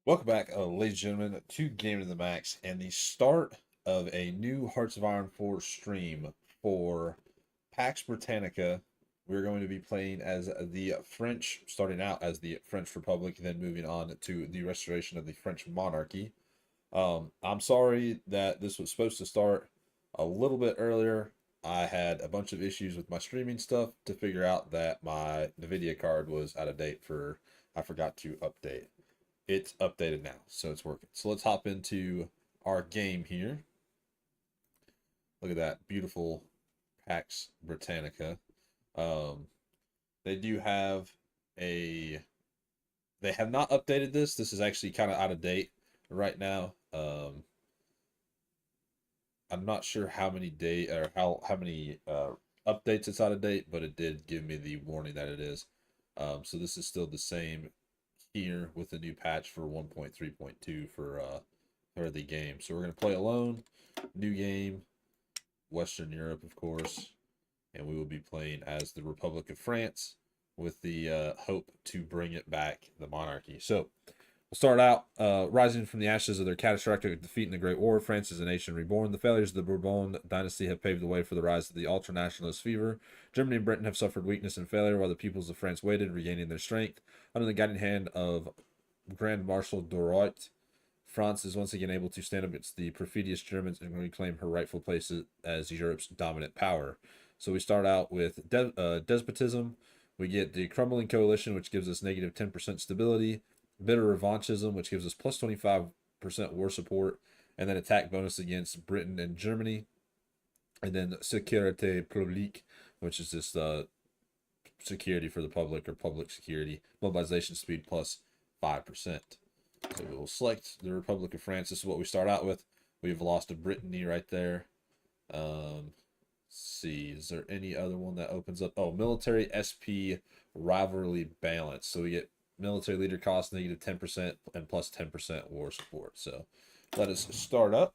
Welcome back, ladies and gentlemen, to Game of the Max and the start of a new Hearts of Iron 4 stream for Pax Britanica. We're going to be playing as the French, starting out as the French Republic, then moving on to the restoration of the French monarchy. I'm sorry that this was supposed to start a little bit earlier. I had a bunch of issues with my streaming stuff to figure out that my NVIDIA card was out of date I forgot to update. It's updated now, so it's working. So let's hop into our game here. Look at that beautiful Pax Britannica. Um, they do have a. They have not updated this. This is actually kind of out of date right now. I'm not sure how many how many updates it's out of date, but it did give me the warning that it is. So this is still the same here with the new patch for 1.3.2 for the game. So we're gonna play alone, new game, Western Europe, of course, and we will be playing as the Republic of France with the hope to bring it back the monarchy. So we'll start out rising from the ashes of their catastrophic defeat in the Great War. France is a nation reborn. The failures of the Bourbon dynasty have paved the way for the rise of the ultra-nationalist fever. Germany and Britain have suffered weakness and failure while the peoples of France waited, regaining their strength. Under the guiding hand of Grand Marshal Dorot, France is once again able to stand up against the perfidious Germans and reclaim her rightful place as Europe's dominant power. So we start out with despotism. We get the crumbling coalition, which gives us negative 10% stability. Bitter revanchism, which gives us plus 25% war support, and then attack bonus against Britain and Germany. And then sécurité publique, which is just security for the public or public security. Mobilization speed plus 5%. So we will select the Republic of France. This is what we start out with. We've lost a Brittany right there. Let's see, is there any other one that opens up? Oh, military SP rivalry balance. So we get military leader cost negative 10% and plus 10% war support. So let us start up.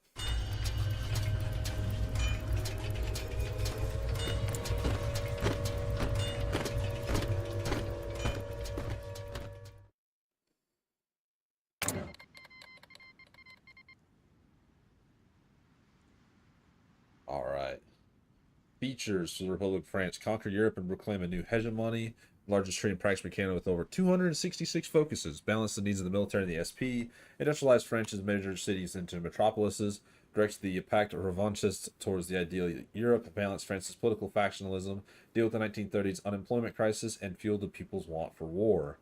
All right. Features for the Republic of France: conquer Europe and proclaim a new hegemony. Largest trade in Pax Britanica with over 266 focuses. Balance the needs of the military and the SP. Industrialize France's major cities into metropolises. Directs the pact of revanchists towards the ideal Europe. Balance France's political factionalism. Deal with the 1930s unemployment crisis and fuel the people's want for war.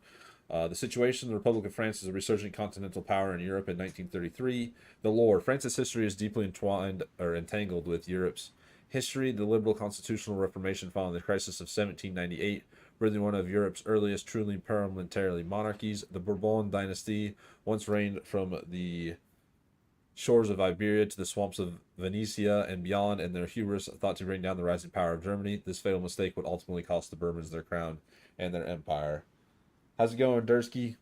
The situation: the Republic of France is a resurgent continental power in Europe in 1933. The lore: France's history is deeply entwined or entangled with Europe's history. The liberal constitutional reformation following the crisis of 1798, birthing one of Europe's earliest truly parliamentary monarchies. The Bourbon dynasty once reigned from the shores of Iberia to the swamps of Venetia and beyond, and their hubris thought to bring down the rising power of Germany. This fatal mistake would ultimately cost the Bourbons their crown and their empire. How's it going, Dursky?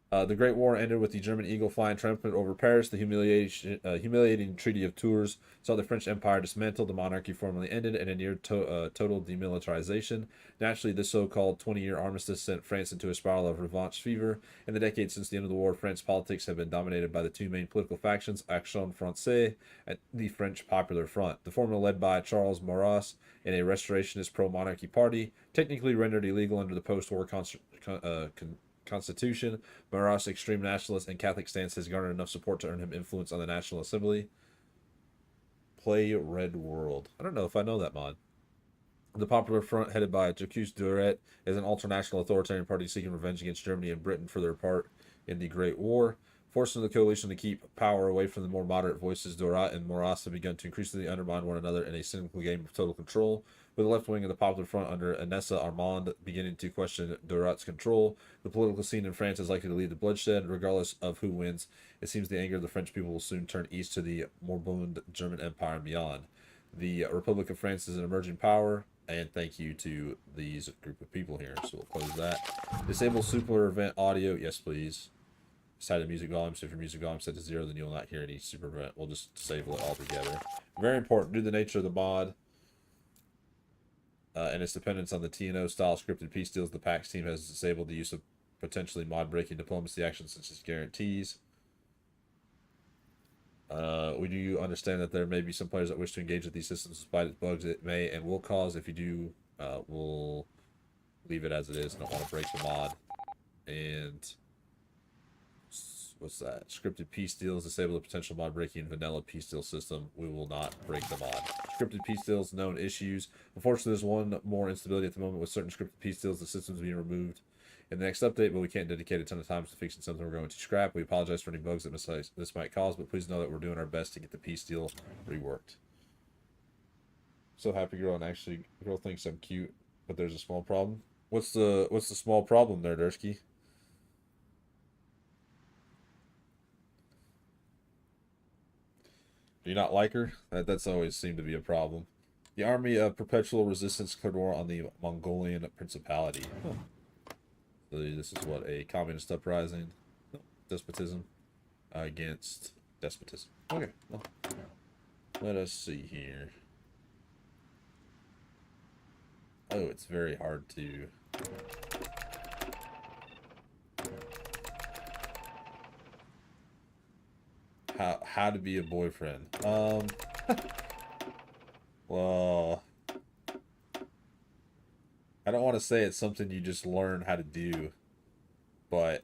The Great War ended with the German eagle flying triumphant over Paris. The humiliating Treaty of Tours saw the French Empire dismantled. The monarchy formally ended, and a near total demilitarization. Naturally, this so-called 20-year armistice sent France into a spiral of revanche fever. In the decades since the end of the war, French politics have been dominated by the two main political factions, Action Française and the French Popular Front. The former led by Charles Maurras in a restorationist pro-monarchy party, technically rendered illegal under the post-war Constitution. Maurras' extreme nationalist and Catholic stance has garnered enough support to earn him influence on the National Assembly. Play Red World. I don't know if I know that mod. The Popular Front, headed by Jacques Duret, is an ultranational authoritarian party seeking revenge against Germany and Britain for their part in the Great War. Forcing the coalition to keep power away from the more moderate voices, Duret and Maurras have begun to increasingly undermine one another in a cynical game of total control. With the left wing of the Popular Front under Anessa Armand beginning to question Durat's control, the political scene in France is likely to lead to bloodshed, regardless of who wins. It seems the anger of the French people will soon turn east to the moribund German Empire and beyond. The Republic of France is an emerging power, and thank you to these group of people here. So we'll close that. Disable super event audio. Yes, please. Set the music volume. So if your music volume set to 0, then you'll not hear any super event. We'll just disable it altogether. Very important. Due to the nature of the mod and its dependence on the TNO style scripted peace deals, the PAX team has disabled the use of potentially mod breaking diplomacy actions such as guarantees. We do understand that there may be some players that wish to engage with these systems despite its bugs it may and will cause. If you do, we'll leave it as it is. Don't want to break the mod. And what's that? Scripted peace deals disable the potential mod breaking vanilla peace deal system. We will not break the mod. Scripted peace deals, known issues. Unfortunately, there's one more instability at the moment with certain scripted peace deals. The system's being removed in the next update, but we can't dedicate a ton of time to fixing something we're going to scrap. We apologize for any bugs that this might cause, but please know that we're doing our best to get the peace deal reworked. So happy girl, and actually girl thinks I'm cute, but there's a small problem. What's the small problem there, Dursky? Do you not like her? That's always seemed to be a problem. The army of perpetual resistance declared war on the Mongolian principality. Huh. So this is what, a communist uprising? No, despotism against despotism. Okay, well, let us see here. Oh, it's very hard to... How to be a boyfriend. Well, I don't want to say it's something you just learn how to do, but,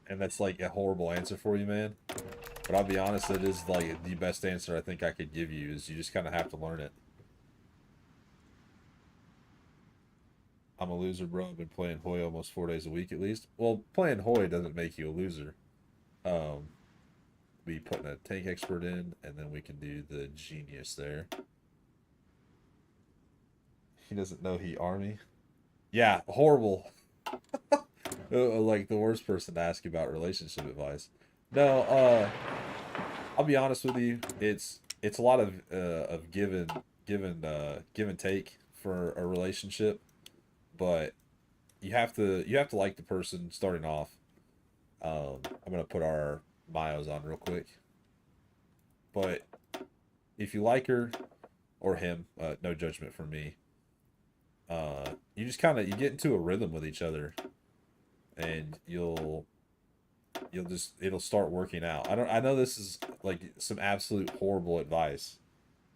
and that's like a horrible answer for you, man. But I'll be honest, it is like the best answer I think I could give you, is you just kind of have to learn it. I'm a loser, bro. I've been playing Hoi almost 4 days a week at least. Well, playing Hoi doesn't make you a loser. Be putting a tank expert in, and then we can do the genius there. He doesn't know he army. Yeah, horrible. Like the worst person to ask you about relationship advice. No, I'll be honest with you. It's a lot of give and take for a relationship, but you have to like the person starting off. I'm gonna put our bios on real quick. But if you like her or him, no judgment from me. You just kind of, you get into a rhythm with each other, and it'll start working out. I know this is like some absolute horrible advice,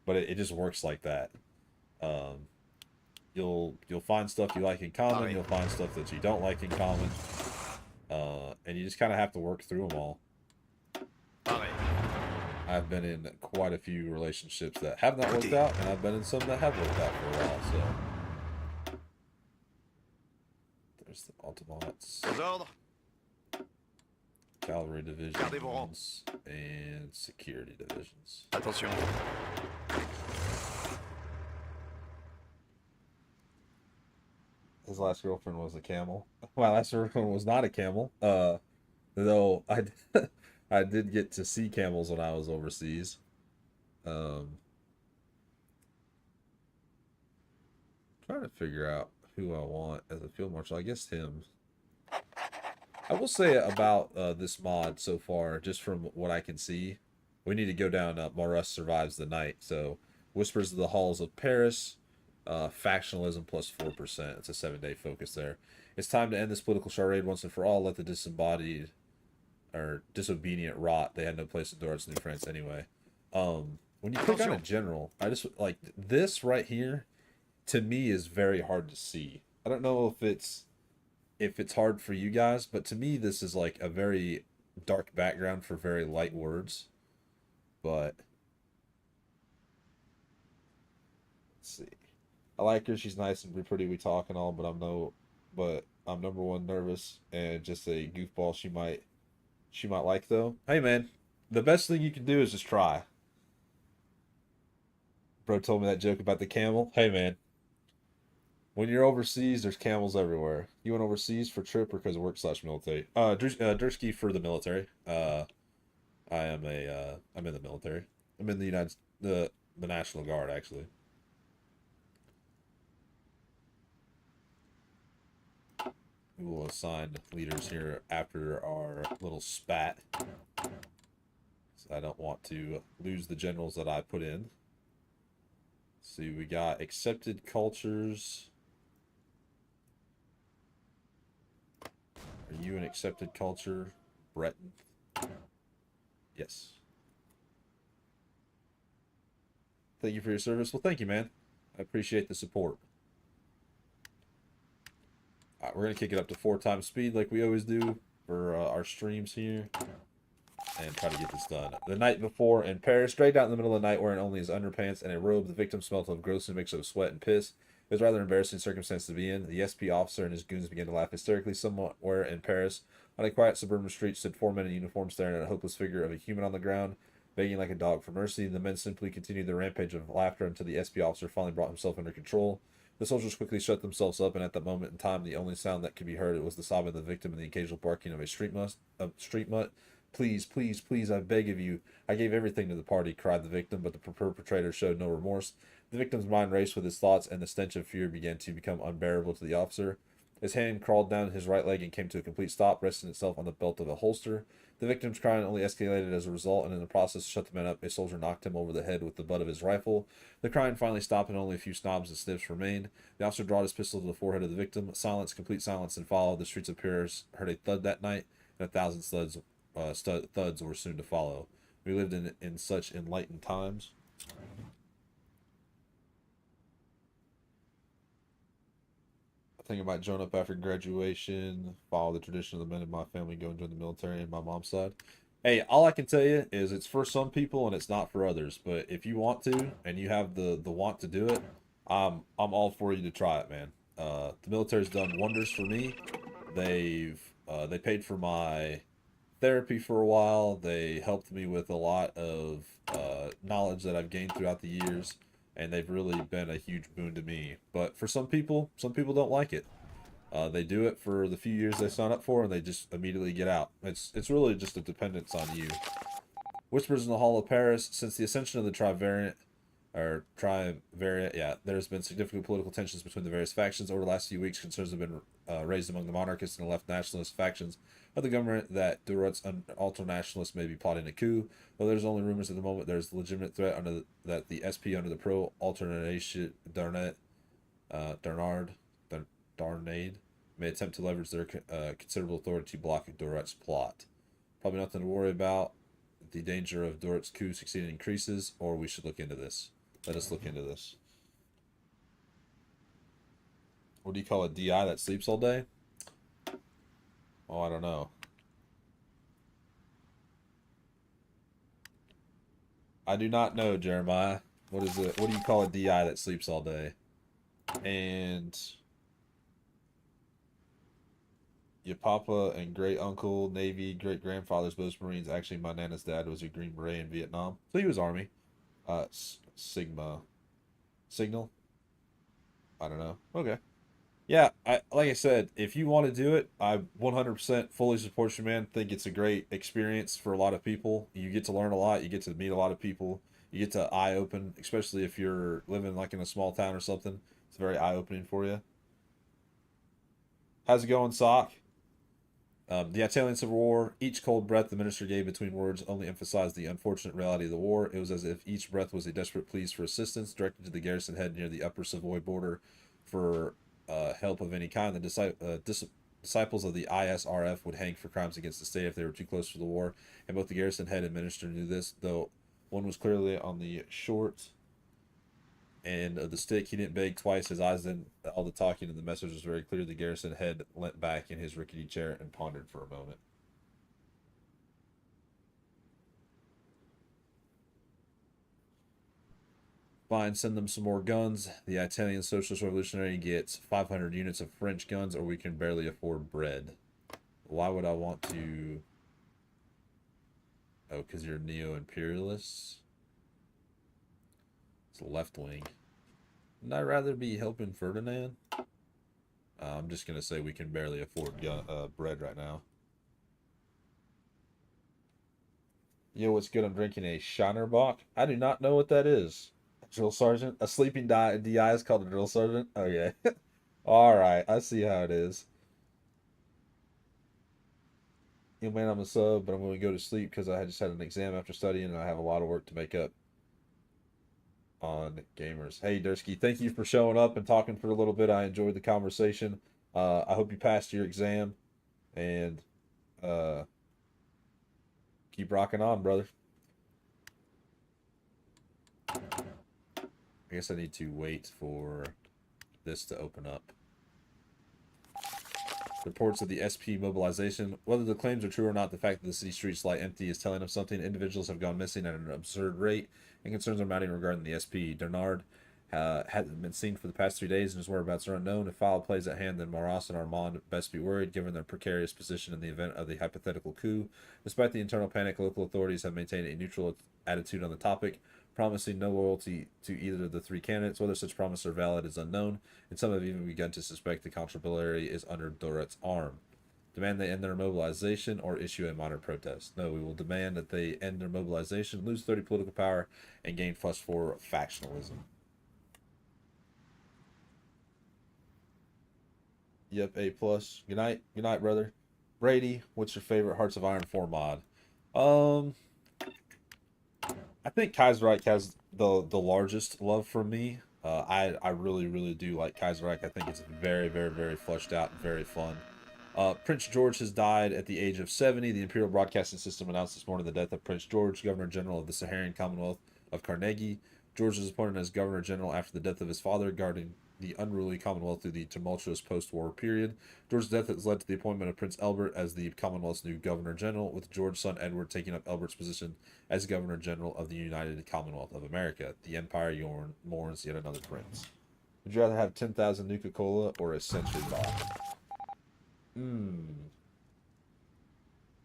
but it just works like that. You'll find stuff you like in common. You'll find stuff that you don't like in common, and you just kind of have to work through them all. I've been in quite a few relationships that have not worked out, and I've been in some that have worked out for a while. So there's the Autobots, cavalry divisions, and security divisions. Attention. His last girlfriend was a camel. My last girlfriend was not a camel. Though I I did get to see camels when I was overseas. Trying to figure out who I want as a field marshal. I guess him. I will say about this mod so far, just from what I can see, we need to go down Morus Survives the Night. So, Whispers of the Halls of Paris, factionalism plus 4%. It's a 7-day focus there. It's time to end this political charade once and for all. Let the disembodied or disobedient rot. They had no place in Dorat's New France anyway. When you click on a general, I just like this right here. To me, is very hard to see. I don't know if it's hard for you guys, but to me, this is like a very dark background for very light words. But let's see. I like her. She's nice and pretty. We talk and all, but I'm number one nervous and just a goofball. She might like though. Hey man, the best thing you can do is just try. Bro told me that joke about the camel. Hey man, when you're overseas, there's camels everywhere. You went overseas for trip or because of work/military? Dursky for the military. I'm in the military. I'm in the National Guard actually. We will assign leaders here after our little spat. So I don't want to lose the generals that I put in. See, we got accepted cultures. Are you an accepted culture, Breton? Yes. Thank you for your service. Well, thank you, man. I appreciate the support. All right, we're gonna kick it up to 4 times speed like we always do for our streams here, and try to get this done. The night before in Paris, dragged out in the middle of the night wearing only his underpants and a robe, the victim smelled of grossly mixed of sweat and piss. It was a rather embarrassing circumstance to be in. The SP officer and his goons began to laugh hysterically. Somewhere in Paris, on a quiet suburban street, stood 4 men in uniform staring at a hopeless figure of a human on the ground, begging like a dog for mercy. The men simply continued their rampage of laughter until the SP officer finally brought himself under control. The soldiers quickly shut themselves up, and at that moment in time, the only sound that could be heard was the sobbing of the victim and the occasional barking of a street mutt. Please, please, please, I beg of you. I gave everything to the party, cried the victim, but the perpetrator showed no remorse. The victim's mind raced with his thoughts, and the stench of fear began to become unbearable to the officer. His hand crawled down his right leg and came to a complete stop, resting itself on the belt of a holster. The victim's crying only escalated as a result, and in the process to shut the man up, a soldier knocked him over the head with the butt of his rifle. The crying finally stopped, and only a few snobs and sniffs remained. The officer brought his pistol to the forehead of the victim. Silence, complete silence, and followed. The streets of Paris heard a thud that night, and 1,000 thuds were soon to follow. We lived in such enlightened times. Thinking about joining up after graduation, follow the tradition of the men in my family, go and join the military and my mom's side. Hey, all I can tell you is it's for some people and it's not for others. But if you want to and you have the want to do it, I'm all for you to try it, man. The military's done wonders for me. They paid for my therapy for a while. They helped me with a lot of knowledge that I've gained throughout the years, and they've really been a huge boon to me. But for some people don't like it. They do it for the few years they sign up for, and they just immediately get out. It's really just a dependence on you. Whispers in the Hall of Paris. Since the ascension of the triumvirate, yeah, there's been significant political tensions between the various factions. Over the last few weeks, concerns have been raised among the monarchists and the left nationalist factions of the government that Duret's ultra-nationalists may be plotting a coup. Though there's only rumors at the moment, there's a legitimate threat that the SP under the pro-alternation Darnade may attempt to leverage their considerable authority to block Duret's plot. Probably nothing to worry about. The danger of Duret's coup succeeding increases, or we should look into this. Let us look into this. What do you call a DI that sleeps all day? Oh, I don't know. I do not know, Jeremiah. What is it? What do you call a DI that sleeps all day? And your papa and great uncle, Navy, great grandfathers, both Marines. Actually, my nana's dad was a Green Beret in Vietnam, so he was Army. Sigma, Signal. I don't know. Okay. Yeah, like I said, if you want to do it, I 100% fully support you, man. Think it's a great experience for a lot of people. You get to learn a lot. You get to meet a lot of people. You get to eye open, especially if you're living like in a small town or something. It's very eye opening for you. How's it going, Sock? The Italian Civil War. Each cold breath the minister gave between words only emphasized the unfortunate reality of the war. It was as if each breath was a desperate plea for assistance, directed to the garrison head near the upper Savoy border for help of any kind. The disciples of the ISRF would hang for crimes against the state if they were too close for the war, and both the garrison head and minister knew this, though one was clearly on the short end of the stick. He didn't beg twice. His eyes did all the talking, and the message was very clear. The garrison head leant back in his rickety chair and pondered for a moment. Fine, send them some more guns. The Italian Socialist Revolutionary gets 500 units of French guns, or we can barely afford bread. Why would I want to... Oh, because you're neo-imperialists? It's left wing. Wouldn't I rather be helping Ferdinand? I'm just going to say we can barely afford bread right now. Yo, what's good? I'm drinking a Shinerbach. I do not know what that is. Drill sergeant? A sleeping DI is called a drill sergeant? Okay. Alright, I see how it is. You man, I'm a sub, but I'm going to go to sleep because I just had an exam after studying and I have a lot of work to make up on gamers. Hey, Dursky, thank you for showing up and talking for a little bit. I enjoyed the conversation. I hope you passed your exam and uh, keep rocking on, brother. I guess I need to wait for this to open up. Reports of the SP mobilization. Whether the claims are true or not, the fact that the city streets lie empty is telling of something. Individuals have gone missing at an absurd rate, and concerns are mounting regarding the SP. Bernard hasn't been seen for the past 3 days, and his whereabouts are unknown. If foul plays at hand, then Maras and Armand best be worried, given their precarious position in the event of the hypothetical coup. Despite the internal panic, local authorities have maintained a neutral attitude on the topic, promising no loyalty to either of the three candidates. Whether such promises are valid is unknown, and some have even begun to suspect the Consolidating is under Doret's arm. Demand they end their mobilization or issue a minor protest. No, we will demand that they end their mobilization, lose 30 political power, and gain +4 factionalism. Yep, A+. Good night. Good night, brother. Brady, what's your favorite Hearts of Iron 4 mod? Um, I think Kaiserreich has the largest love from me. I really do like Kaiserreich. I think it's very fleshed out and very fun. Prince George has died at the age of 70. The Imperial Broadcasting System announced this morning the death of Prince George, Governor General of the Saharian Commonwealth of Carnegie. George was appointed as Governor General after the death of his father, guarding the unruly Commonwealth through the tumultuous post-war period. George's death has led to the appointment of Prince Albert as the Commonwealth's new Governor General, with George's son Edward taking up Albert's position as Governor General of the United Commonwealth of America. The Empire mourns yet another prince. Would you rather have 10,000 Nuka-Cola or a century bot?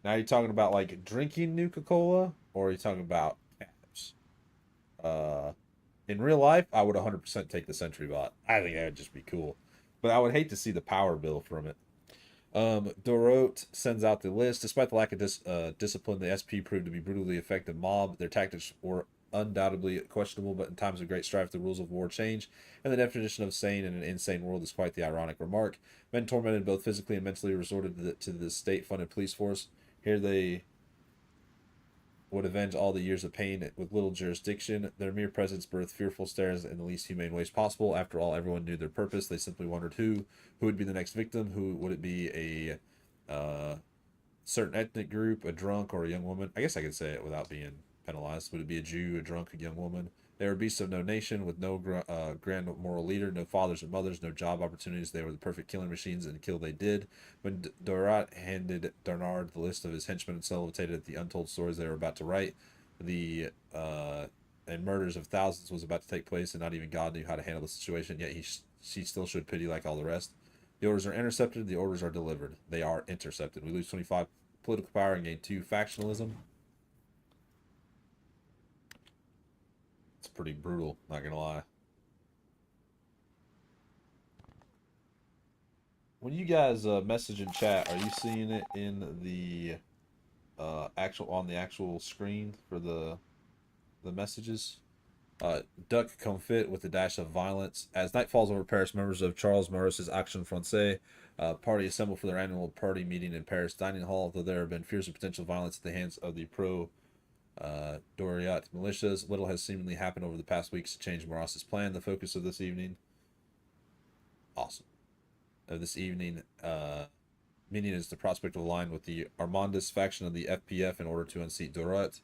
Now you're talking about like drinking Nuka-Cola, or are you talking about caps? Uh, in real life, I would 100% take the Century Bot. I think that would just be cool. But I would hate to see the power bill from it. Dorot sends out the list. Despite the lack of discipline, the SP proved to be brutally effective mob. Their tactics were undoubtedly questionable, but in times of great strife, the rules of war change, and the definition of sane in an insane world is quite the ironic remark. Men tormented both physically and mentally resorted to the state-funded police force. Here they would avenge all the years of pain with little jurisdiction. Their mere presence birthed fearful stares in the least humane ways possible. After all, everyone knew their purpose. They simply wondered who would be the next victim. Who would it be? A certain ethnic group, a drunk, or a young woman? I guess I could say it without being penalized. Would it be a Jew, a drunk, a young woman? They were beasts of no nation, with no grand moral leader, no fathers or mothers, no job opportunities. They were the perfect killing machines, and kill they did. When Dorat handed Bernard the list of his henchmen and celebrated at the untold stories they were about to write, the and murders of thousands was about to take place, and not even God knew how to handle the situation. Yet she still showed pity like all the rest. The orders are intercepted. The orders are delivered. They are intercepted. We lose 25 political power and gain 2 factionalism. It's pretty brutal, not gonna lie. When you guys message in chat, are you seeing it in the actual screen for the messages? Duck confit with a dash of violence. As night falls over Paris, members of Charles Maurus's Action Française party assemble for their annual party meeting in Paris dining hall. Though there have been fears of potential violence at the hands of the Doriot militias, little has seemingly happened over the past weeks to change Maurus's plan. The focus of this evening, meaning is the prospect of align with the Armandist faction of the FPF in order to unseat Doriot.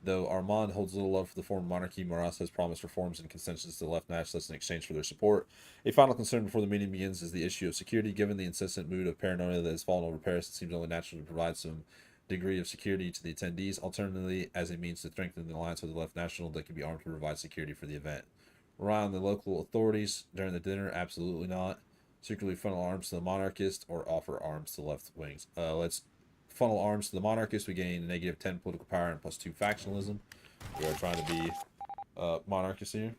Though Armand holds little love for the former monarchy, Maurus has promised reforms and concessions to the left nationalists in exchange for their support. A final concern before the meeting begins is the issue of security. Given the incessant mood of paranoia that has fallen over Paris, it seems only natural to provide some degree of security to the attendees, alternatively as a means to strengthen the alliance with the left national that can be armed to provide security for the event. Rely on the local authorities during the dinner? Absolutely not. Secretly funnel arms to the monarchist or offer arms to the left wings. Let's funnel arms to the monarchist. We gain -10 political power and +2 factionalism. We are trying to be monarchists here.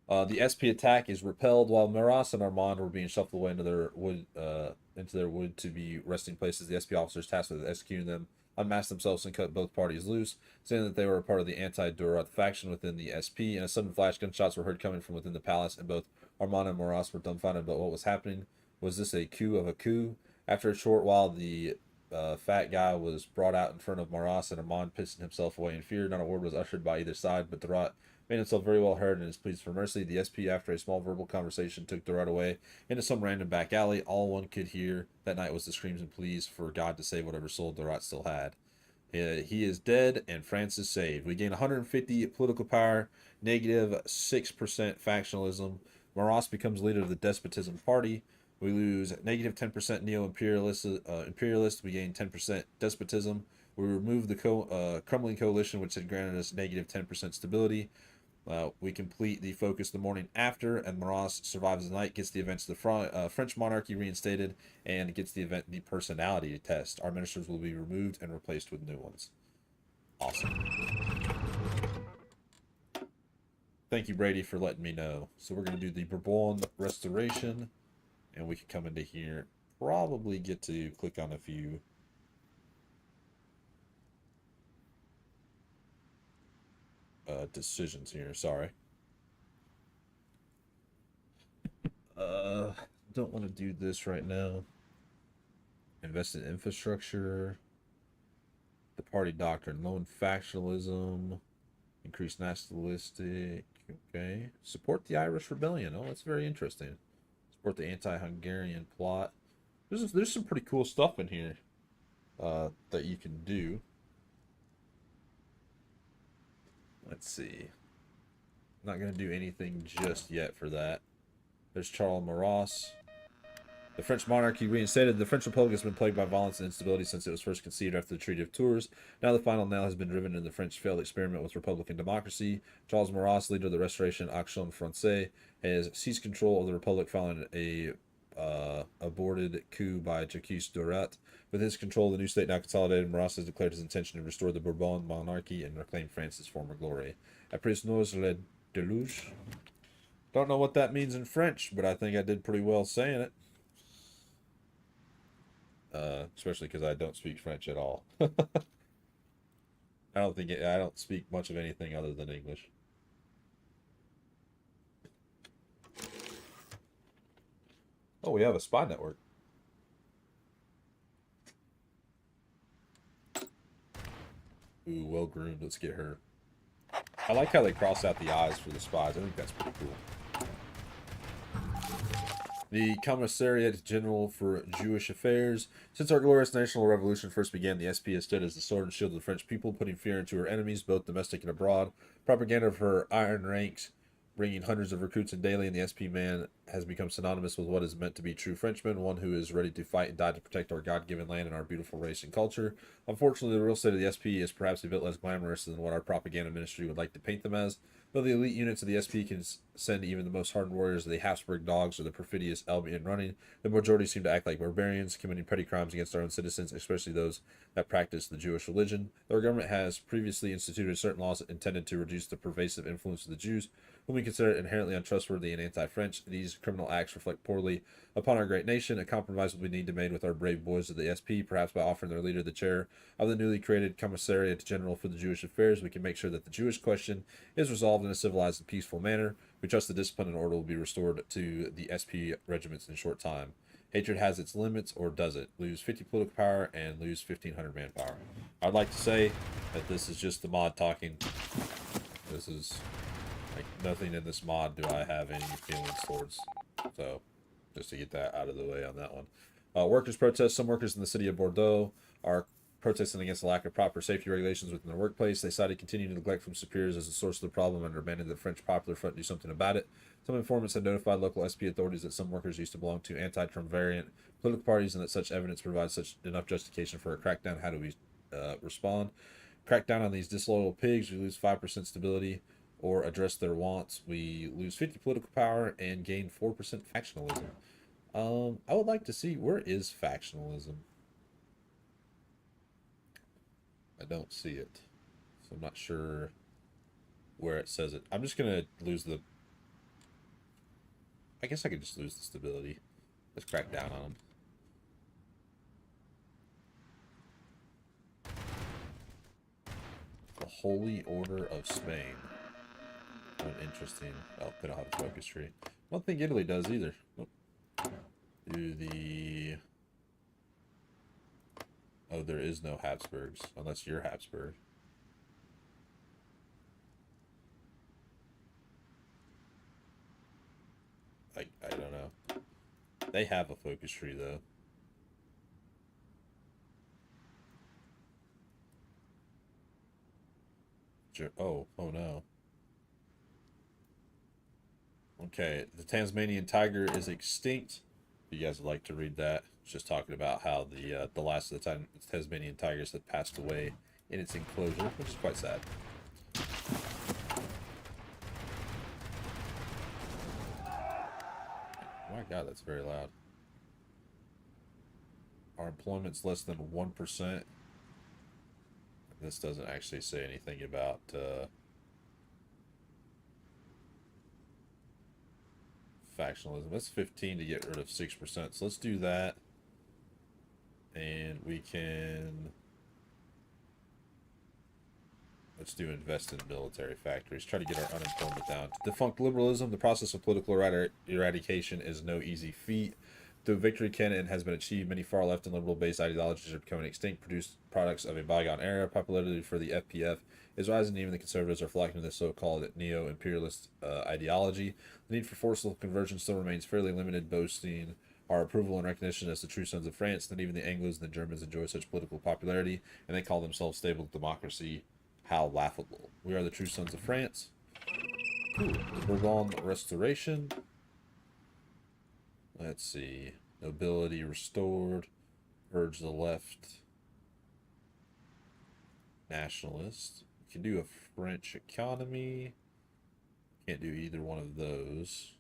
The SP attack is repelled while Maras and Armand were being shuffled away into their wood to be resting places. The SP officers tasked with executing them unmasked themselves and cut both parties loose, saying that they were a part of the anti-Durat faction within the SP. In a sudden flash, gunshots were heard coming from within the palace, and both Armand and Maras were dumbfounded about what was happening. Was this a coup of a coup? After a short while, the fat guy was brought out in front of Maras, and Armand pissed himself away in fear. Not a word was uttered by either side, but Durat made himself very well heard and his pleas for mercy. The SP, after a small verbal conversation, took Durat away into some random back alley. All one could hear that night was the screams and pleas for God to save whatever soul Durat still had. He is dead, and France is saved. We gain 150 political power, negative 6% factionalism. Maras becomes leader of the despotism party. We lose negative 10% neo-imperialist. Imperialist. We gain 10% despotism. We remove the crumbling coalition, which had granted us negative 10% stability. We complete the focus the morning after, and Maras survives the night, gets the events of the French monarchy reinstated, and gets the event the personality test. Our ministers will be removed and replaced with new ones. Awesome. Thank you, Brady, for letting me know. So we're going to do the Bourbon restoration, and we can come into here, probably get to click on a few decisions here. Sorry. Don't want to do this right now. Invest in infrastructure. The party doctrine. Loan factionalism. Increase nationalistic. Okay. Support the Irish Rebellion. Oh, that's very interesting. Support the anti-Hungarian plot. There's some pretty cool stuff in here that you can do. Let's see. Not going to do anything just yet for that. There's Charles Maras. The French monarchy reinstated. The French Republic has been plagued by violence and instability since it was first conceived after the Treaty of Tours. Now the final nail has been driven in the French failed experiment with republican democracy. Charles Maras, leader of the Restoration Action Française, has seized control of the Republic following a aborted coup by Jacques Durat. With his control, the new state now consolidated. Maras has declared his intention to restore the Bourbon monarchy and reclaim France's former glory. Après nous le déluge. Don't know what that means in French, but I think I did pretty well saying it. Especially because I don't speak French at all. I don't speak much of anything other than English. Oh, we have a spy network. Ooh, well groomed. Let's get her. I like how they cross out the eyes for the spies. I think that's pretty cool. The Commissariat General for Jewish Affairs. Since our glorious national revolution first began, the SP has stood as the sword and shield of the French people, putting fear into her enemies, both domestic and abroad. Propaganda of her iron ranks, bringing hundreds of recruits in daily, and the SP man has become synonymous with what is meant to be true Frenchman, one who is ready to fight and die to protect our God-given land and our beautiful race and culture. Unfortunately, the real state of the SP is perhaps a bit less glamorous than what our propaganda ministry would like to paint them as. Though the elite units of the SP can send even the most hardened warriors of the Habsburg dogs or the perfidious Albion running, the majority seem to act like barbarians, committing petty crimes against our own citizens, especially those that practice the Jewish religion. Our government has previously instituted certain laws intended to reduce the pervasive influence of the Jews, whom we consider inherently untrustworthy and anti-French. These criminal acts reflect poorly upon our great nation. A compromise will be needed to be made with our brave boys of the SP, perhaps by offering their leader the chair of the newly created Commissariat General for the Jewish Affairs. We can make sure that the Jewish question is resolved in a civilized and peaceful manner. We trust the discipline and order will be restored to the SP regiments in a short time. Hatred has its limits, or does it? Lose 50 political power and lose 1,500 manpower. I'd like to say that this is just the mod talking. This is like nothing in this mod do I have any feelings towards. So just to get that out of the way on that one. Workers protest. Some workers in the city of Bordeaux are protesting against the lack of proper safety regulations within their workplace. They cited continued neglect from superiors as the source of the problem and demanded that the French Popular Front do something about it. Some informants had notified local SP authorities that some workers used to belong to anti-Trump variant political parties and that such evidence provides such enough justification for a crackdown. How do we respond? Crack down on these disloyal pigs. We lose 5% stability, or address their wants. We lose 50 political power and gain 4% factionalism. I would like to see, where is factionalism? I don't see it, so I'm not sure where it says it. I'm just gonna lose the. I guess I could just lose the stability. Let's crack down on them. The Holy Order of Spain. Oh, interesting. Oh, they don't have a focus tree. I don't think Italy does either. Oh. Do the. Oh, there is no Habsburgs, unless you're Habsburg. I don't know. They have a focus tree, though. Oh, oh no. Okay, the Tasmanian tiger is extinct. If you guys would like to read that, it's just talking about how the last of the Tasmanian tigers had passed away in its enclosure, which is quite sad. Oh my God, that's very loud. Our employment's less than 1%. This doesn't actually say anything about factionalism. That's 15 to get rid of 6%. So let's do that. And we can... Let's do invest in military factories. Try to get our unemployment down. Defunct liberalism. The process of political eradication is no easy feat. Though victory can and has been achieved, many far left and liberal based ideologies are becoming extinct, produced products of a bygone era. Popularity for the FPF is rising, even the conservatives are flocking to this so called neo imperialist ideology. The need for forceful conversion still remains fairly limited, boasting our approval and recognition as the true sons of France. Not even the Anglos and the Germans enjoy such political popularity, and they call themselves stable democracy. How laughable. We are the true sons of France. Cool. The Bourbon Restoration. Let's see. Nobility restored. Urge the left. Nationalist. We can do a French economy. Can't do either one of those.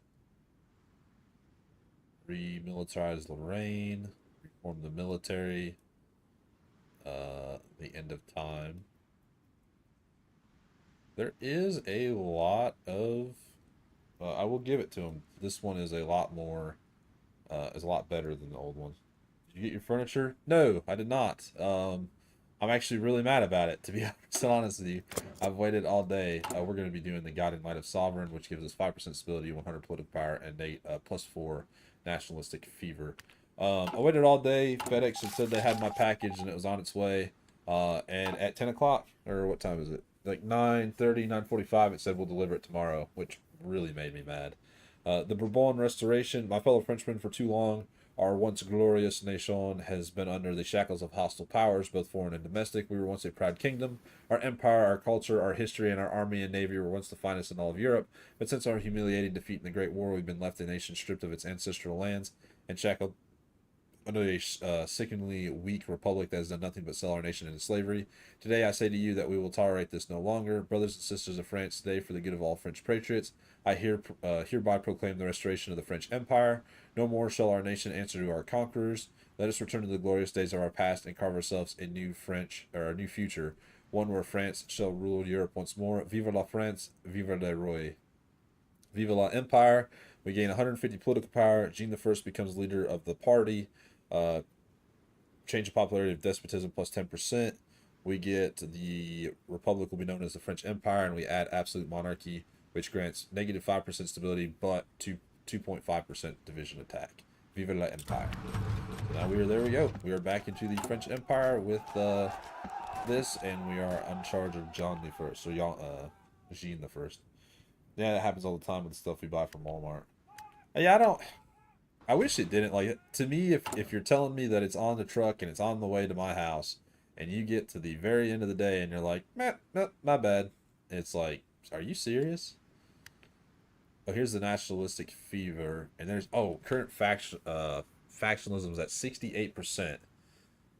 Remilitarize Lorraine. Reform the military. The end of time. There is a lot of... I will give it to him. This one is a lot more... is a lot better than the old one. Did you get your furniture? No, I did not. I'm actually really mad about it, to be honest with you. I've waited all day. We're going to be doing the Guiding Light of Sovereign, which gives us 5% stability, 100 political power, and +4 nationalistic fever. I waited all day. FedEx had said they had my package, and it was on its way. And at 10 o'clock, or what time is it? Like 9:30, 9:45, it said we'll deliver it tomorrow, which really made me mad. The Bourbon Restoration, my fellow Frenchmen, for too long, our once glorious nation has been under the shackles of hostile powers, both foreign and domestic. We were once a proud kingdom. Our empire, our culture, our history, and our army and navy were once the finest in all of Europe. But since our humiliating defeat in the Great War, we've been left a nation stripped of its ancestral lands and shackled under a sickeningly weak republic that has done nothing but sell our nation into slavery. Today I say to you that we will tolerate this no longer. Brothers and sisters of France, today, for the good of all French patriots, I hereby proclaim the restoration of the French Empire. No more shall our nation answer to our conquerors. Let us return to the glorious days of our past and carve ourselves a new a new future, one where France shall rule Europe once more. Vive la France, vive le roi. Vive la Empire. We gain 150 political power. Jean I becomes leader of the party. Change of popularity of despotism +10%. We get the republic will be known as the French Empire, and we add absolute monarchy, which grants -5% stability, but 2.5% division attack. Vive la Empire. So now there we go. We are back into the French Empire with this, and we are in charge of John the First, or Jean the First. Yeah, that happens all the time with the stuff we buy from Walmart. Yeah, I wish it didn't. Like, to me, if you're telling me that it's on the truck and it's on the way to my house, and you get to the very end of the day and you're like, meh, my bad. It's like, are you serious? Oh, here's the nationalistic fever, and there's current factionalism is at 68%.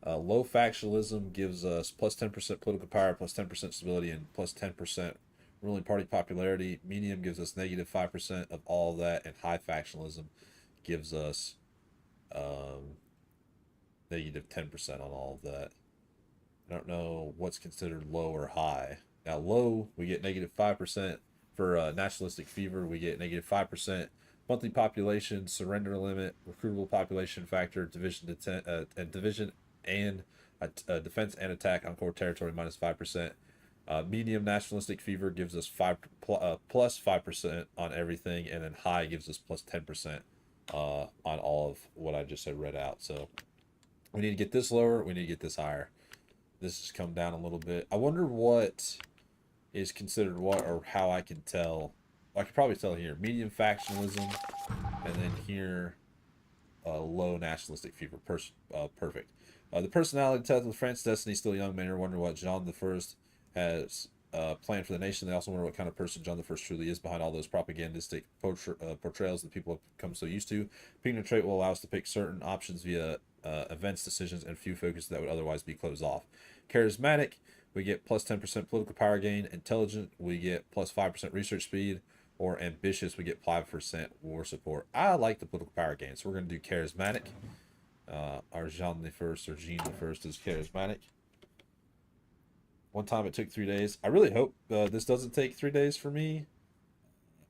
Low factionalism gives us +10% political power, +10% stability, and +10% ruling party popularity. Medium gives us -5% of all that, and high factionalism gives us -10% on all of that. I don't know what's considered low or high. Now, low, we get -5%. For nationalistic fever, we get -5%. Monthly population, surrender limit, recruitable population factor, division and defense and attack on core territory -5%. Medium nationalistic fever gives us +5% on everything, and then high gives us +10% on all of what I just read out. So we need to get this lower. We need to get this higher. This has come down a little bit. I wonder what is considered what, or how I can tell. I could probably tell here medium factionalism, and then here low nationalistic fever. Perfect. The personality test with France's destiny still young. Men are wondering what Jean the First has plan for the nation. They also wonder what kind of person John I truly is behind all those propagandistic portrayals that people have become so used to. Picking a trait will allow us to pick certain options via events, decisions, and few focus that would otherwise be closed off. Charismatic, we get plus 10% political power gain. Intelligent, we get plus 5% research speed. Or ambitious, we get 5% war support. I like the political power gain, so we're going to do charismatic. Our Jean the First or Jean the First is charismatic. One time it took 3 days. I really hope this doesn't take 3 days for me.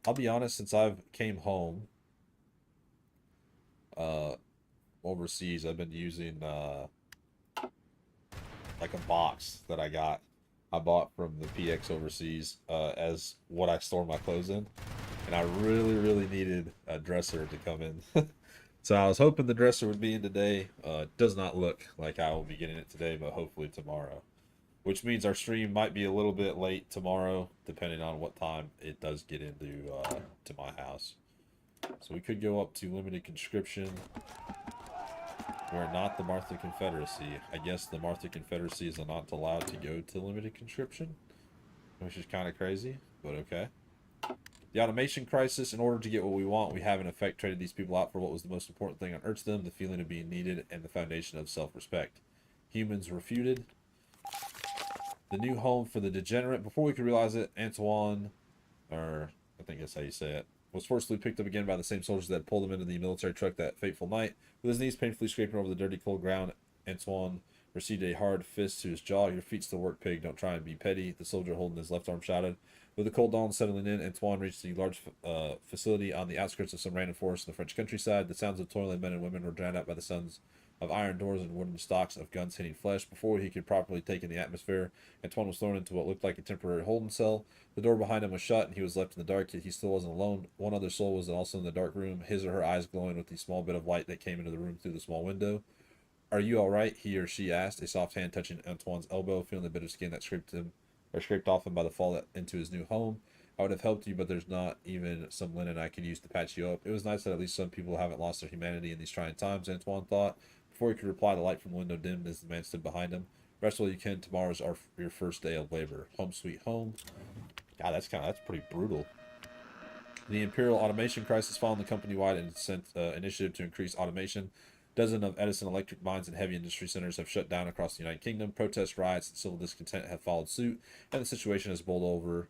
I'll be honest, since I've came home overseas, I've been using like a box that I bought from the PX overseas as what I store my clothes in. And I really needed a dresser to come in. So I was hoping the dresser would be in today. Does not look like I will be getting it today, but hopefully tomorrow. Which means our stream might be a little bit late tomorrow, depending on what time it does get into to my house. So we could go up to limited conscription. We're not the Martha Confederacy. I guess the Martha Confederacy is not allowed to go to limited conscription, which is kind of crazy, but okay. The automation crisis. In order to get what we want, we have in effect traded these people out for what was the most important thing on Earth to them, the feeling of being needed and the foundation of self-respect. Humans refuted. The new home for the degenerate. Before we could realize it, Antoine, or I think that's how you say it, was forcibly picked up again by the same soldiers that had pulled him into the military truck that fateful night. With his knees painfully scraping over the dirty, cold ground, Antoine received a hard fist to his jaw. Your feet still work, pig. Don't try and be petty. The soldier holding his left arm shouted. With the cold dawn settling in, Antoine reached the large facility on the outskirts of some random forest in the French countryside. The sounds of toiling men and women were drowned out by the sounds of iron doors and wooden stocks of guns hitting flesh. Before he could properly take in the atmosphere, Antoine was thrown into what looked like a temporary holding cell. The door behind him was shut, and he was left in the dark, yet he still wasn't alone. One other soul was also in the dark room, his or her eyes glowing with the small bit of light that came into the room through the small window. Are you all right? He or she asked, a soft hand touching Antoine's elbow, feeling the bit of skin that scraped off him by the fall into his new home. I would have helped you, but there's not even some linen I could use to patch you up. It was nice that at least some people haven't lost their humanity in these trying times, Antoine thought. Before he could reply, the light from the window dimmed as the man stood behind him. Rest while you can. Tomorrow's your first day of labor. Home sweet home. God, that's pretty brutal. The Imperial automation crisis following the company-wide initiative to increase automation. Dozens of Edison electric mines and heavy industry centers have shut down across the United Kingdom. Protests, riots, and civil discontent have followed suit, and the situation has boiled over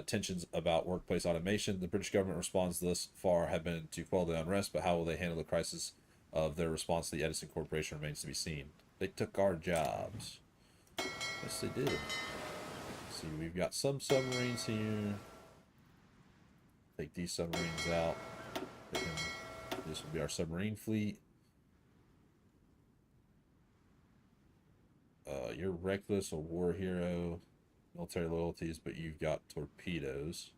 tensions about workplace automation. The British government response thus far have been to quell the unrest, but how will they handle the crisis of their response to the Edison Corporation remains to be seen. They took our jobs. Yes, they did. Let's see, we've got some submarines here. Take these submarines out. This will be our submarine fleet. You're reckless, a war hero, military loyalties, but you've got torpedoes.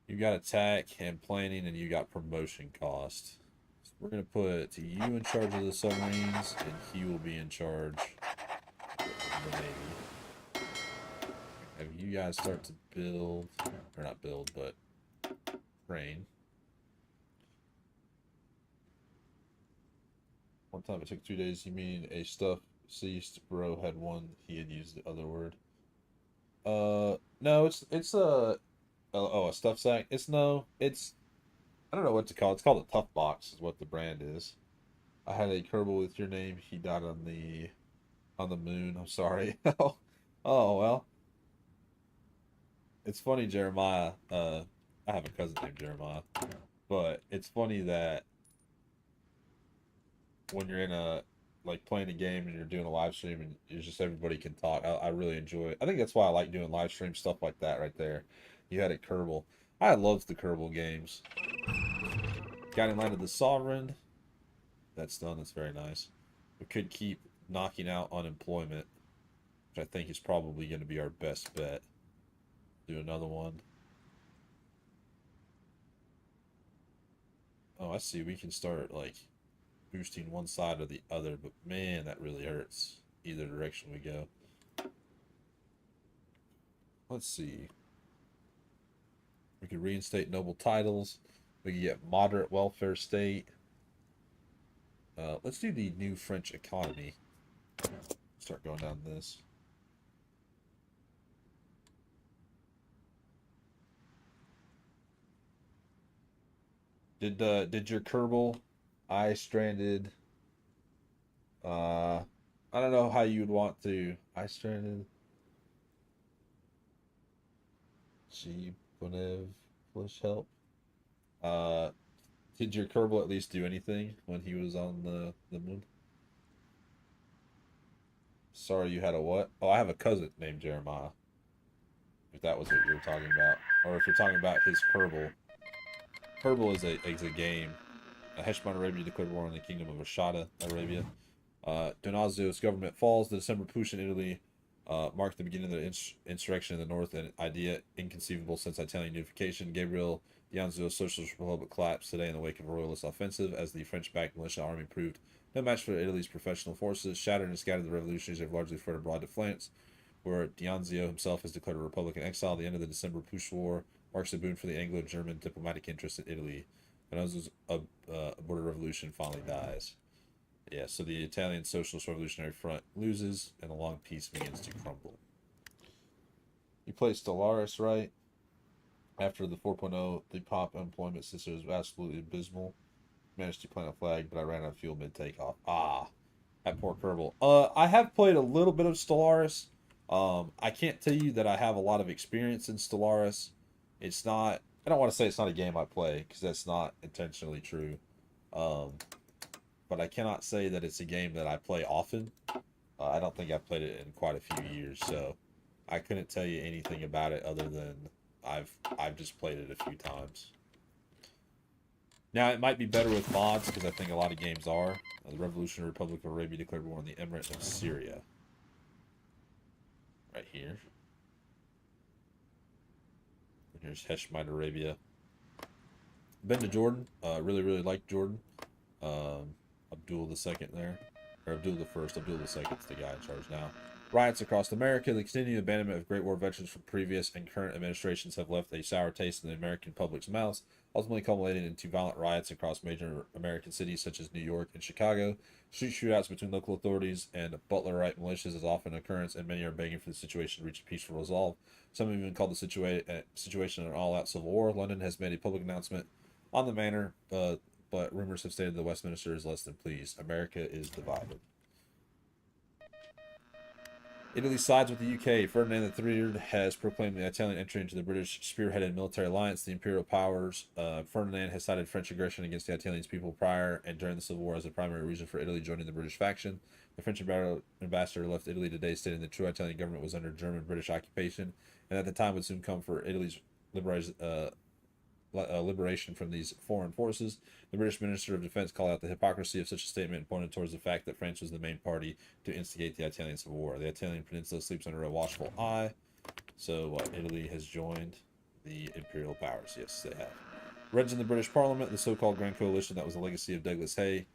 You got attack and planning, and you got promotion cost. So we're gonna put you in charge of the submarines, and he will be in charge of the Navy. Have you guys start to build, or not build, but train. One time it took 2 days. You mean a stuff ceased? Bro had one. He had used the other word. No, it's a a stuff sack. It's I don't know what to call it. It's called a tough box is what the brand is. I had a Kerbal with your name. He died on the moon. I'm sorry. Oh well. It's funny, Jeremiah. I have a cousin named Jeremiah, but it's funny that when you're in a like playing a game and you're doing a live stream and it's just everybody can talk. I really enjoy it. I think that's why I like doing live stream stuff like that right there. You had a Kerbal. I love the Kerbal games. Guiding line of the Sovereign. That's done. That's very nice. We could keep knocking out unemployment, which I think is probably going to be our best bet. Do another one. Oh, I see. We can start like boosting one side or the other, but man, that really hurts either direction we go. Let's see. We could reinstate noble titles. We could get moderate welfare state. Let's do the new French economy. Start going down this. Did your Kerbal I stranded I don't know how you would want to I stranded G Bonev push help. Uh did your Kerbal at least do anything when he was on the moon? Sorry you had a what? Oh, I have a cousin named Jeremiah. If that was what you were talking about. Or if you're talking about his Kerbal. Kerbal is a game. Heshbon Arabia declared war on the kingdom of Ashada Arabia. Donazio's government falls. The December push in Italy marked the beginning of the insurrection in the north, an idea inconceivable since Italian unification. Gabriel D'Annunzio's Socialist Republic collapsed today in the wake of a royalist offensive, as the French-backed militia army proved no match for Italy's professional forces. Shattered and scattered, the revolutionaries have largely fled abroad to France, where D'Annunzio himself has declared a republic in exile. The end of the December push war marks a boon for the Anglo-German diplomatic interest in Italy. D'Annunzio's border revolution finally dies. Yeah, so the Italian Socialist Revolutionary Front loses, and the long peace begins to crumble. You play Stellaris, right? After the 4.0, the pop employment system was absolutely abysmal. Managed to plant a flag, but I ran out of fuel mid-takeoff. Ah, that poor Kerbal. I have played a little bit of Stellaris. I can't tell you that I have a lot of experience in Stellaris. It's not... I don't want to say it's not a game I play, because that's not intentionally true. But I cannot say that it's a game that I play often. I don't think I've played it in quite a few years, so I couldn't tell you anything about it other than I've just played it a few times. Now it might be better with mods because I think a lot of games are. The Revolutionary Republic of Arabia declared war on the Emirate of Syria. Right here. And here's Heshmite Arabia. Been to Jordan. Really like Jordan. Abdul the Second there, or Abdul the First. Abdul the Second's the guy in charge now. Riots across America. The continued abandonment of Great War veterans from previous and current administrations have left a sour taste in the American public's mouths, ultimately culminating into violent riots across major American cities such as New York and Chicago. Street shootouts between local authorities and Butlerite militias is often an occurrence, and many are begging for the situation to reach a peaceful resolve. Some have even called the situation an all-out civil war. London has made a public announcement on the matter, but rumors have stated that Westminster is less than pleased. America is divided. Italy sides with the UK. Ferdinand III has proclaimed the Italian entry into the British spearheaded military alliance. The Imperial powers. Ferdinand has cited French aggression against the Italian people prior and during the Civil War as a primary reason for Italy joining the British faction. The French ambassador left Italy today, stating the true Italian government was under German-British occupation, and that the time would soon come for Italy's liberation from these foreign forces. The British Minister of Defense called out the hypocrisy of such a statement and pointed towards the fact that France was the main party to instigate the Italian Civil War. The Italian peninsula sleeps under a watchful eye. So Italy has joined the Imperial powers. Yes, they have. Reds in the British Parliament, the so-called Grand Coalition that was the legacy of Douglas Haig.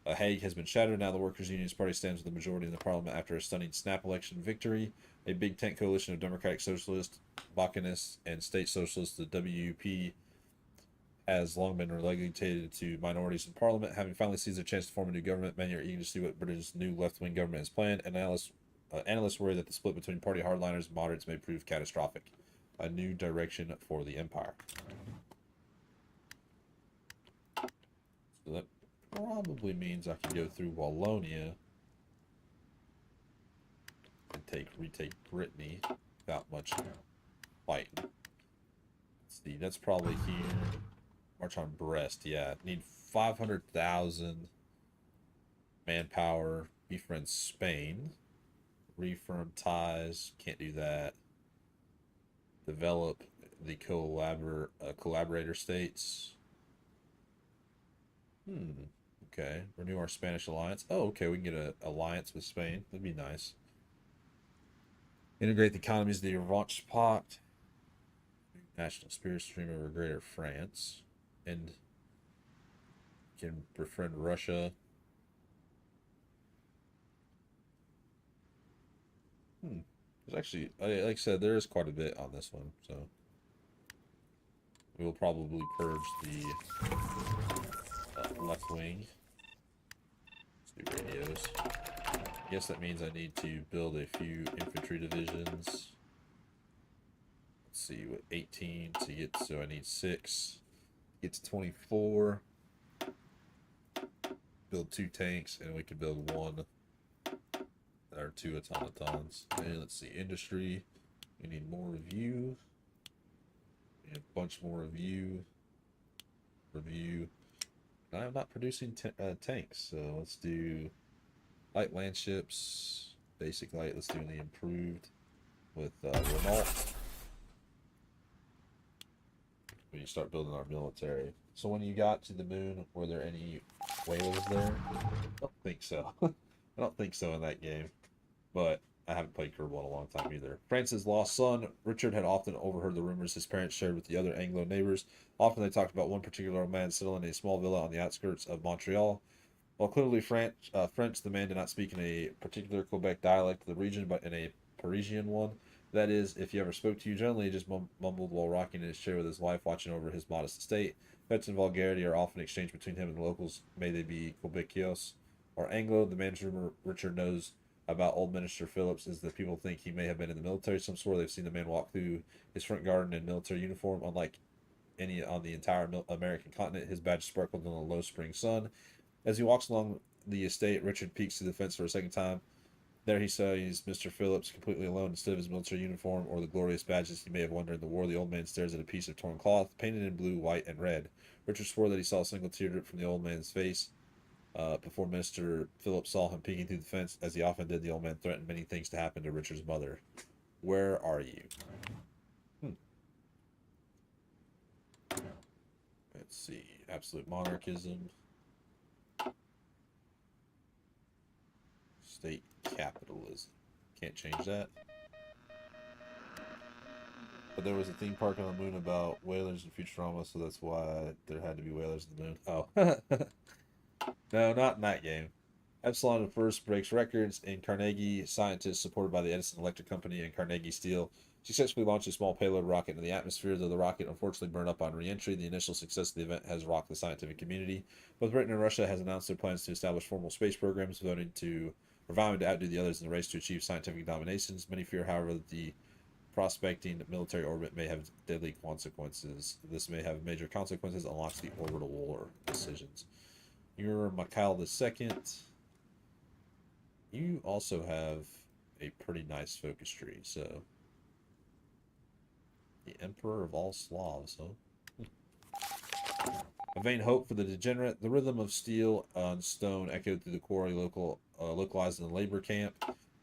Haig has been shattered. Now the Workers' Unionist Party stands with the majority in the Parliament after a stunning snap election victory. A big tent coalition of Democratic Socialists, Baconists, and State Socialists, the WP, has long been relegated to minorities in Parliament. Having finally seized a chance to form a new government, many are eager to see what Britain's new left-wing government has planned. Analysts worry that the split between party hardliners and moderates may prove catastrophic. A new direction for the empire. So that probably means I can go through Wallonia and retake Brittany without much fighting. Let's see, that's probably here. March on Brest, yeah. Need 500,000 manpower. Befriend Spain. Refirm ties. Can't do that. Develop the collaborator states. Okay. Renew our Spanish alliance. Oh, okay. We can get an alliance with Spain. That'd be nice. Integrate the economies of the Revanche Pact. National spirit stream over Greater France. And can befriend Russia. There's actually, like I said, there is quite a bit on this one, so we will probably purge the left wing. Let's do radios. I guess that means I need to build a few infantry divisions. Let's see, what 18 to get, so I need 6. Get to 24. Build 2 tanks, and we can build 1 or 2 automatons. And let's see, industry. We need more review. And a bunch more review. Review. I'm not producing tanks, so let's do light land ships. Basic light. Let's do the improved with Renault. When you start building our military. So when you got to the moon, were there any whales there? I don't think so. I don't think so in that game. But I haven't played Kerbal in a long time either. France's lost son, Richard, had often overheard the rumors his parents shared with the other Anglo neighbors. Often they talked about one particular man settling in a small villa on the outskirts of Montreal. While clearly French, the man did not speak in a particular Quebec dialect of the region, but in a Parisian one. That is, if he ever spoke to you, generally he just mumbled while rocking in his chair with his wife, watching over his modest estate. Threats and vulgarity are often exchanged between him and the locals, may they be Quebecios or Anglo. The man's rumor Richard knows about old Minister Phillips is that people think he may have been in the military some sort. They've seen the man walk through his front garden in military uniform, unlike any on the entire American continent. His badge sparkled in the low spring sun. As he walks along the estate, Richard peeks to the fence for a second time. There he sees Mr. Phillips completely alone instead of his military uniform or the glorious badges he may have won during the war. The old man stares at a piece of torn cloth, painted in blue, white, and red. Richard swore that he saw a single teardrop from the old man's face. Before Mr. Phillips saw him peeking through the fence, as he often did, the old man threatened many things to happen to Richard's mother. Where are you? Let's see. Absolute monarchism. State capitalism. Can't change that. But there was a theme park on the moon about whalers and Futurama, so that's why there had to be whalers on the moon. Oh. No, not in that game. Epsilon first breaks records in Carnegie. Scientists supported by the Edison Electric Company and Carnegie Steel successfully launched a small payload rocket into the atmosphere, though the rocket unfortunately burned up on re-entry. The initial success of the event has rocked the scientific community. Both Britain and Russia has announced their plans to establish formal space programs, vowing to outdo the others in the race to achieve scientific dominations. Many fear, however, that the prospecting military orbit may have deadly consequences. This may have major consequences, unlocks the orbital war decisions. You're Mikhail II. You also have a pretty nice focus tree, so the Emperor of all Slavs, huh? A vain hope for the degenerate. The rhythm of steel and stone echoed through the quarry, localized in the labor camp.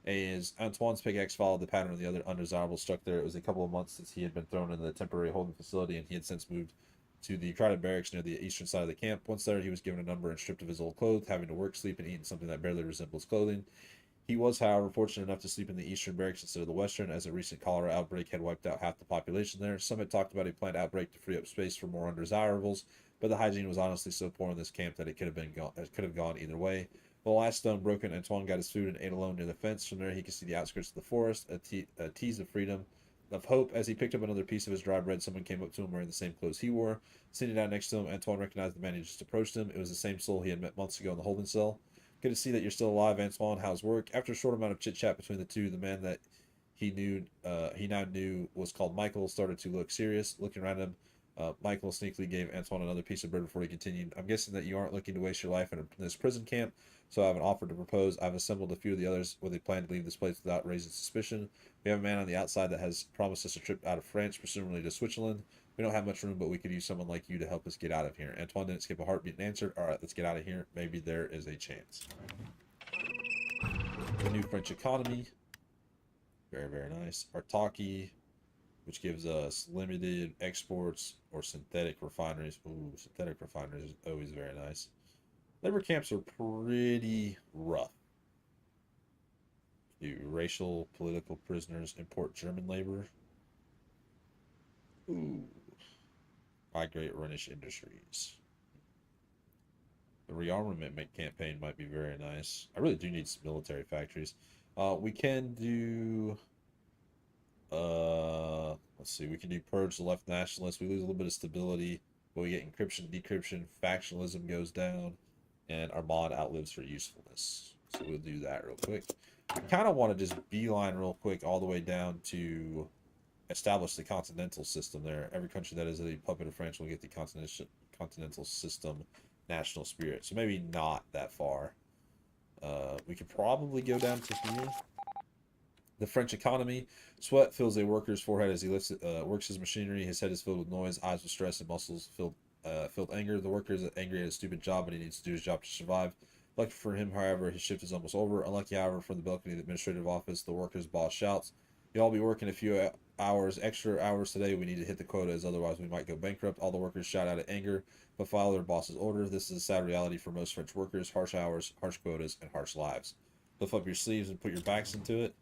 As Antoine's pickaxe followed the pattern of the other undesirables struck there, it was a couple of months since he had been thrown into the temporary holding facility, and he had since moved to the crowded barracks near the eastern side of the camp. Once there, he was given a number and stripped of his old clothes, having to work, sleep, and eat in something that barely resembles clothing. He was, however, fortunate enough to sleep in the eastern barracks instead of the western, as a recent cholera outbreak had wiped out half the population there. Some had talked about a planned outbreak to free up space for more undesirables, but the hygiene was honestly so poor in this camp that it could have gone either way. The last stone broken, Antoine got his food and ate alone near the fence. From there, he could see the outskirts of the forest, a tease of freedom, of hope. As he picked up another piece of his dry bread, someone came up to him wearing the same clothes he wore. Sitting down next to him, Antoine recognized the man who just approached him. It was the same soul he had met months ago in the holding cell. Good to see that you're still alive, Antoine. How's work? After a short amount of chit-chat between the two, the man that he now knew was called Michael started to look serious. Looking around him, Michael sneakily gave Antoine another piece of bread before he continued. I'm guessing that you aren't looking to waste your life in this prison camp, so I have an offer to propose. I've assembled a few of the others with a plan to leave this place without raising suspicion. We have a man on the outside that has promised us a trip out of France, presumably to Switzerland. We don't have much room, but we could use someone like you to help us get out of here. Antoine didn't skip a heartbeat and answered, all right, let's get out of here. Maybe there is a chance. The new French economy. Very, very nice. Artaki, which gives us limited exports or synthetic refineries. Ooh, synthetic refineries is always very nice. Labor camps are pretty rough. Do racial, political prisoners import German labor? Ooh. Migrate Rhenish industries. The rearmament campaign might be very nice. I really do need some military factories. We can do... let's see. We can do purge the left nationalists. We lose a little bit of stability, but we get encryption, decryption, factionalism goes down, and our mod outlives for usefulness. So we'll do that real quick. I kind of want to just beeline real quick all the way down to establish the continental system there. Every country that is a puppet of France will get the continental system national spirit. So maybe not that far. We could probably go down to here. The French economy. Sweat fills a worker's forehead as he works his machinery. His head is filled with noise, eyes with stress, and muscles filled anger. The worker is angry at a stupid job, but he needs to do his job to survive. Lucky for him, however, his shift is almost over. Unlucky, however, from the balcony of the administrative office, the worker's boss shouts, "You'll all be working a few extra hours today. We need to hit the quotas, otherwise we might go bankrupt." All the workers shout out in anger, but follow their boss's order. This is a sad reality for most French workers: harsh hours, harsh quotas, and harsh lives. Lift up your sleeves and put your backs into it.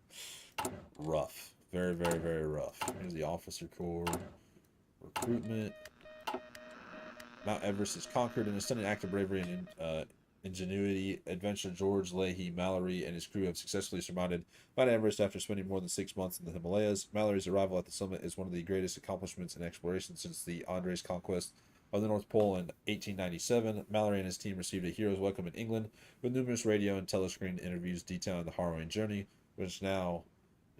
Rough. Very, very, very rough. Here's the officer corps. Recruitment. Mount Everest is conquered in a stunning act of bravery and ingenuity. Adventurer George Leahy Mallory and his crew have successfully surmounted Mount Everest after spending more than 6 months in the Himalayas. Mallory's arrival at the summit is one of the greatest accomplishments in exploration since the Andres conquest of the North Pole in 1897. Mallory and his team received a hero's welcome in England, with numerous radio and telescreen interviews detailing the harrowing journey, which now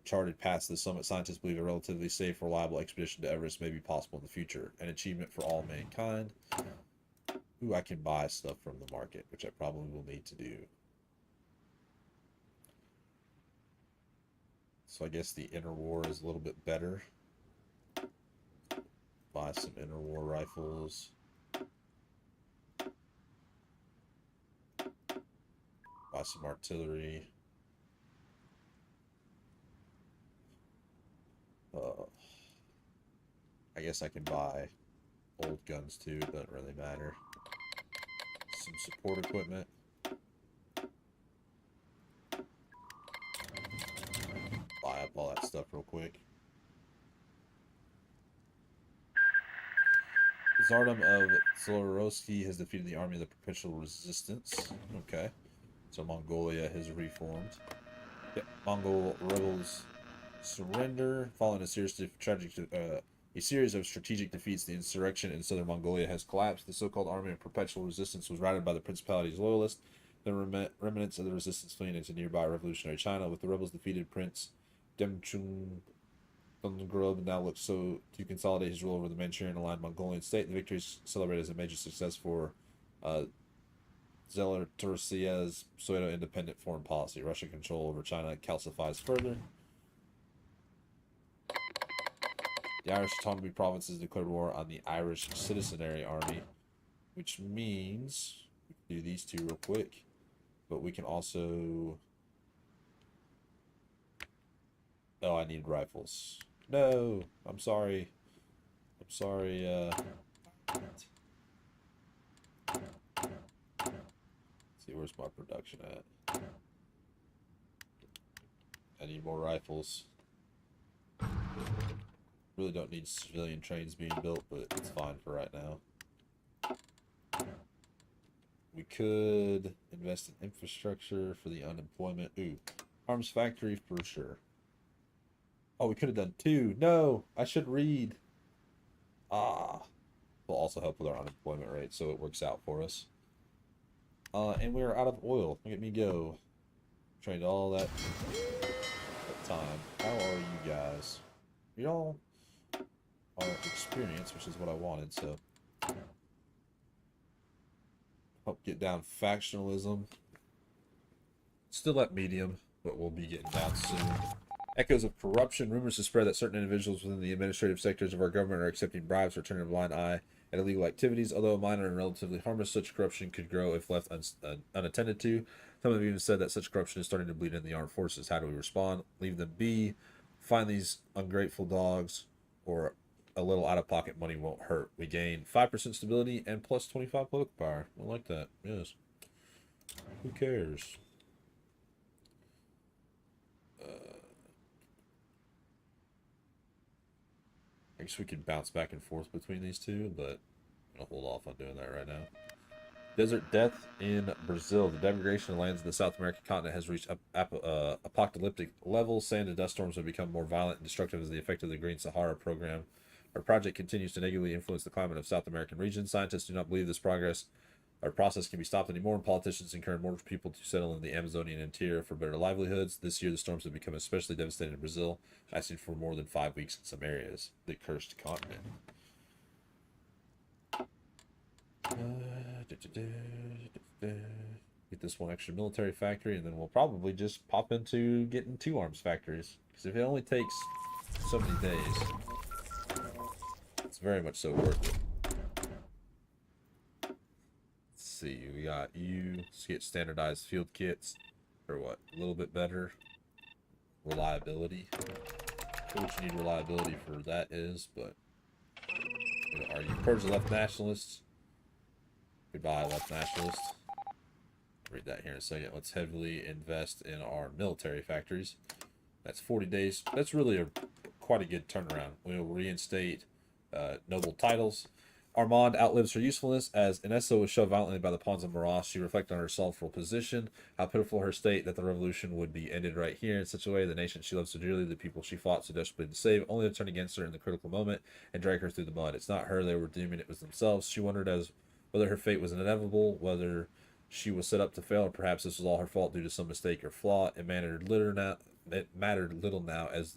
charted past the summit. Scientists believe a relatively safe, reliable expedition to Everest may be possible in the future, an achievement for all mankind. Ooh, I can buy stuff from the market, which I probably will need to do. So I guess the inner war is a little bit better. Buy some inner war rifles. Buy some artillery. I guess I can buy old guns too, it doesn't really matter. Some support equipment. Buy up all that stuff real quick. The Tsardom of Zolorovsky has defeated the army of the Perpetual Resistance. Okay. So Mongolia has reformed. Yep. Mongol rebels surrender. Following a series of strategic defeats, the insurrection in southern Mongolia has collapsed. The so-called Army of Perpetual Resistance was routed by the Principality's loyalists, the remnants of the resistance fleeing into nearby revolutionary China. With the rebels defeated, Prince Demchung Thungrub now looks to consolidate his rule over the Manchurian-aligned Mongolian state. The victory is celebrated as a major success for Zelatursia's pseudo-independent foreign policy. Russian control over China calcifies further. The Irish Autonomy Provinces declared war on the Irish Citizenary Army, which means we can do these two real quick, but we can also... Oh, I need rifles. No, I'm sorry. I'm sorry, Let's see, where's my production at? I need more rifles. Really don't need civilian trains being built, but it's fine for right now. We could invest in infrastructure for the unemployment. Ooh, arms factory for sure. Oh, we could have done two. No, I should read. Ah, will also help with our unemployment rate, so it works out for us. And we are out of oil. Look at me go. Trained all that time. How are you guys? Y'all are experienced, which is what I wanted, so help get down factionalism. Still at medium, but we'll be getting down soon. Echoes of corruption. Rumors have spread that certain individuals within the administrative sectors of our government are accepting bribes or turning a blind eye at illegal activities. Although minor and relatively harmless, such corruption could grow if left unattended to. Some have even said that such corruption is starting to bleed in the armed forces. How do we respond? Leave them be. Find these ungrateful dogs, or a little out-of-pocket money won't hurt. We gain 5% stability and plus 25 political power. I like that. Yes. Who cares? I guess we could bounce back and forth between these two, but I'm going to hold off on doing that right now. Desert death in Brazil. The degradation of lands in the South American continent has reached apocalyptic levels. Sand and dust storms have become more violent and destructive as the effect of the Green Sahara program. Our project continues to negatively influence the climate of South American regions. Scientists do not believe this process can be stopped anymore, and politicians encourage more people to settle in the Amazonian interior for better livelihoods. This year, the storms have become especially devastating in Brazil, lasting for more than 5 weeks in some areas. The cursed continent. Get this one extra military factory, and then we'll probably just pop into getting 2 arms factories. Because if it only takes so many days, it's very much so worth it. Let's see, we got you. Let's get standardized field kits for what? A little bit better reliability. What you need reliability for that is, but are you purge the left nationalists? Goodbye, left nationalists. Read that here in a second. Let's heavily invest in our military factories. That's 40 days. That's really quite a good turnaround. We'll reinstate noble titles. Armand outlives her usefulness as Inessa was shoved violently by the pawns of Maras. She reflected on her sorrowful position, how pitiful her state, that the revolution would be ended right here in such a way. The nation she loved so dearly, the people she fought so desperately to save, only to turn against her in the critical moment and drag her through the mud. It's not her they were dooming, it was themselves. She wondered as whether her fate was inevitable, whether she was set up to fail, or perhaps this was all her fault due to some mistake or flaw. It mattered little now as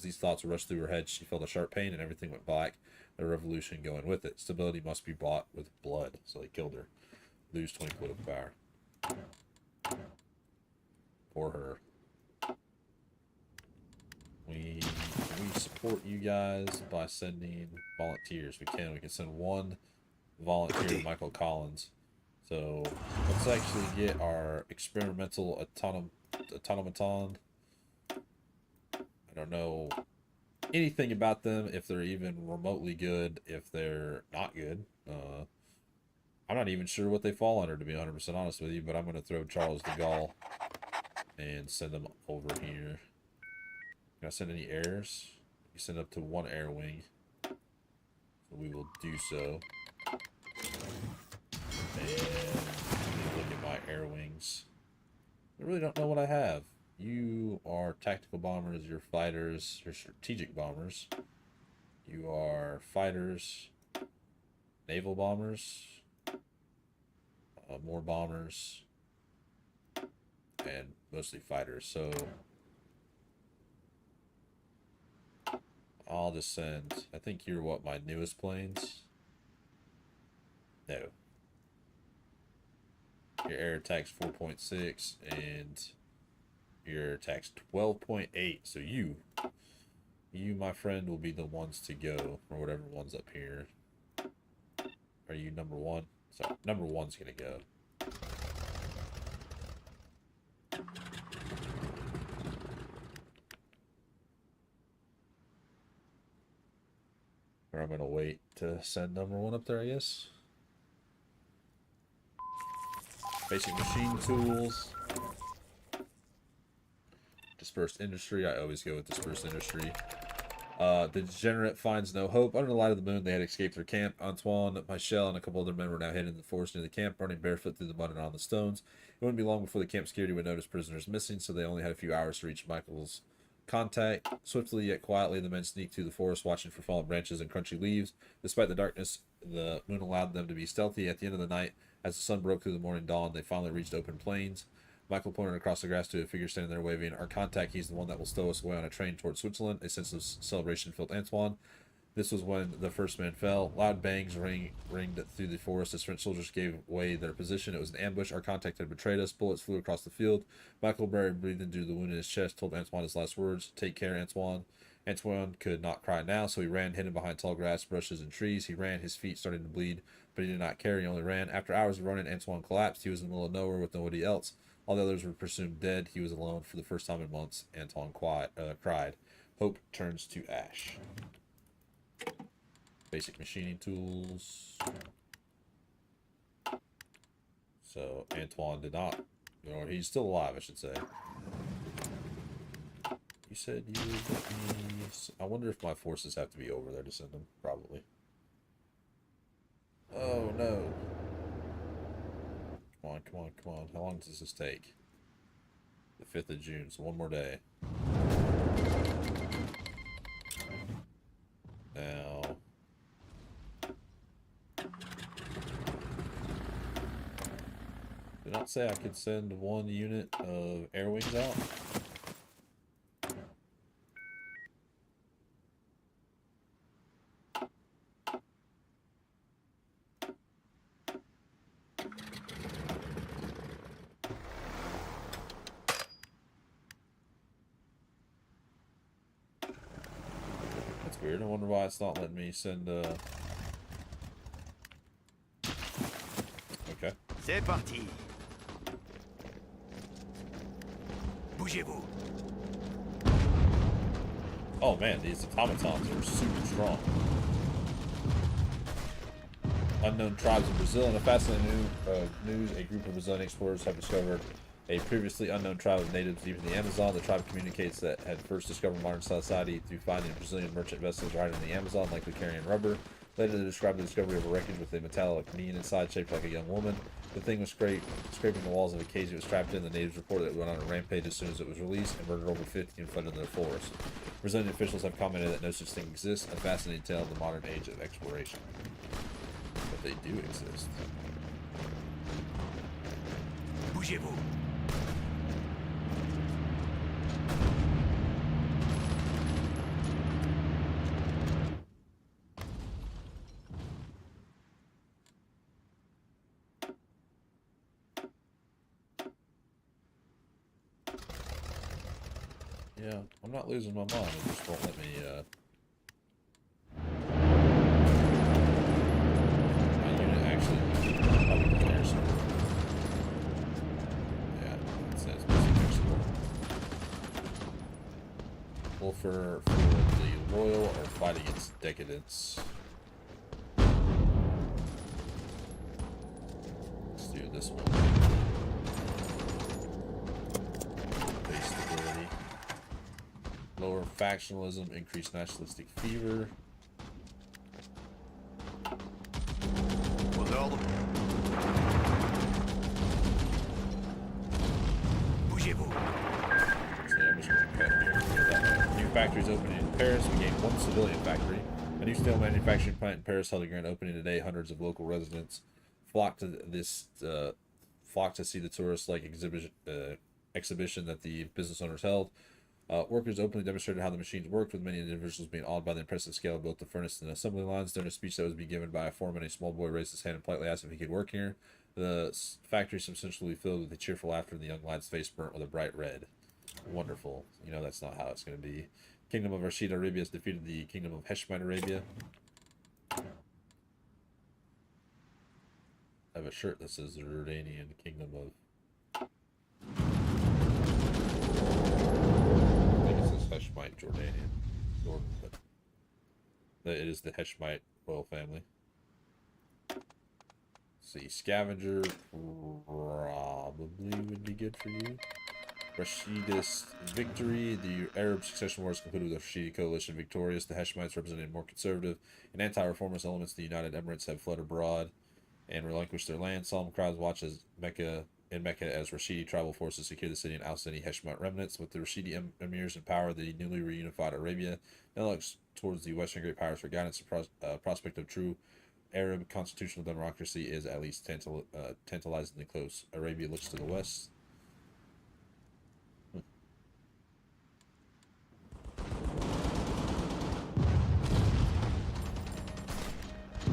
these thoughts rushed through her head. She felt a sharp pain and everything went black. The revolution going with it. Stability must be bought with blood. So they killed her. Lose 20 political power. For her. We support you guys by sending volunteers. We can send 1 volunteer, Michael Collins. So let's actually get our experimental automaton. I don't know anything about them, if they're even remotely good, if they're not good. I'm not even sure what they fall under, to be 100% honest with you, but I'm going to throw Charles de Gaulle and send them over here. Can I send any airs? You send up to 1 air wing. So we will do so. And look at my air wings. I really don't know what I have. You are tactical bombers, you're fighters, you're strategic bombers. You are fighters, naval bombers, more bombers, and mostly fighters. So I'll just send, I think you're what, my newest planes? No. Your air attack's 4.6 and your attack's 12.8. So you, my friend, will be the ones to go, or whatever one's up here. Are you number 1? So number 1's gonna go. Or I'm gonna wait to send number 1 up there, I guess. Basic machine tools. Dispersed industry. I always go with dispersed industry. The degenerate finds no hope. Under the light of the moon, they had escaped their camp. Antoine, Michel, and a couple other men were now hidden in the forest near the camp, running barefoot through the mud and on the stones. It wouldn't be long before the camp security would notice prisoners missing, so they only had a few hours to reach Michael's contact. Swiftly yet quietly, the men sneaked through the forest, watching for fallen branches and crunchy leaves. Despite the darkness, the moon allowed them to be stealthy. At the end of the night, as the sun broke through the morning dawn, they finally reached open plains. Michael pointed across the grass to a figure standing there waving. Our contact, he's the one that will stow us away on a train towards Switzerland. A sense of celebration filled Antoine. This was when the first man fell. Loud bangs ringed through the forest as French soldiers gave away their position. It was an ambush. Our contact had betrayed us. Bullets flew across the field. Michael, buried breathing due to the wound in his chest, told Antoine his last words. Take care, Antoine. Antoine could not cry now, so he ran, hidden behind tall grass, bushes, and trees. He ran, his feet starting to bleed, but he did not care. He only ran. After hours of running, Antoine collapsed. He was in the middle of nowhere with nobody else. All the others were presumed dead. He was alone for the first time in months. Antoine cried. Hope turns to ash. Basic machining tools. So Antoine did not, or he's still alive, I should say. You said you would let me. I wonder if my forces have to be over there to send them. Probably. Oh no. Come on, come on, come on. How long does this take? The 5th of June, so 1 more day. Now. Did not say I could send 1 unit of air wings out? weird. I wonder why it's not letting me send. Okay. C'est parti. Bougez-vous. Oh man, these automatons are super strong. Unknown tribes in Brazil. In a fascinating news, a group of Brazilian explorers have discovered a previously unknown tribe of natives deep in the Amazon. The tribe communicates that had first discovered modern society through finding Brazilian merchant vessels riding in the Amazon, likely carrying rubber. Later, they described the discovery of a wreckage with a metallic being inside shaped like a young woman. The thing was scraping the walls of a cage it was trapped in. The natives reported that it went on a rampage as soon as it was released and murdered over 50 and fled into the forest. Brazilian officials have commented that no such thing exists, a fascinating tale of the modern age of exploration. But they do exist. Bougez-vous. Yeah, I'm not losing my mind. It just won't let me, my unit actually probably cares. Yeah, it says missing export. Well, for the loyal or fight against decadence. Let's do this one. Base stability. Lower factionalism, increased nationalistic fever. Bougez-vous. So I'm just going to cut here. New factories opening in Paris. We gained one civilian factory. A new steel manufacturing plant in Paris held a grand opening today. Hundreds of local residents flocked to see the tourist-like exhibition that the business owners held. Workers openly demonstrated how the machines worked, with many individuals being awed by the impressive scale of both the furnace and assembly lines. During a speech that was being given by a foreman, a small boy raised his hand and politely asked if he could work here. The factory substantially filled with a cheerful laughter, and the young lad's face burnt with a bright red. Wonderful. You know that's not how it's going to be. Kingdom of Rashid Arabia has defeated the Kingdom of Heshmite Arabia. I have a shirt that says the Jordanian Kingdom of... Heshmite Jordanian, Jordan, but it is the Heshmite royal family. See, scavenger probably would be good for you. Rashidist victory. The Arab succession wars concluded with the Rashidi coalition victorious. The Heshmites represented more conservative and anti-reformist elements. The United Emirates have fled abroad and relinquished their land. Solemn crowds watch as Mecca as Rashidi tribal forces secure the city and oust any Heshmite remnants. With the Rashidi emirs in power, the newly reunified Arabia now looks towards the Western great powers for guidance. The prospect of true Arab constitutional democracy is at least tantalizingly close. Arabia looks to the west.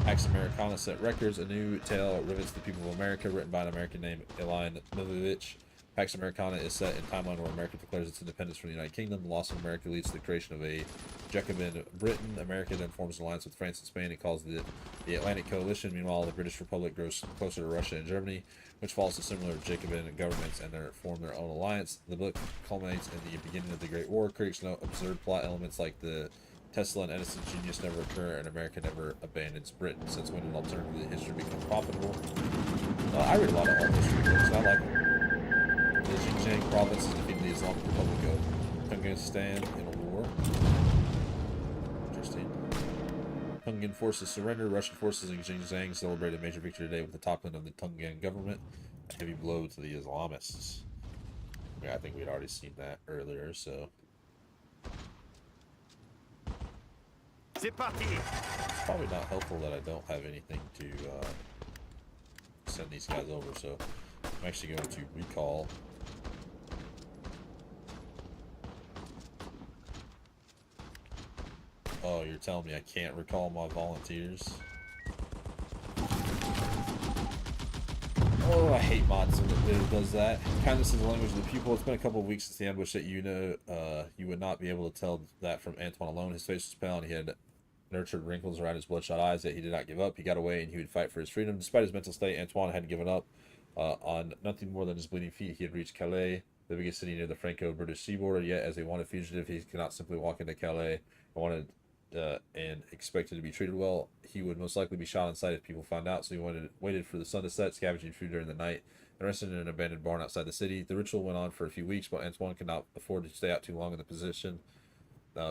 Pax Americana set records. A new tale rivets the people of America, written by an American named Elin Movovich. Pax Americana is set in a timeline where America declares its independence from the United Kingdom. The loss of America leads to the creation of a Jacobin Britain. America then forms an alliance with France and Spain and calls the Atlantic Coalition. Meanwhile, the British Republic grows closer to Russia and Germany, which follows to similar Jacobin governments and form their own alliance. The book culminates in the beginning of the Great War. Critics note absurd plot elements like the Tesla and Edison genius never occur, and America never abandons Britain. Since when did alternative history become profitable? I read a lot of art history books. I like them. The Xinjiang province has defeated the Islamic Republic of Kyrgyzstan in a war. Interesting. Tungan forces surrender. Russian forces in Xinjiang celebrated a major victory today with the toppling of the Tungan government. A heavy blow to the Islamists. Yeah, I think we'd already seen that earlier, so... C'est parti. It's probably not helpful that I don't have anything to send these guys over, so I'm actually going to recall. Oh, you're telling me I can't recall my volunteers? Oh, Oh, I hate mods that does that. Kindness is the language of the people. It's been a couple of weeks since the ambush that you would not be able to tell that from Antoine alone. His face was pale and he had nurtured wrinkles around his bloodshot eyes, yet he did not give up. He got away and he would fight for his freedom. Despite his mental state, Antoine hadn't given up. On nothing more than his bleeding feet, he had reached Calais, the biggest city near the Franco-British seaboard. Yet, as a wanted fugitive, he could not simply walk into Calais and expected to be treated well. He would most likely be shot on sight if people found out. So he waited for the sun to set, scavenging food during the night, and rested in an abandoned barn outside the city. The ritual went on for a few weeks, but Antoine could not afford to stay out too long in the position.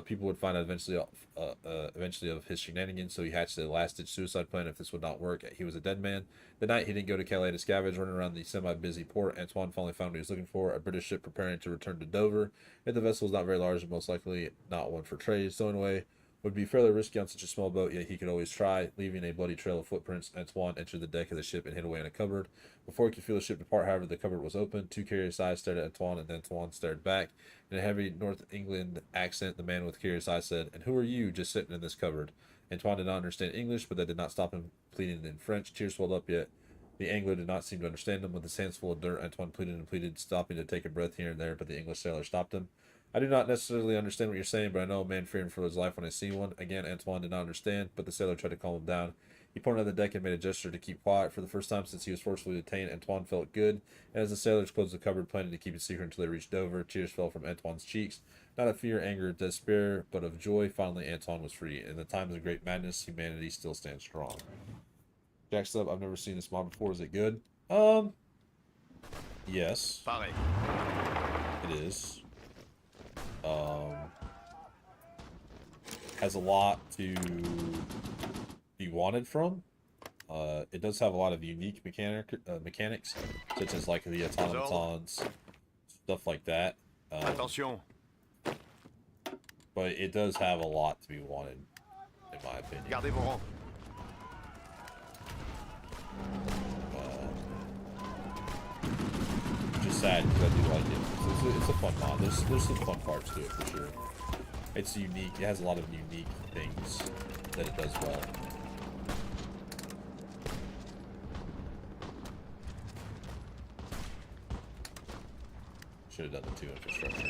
People would find out eventually of his shenanigans, so he hatched a last-ditch suicide plan if this would not work. He was a dead man. The night he didn't go to Calais to scavenge, running around the semi-busy port, Antoine finally found what he was looking for, a British ship preparing to return to Dover. If the vessel was not very large and most likely not one for trade, stowing away would be fairly risky on such a small boat, yet he could always try. Leaving a bloody trail of footprints, Antoine entered the deck of the ship and hid away in a cupboard. Before he could feel the ship depart, however, the cupboard was open. Two curious eyes stared at Antoine, and Antoine stared back. In a heavy North England accent, the man with curious eyes said, "And who are you, just sitting in this cupboard?" Antoine did not understand English, but that did not stop him pleading in French. Tears welled up, yet the Anglo did not seem to understand him. With his hands full of dirt, Antoine pleaded and pleaded, stopping to take a breath here and there, but the English sailor stopped him. "I do not necessarily understand what you're saying, but I know a man fearing for his life when I see one." Again, Antoine did not understand, but the sailor tried to calm him down. He pointed on the deck and made a gesture to keep quiet. For the first time since he was forcefully detained, Antoine felt good, and as the sailors closed the cupboard, planning to keep it secret until they reached Dover, tears fell from Antoine's cheeks. Not of fear, anger, or despair, but of joy. Finally, Antoine was free. In the times of great madness, humanity still stands strong. Jack Sub, I've never seen this mod before. Is it good? Yes, Pareil. it is. Has a lot to be wanted from. It does have a lot of unique mechanics, such as like the automatons, stuff like that. Attention. But it does have a lot to be wanted, in my opinion. Gardez vos rangs. Just sad because I do like it. It's a fun mod. There's some fun parts to it for sure. It's unique. It has a lot of unique things that it does well. Should have done the 2 infrastructure.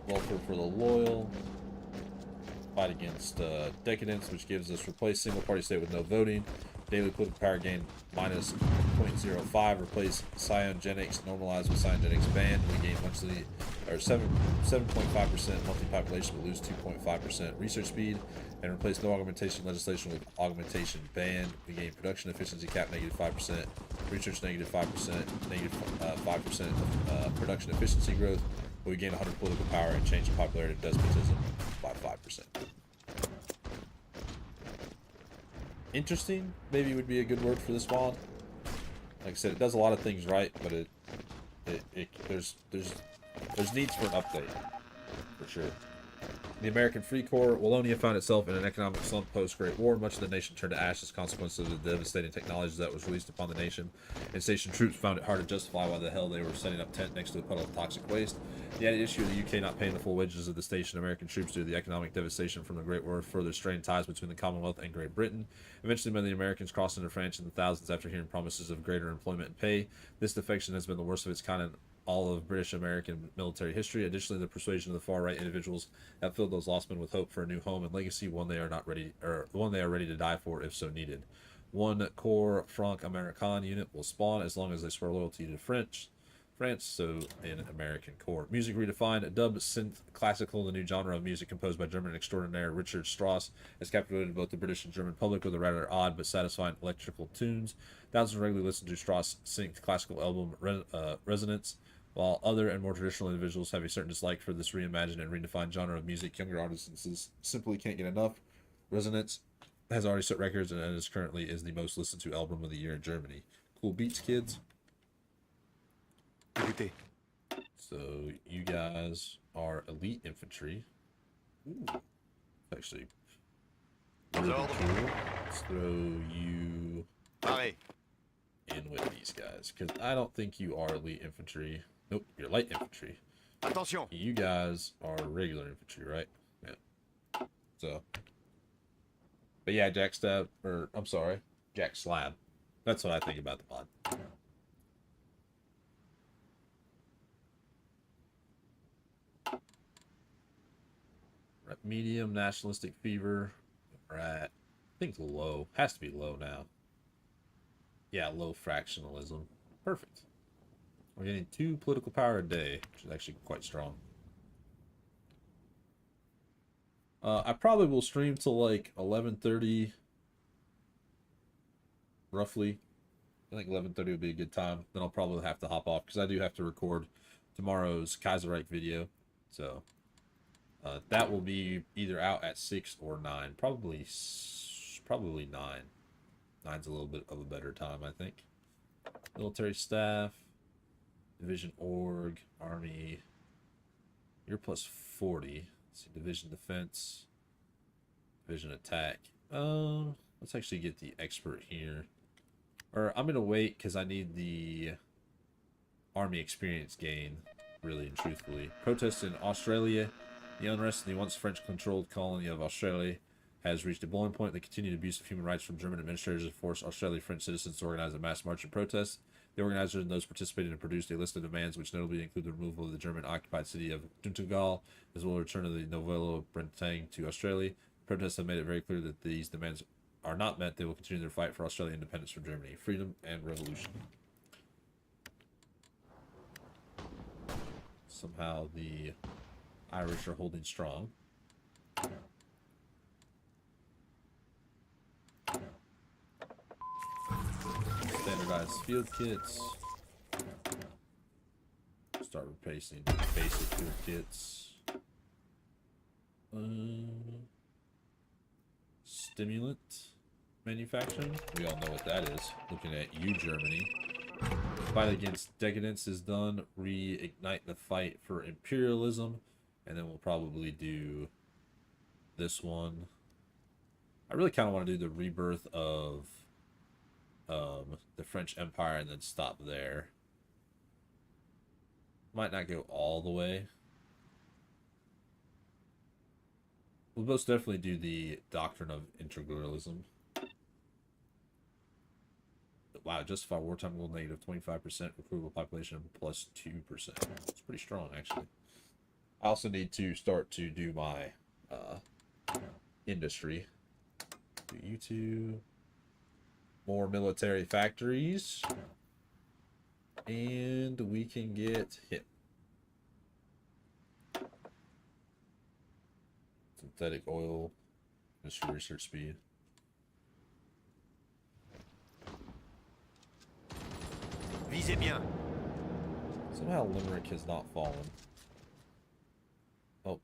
Welfare for the loyal. Fight against decadence, which gives us replace single party state with no voting. Daily political power gain minus 0.05. Replace cyanogenetics normalized with cyanogenetics banned. We gain monthly or 7.5% monthly population, but lose 2.5% research speed. And replace no augmentation legislation with augmentation banned. We gain production efficiency cap -5%, research -5%, -5% production efficiency growth. But we gain 100 political power and change the popularity of despotism by 5%. Interesting, maybe would be a good word for this mod. Like I said, it does a lot of things right, but there's needs for an update for sure. The American Free Corps, Wallonia found itself in an economic slump post-Great War. Much of the nation turned to ash as a consequence of the devastating technology that was released upon the nation, and station troops found it hard to justify why the hell they were setting up tent next to a puddle of toxic waste. The added issue of the UK not paying the full wages of the station American troops due to the economic devastation from the Great War further strained ties between the Commonwealth and Great Britain. Eventually, many Americans crossed into France in the thousands after hearing promises of greater employment and pay. This defection has been the worst of its kind in all of British American military history. Additionally, the persuasion of the far right individuals have filled those lost men with hope for a new home and legacy, one they are ready to die for if so needed. One core Franc American unit will spawn as long as they swear loyalty to France, so in American Corps. Music redefined, dubbed synth classical, the new genre of music composed by German extraordinaire Richard Strauss has captivated both the British and German public with a rather odd but satisfying electrical tunes. Thousands regularly listen to Strauss' synced classical album Resonance, while other and more traditional individuals have a certain dislike for this reimagined and redefined genre of music. Younger audiences simply can't get enough. Resonance has already set records and is currently the most listened to album of the year in Germany. Cool beats, kids. Écoutez. So you guys are elite infantry. Ooh, actually really cool. Let's throw you Pareil. in with these guys because I don't think you are elite infantry. Nope, you're light infantry. Attention. You guys are regular infantry, right? Yeah. So, but yeah, Jack Slab. That's what I think about the mod. We're at medium nationalistic fever. We're at, I think, low. Has to be low now. Yeah, low fractionalism. Perfect. We're getting 2 political power a day, which is actually quite strong. I probably will stream till like 11:30, roughly. I think 11:30 would be a good time. Then I'll probably have to hop off because I do have to record tomorrow's Kaiserreich video. So that will be either out at 6 or 9. Probably 9. 9's a little bit of a better time, I think. Military staff, division org, army. You're plus 40. Let's see, division defense, division attack. Let's actually get the expert here. Or I'm gonna wait because I need the army experience gain, really and truthfully. Protests in Australia. The unrest in the once French-controlled colony of Australia has reached a boiling point. The continued abuse of human rights from German administrators have forced Australian French citizens to organize a mass march and protest. The organizers and those participating have produced a list of demands, which notably include the removal of the German-occupied city of Duntugal, as well as the return of the Nouvelle Bretagne to Australia. Protests have made it very clear that these demands are not met. They will continue their fight for Australian independence from Germany, freedom and revolution. Somehow the Irish are holding strong. Standardized field kits. Start replacing basic field kits. Stimulant manufacturing. We all know what that is. Looking at you, Germany. Fight against decadence is done. Reignite the fight for imperialism. And then we'll probably do this one. I really kind of want to do the rebirth of the French Empire and then stop there. Might not go all the way. We'll most definitely do the doctrine of integralism. Wow, justify wartime goal negative 25%, recruitable population plus 2%. It's pretty strong, actually. I also need to start to do my industry. Do you two more military factories, and we can get him. Synthetic oil, industry research speed. Visez bien. Somehow Limerick has not fallen. Oh,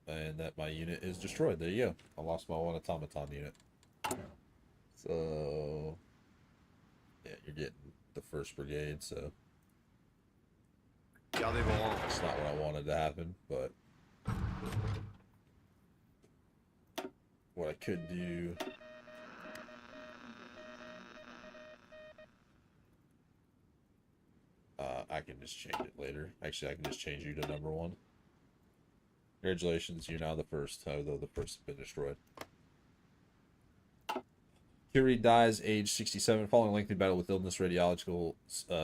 and that my unit is destroyed. There you go. I lost my one automaton unit. So, yeah, you're getting the 1st Brigade, so Gardez vos rangs. it's not what I wanted to happen, but what I could do... I can just change it later. Actually, I can just change you to number 1. Congratulations, you're now the 1st, although the 1st has been destroyed. Curie dies, age 67, following a lengthy battle with illness. Radiological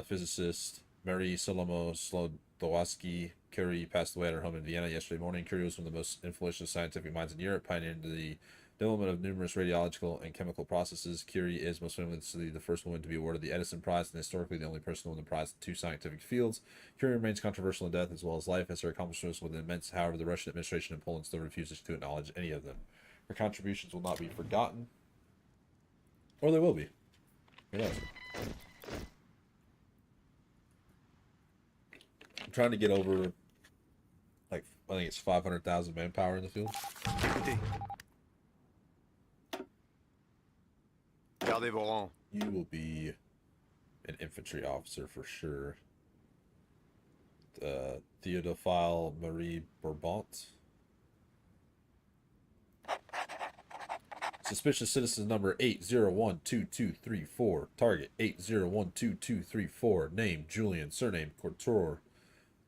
physicist Marie Solomo Slodowski Curie passed away at her home in Vienna yesterday morning. Curie was one of the most influential scientific minds in Europe, pioneering the development of numerous radiological and chemical processes. Curie is most famously the first woman to be awarded the Edison Prize and historically the only person to win the prize in 2 scientific fields. Curie remains controversial in death as well as life, as her accomplishments were immense. However, the Russian administration and Poland still refuses to acknowledge any of them. Her contributions will not be forgotten. Or they will be. Who knows? I'm trying to get over, like, I think it's 500,000 manpower in the field. Écoutez. Gardez vos rangs. You will be an infantry officer for sure. Theodophile Marie Bourbont. Suspicious citizen number 8012234. Target 8012234. Name Julian. Surname Couture.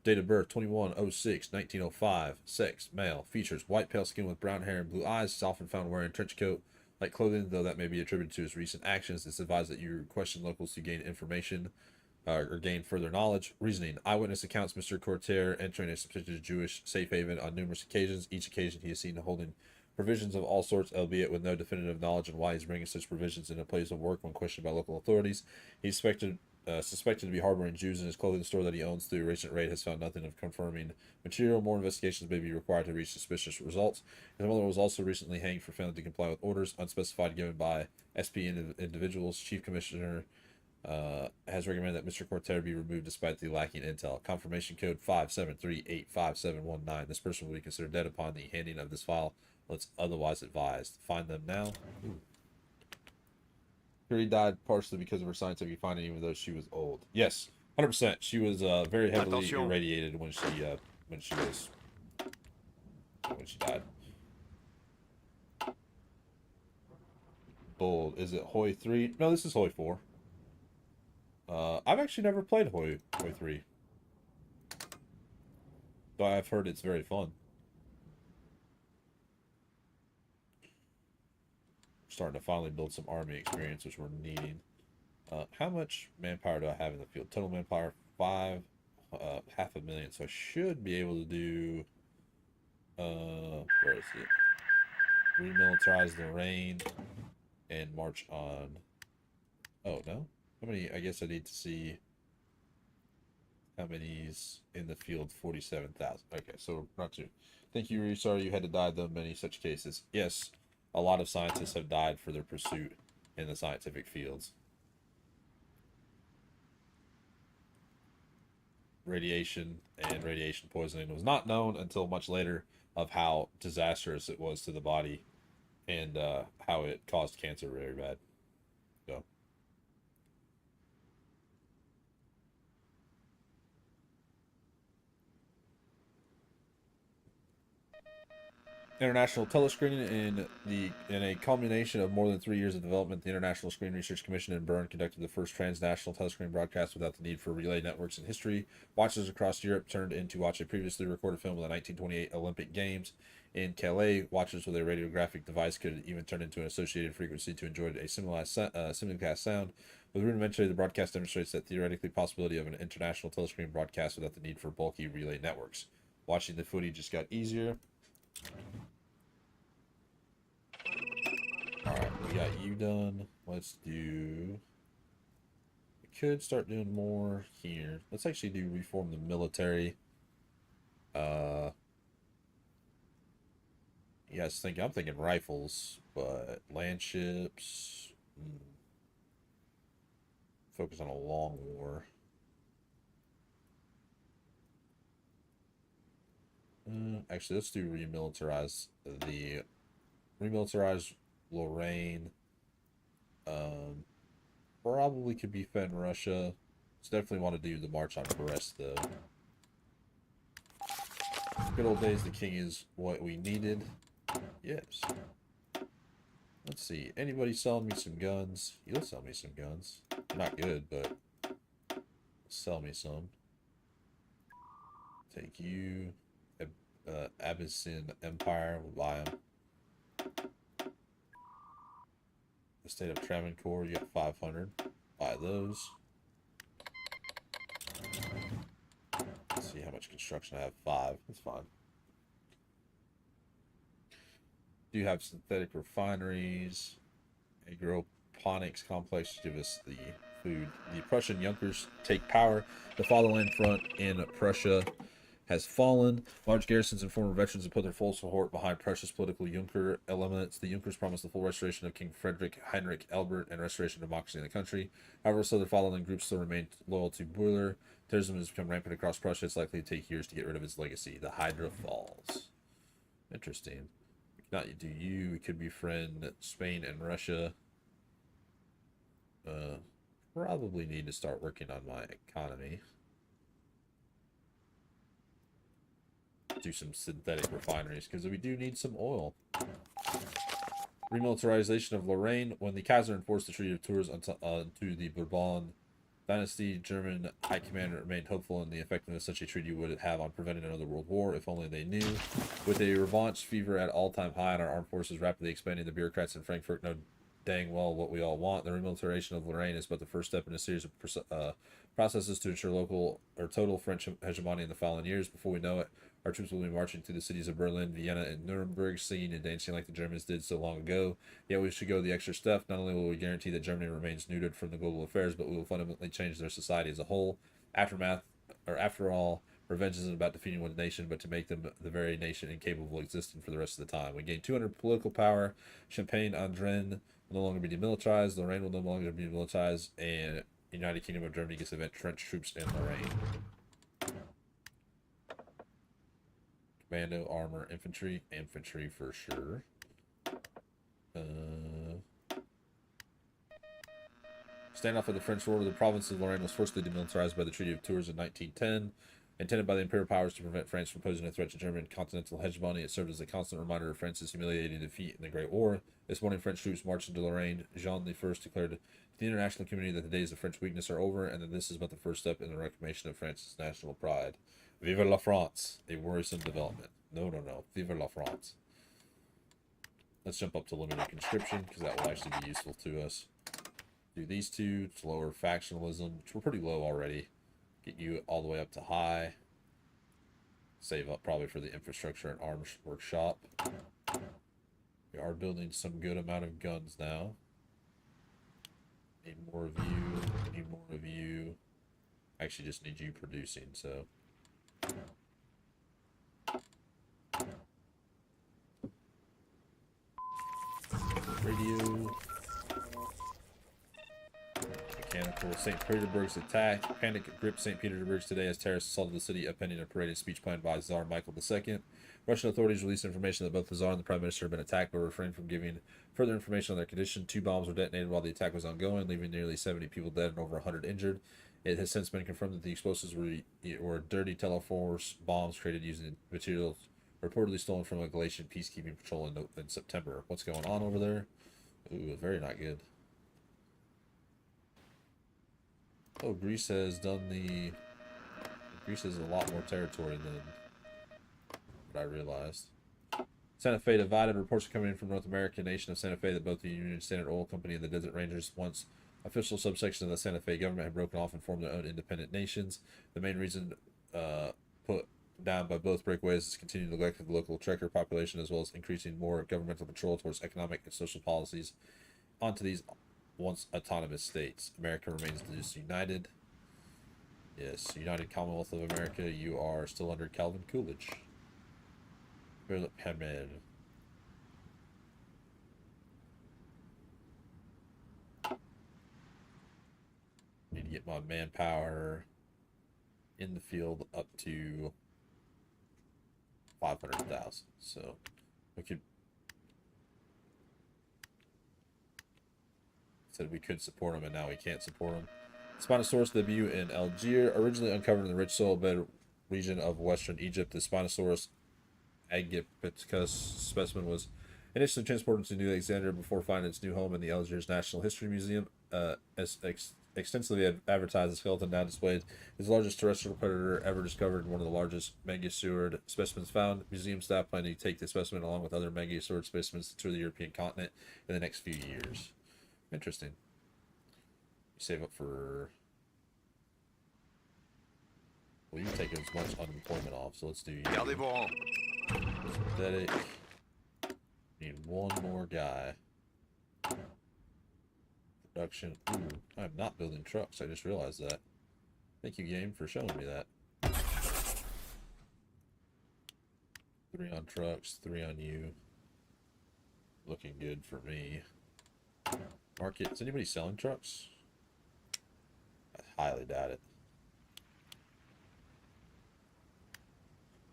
Date of birth 21/06/1905. Sex male. Features white pale skin with brown hair and blue eyes. Is often found wearing a trench coat Like clothing, though that may be attributed to his recent actions, it's advised that you question locals to gain information or gain further knowledge. Reasoning: eyewitness accounts Mr. Cortair entering a suspicious Jewish safe haven on numerous occasions. Each occasion he is seen holding provisions of all sorts, albeit with no definitive knowledge on why he's bringing such provisions into a place of work when questioned by local authorities. He's suspected to be harboring Jews in his clothing store that he owns. Through a recent raid has found nothing of confirming material. More investigations may be required to reach suspicious results. His mother was also recently hanged for failing to comply with orders unspecified given by SP individuals. Chief Commissioner has recommended that Mr. Cortair be removed despite the lacking intel. Confirmation code 573857119. This person will be considered dead upon the handing of this file unless otherwise advised. Find them now. Curie died partially because of her scientific finding, even though she was old. Yes, 100%. She was very heavily Attention. irradiated when she died. Bold. Is it Hoi 3? No, this is Hoi 4. I've actually never played Hoi 3. Though I've heard it's very fun. Starting to finally build some army experience, which we're needing. How much manpower do I have in the field? Total manpower 5, 500,000. So I should be able to do. Where is it? Remilitarize Lorraine and march on. Oh no, how many? I guess I need to see how many's in the field. 47,000. Okay, so not too. Thank you, Ree. Sorry you had to die though. Many such cases. Yes, a lot of scientists have died for their pursuit in the scientific fields. Radiation and radiation poisoning was not known until much later of how disastrous it was to the body and how it caused cancer very bad. So international telescreening in a culmination of more than 3 years of development, the International Screen Research Commission in Bern conducted the first transnational telescreen broadcast without the need for relay networks in history. Watchers across Europe turned in to watch a previously recorded film of the 1928 Olympic Games. In Calais, watchers with a radiographic device could even turn into an associated frequency to enjoy a simulcast sound. With rudimentary, the broadcast demonstrates that theoretically possibility of an international telescreen broadcast without the need for bulky relay networks. Watching the footy just got easier. Alright, we got you done. Let's do... We could start doing more here. Let's actually do reform the military. You guys think... I'm thinking rifles, but land ships... Focus on a long war. Actually, let's do remilitarize Lorraine. Probably could befriend Russia. Let's definitely want to do the march on Brest, though. Good old days, the king is what we needed. Yes. Let's see. Anybody selling me some guns? You'll sell me some guns. They're not good, but sell me some. Take you. Abyssinian Empire. We'll buy them. The state of Travancore, you got 500. Buy those. Let's see how much construction I have. 5. That's fine. Do have synthetic refineries. Agroponics complex give us the food. The Prussian Junkers take power. The fatherland front in Prussia has fallen. Large garrisons and former veterans have put their full support behind Prussia's political Junker elements. The Junkers promised the full restoration of King Frederick Heinrich Albert and restoration of democracy in the country. However, so their fatherland groups still remain loyal to Buller. Terrorism has become rampant across Prussia. It's likely to take years to get rid of its legacy. The Hydra falls. Interesting. We cannot do you. We could befriend Spain and Russia. Probably need to start working on my economy. Do some synthetic refineries because we do need some oil. Remilitarization of Lorraine. When the Kaiser enforced the Treaty of Tours onto the Bourbon Dynasty German high command remained hopeful in the effectiveness such a treaty would have on preventing another world war, if only they knew. With a revanche fever at all-time high and our armed forces rapidly expanding, the bureaucrats in Frankfurt know dang well what we all want. The remilitarization of Lorraine is but the first step in a series of processes to ensure local or total French hegemony in the following years. Before we know it, our troops will be marching through the cities of Berlin, Vienna, and Nuremberg, singing and dancing like the Germans did so long ago. Yet we should go the extra step. Not only will we guarantee that Germany remains neutered from the global affairs, but we will fundamentally change their society as a whole. After all, revenge isn't about defeating one nation, but to make them the very nation incapable of existing for the rest of the time. We gain 200 political power. Champagne-Ardenne will no longer be demilitarized. Lorraine will no longer be demilitarized, and the United Kingdom of Germany gets to event French troops in Lorraine. Commando, armor, infantry for sure. Standoff of the French War, the province of Lorraine was forcibly demilitarized by the Treaty of Tours in 1910. Intended by the Imperial powers to prevent France from posing a threat to German continental hegemony, it served as a constant reminder of France's humiliating defeat in the Great War. This morning, French troops marched into Lorraine. Jean I declared to the international community that the days of French weakness are over, and that this is but the first step in the reclamation of France's national pride. Vive la France! A worrisome development. No. Vive la France. Let's jump up to limited conscription, because that will actually be useful to us. Do these two to lower factionalism, which we're pretty low already. Get you all the way up to high. Save up probably for the infrastructure and arms workshop. We are building some good amount of guns now. Need more of you. Need more of you. Actually just need you producing, so. Radio. Mechanical. St. Petersburg's attack. Panic gripped St. Petersburg today as terrorists assaulted the city, appending a paraded speech planned by Tsar Michael II. Russian authorities released information that both the Tsar and the Prime Minister had been attacked, but refrained from giving further information on their condition. 2 bombs were detonated while the attack was ongoing, leaving nearly 70 people dead and over 100 injured. It has since been confirmed that the explosives were dirty Teleforce bombs created using materials reportedly stolen from a Galatian peacekeeping patrol in September. What's going on over there? Ooh, very not good. Oh, Greece has done the... Greece has a lot more territory than what I realized. Santa Fe divided. Reports are coming in from North American nation of Santa Fe that both the Union Standard Oil Company and the Desert Rangers, once official subsection of the Santa Fe government, had broken off and formed their own independent nations. The main reason put down by both breakaways is continued neglect of the local trekker population, as well as increasing more governmental control towards economic and social policies onto these once autonomous states. America remains disunited. Yes, United Commonwealth of America, you are still under Calvin Coolidge. Philip Hammond. Need to get my manpower in the field up to 500,000. So we could said we could support them, and now we can't support them. Spinosaurus debut in Algiers, originally uncovered in the rich soil bed region of western Egypt. The Spinosaurus aegypticus specimen was initially transported to New Alexandria before finding its new home in the Algiers National History Museum. Extensively advertised, the skeleton now displayed is the largest terrestrial predator ever discovered and one of the largest Megasurid specimens found. Museum staff planning to take the specimen along with other Megasurid specimens to tour the European continent in the next few years. Interesting. Save up for... Well, you take as much unemployment off, so let's do you. Synthetic. Need one more guy. Production. Ooh, I'm not building trucks. I just realized that. Thank you, game, for showing me that. 3 on trucks, 3 on you. Looking good for me. Market. Is anybody selling trucks? I highly doubt it.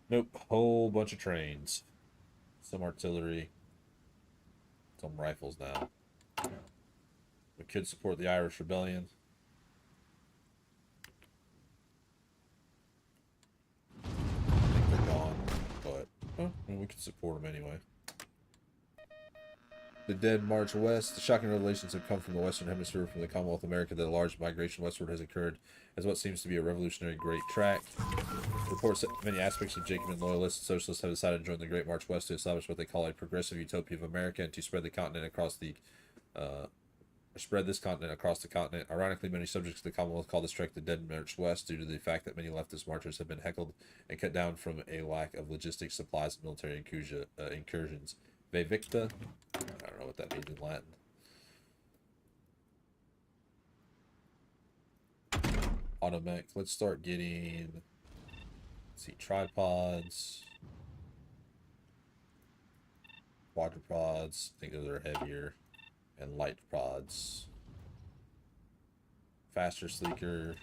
Nope. Whole bunch of trains. Some artillery. Some rifles now. We could support the Irish Rebellion. I think they're gone, but I mean, we could support them anyway. The dead march west. The shocking revelations have come from the Western Hemisphere, from the Commonwealth of America, that a large migration westward has occurred as what seems to be a revolutionary great track. Reports that many aspects of Jacobin loyalists and socialists have decided to join the Great March West to establish what they call a progressive utopia of America and to spread the continent across the continent. Ironically, many subjects of the Commonwealth call this trek the Dead March West due to the fact that many leftist marchers have been heckled and cut down from a lack of logistics, supplies, and military incursions. Ve Victa? I don't know what that means in Latin. Automech. Let's start getting... Let's see, tripods. Quadrupods. I think those are heavier. And light pods. Faster, sleeker.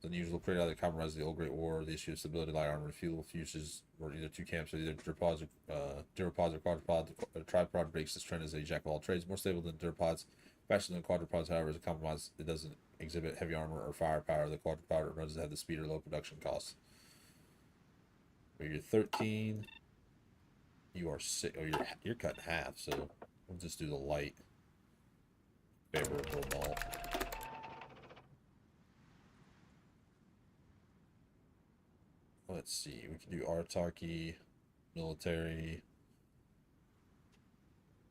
The unusual create either compromise the old Great War. The issue of stability, light armor, and fuel fuses were either two camps, or either duropods or quadrupods. The tripod breaks this trend as a jack of all trades, more stable than duropods, faster than quadrupods. However, as a compromise, it doesn't exhibit heavy armor or firepower. The quadrupod runs to have the speed or low production costs. Where you're 13, you are 6. Oh, you're cut in half. So we'll just do the light favorable null. Let's see, we can do autarky, military,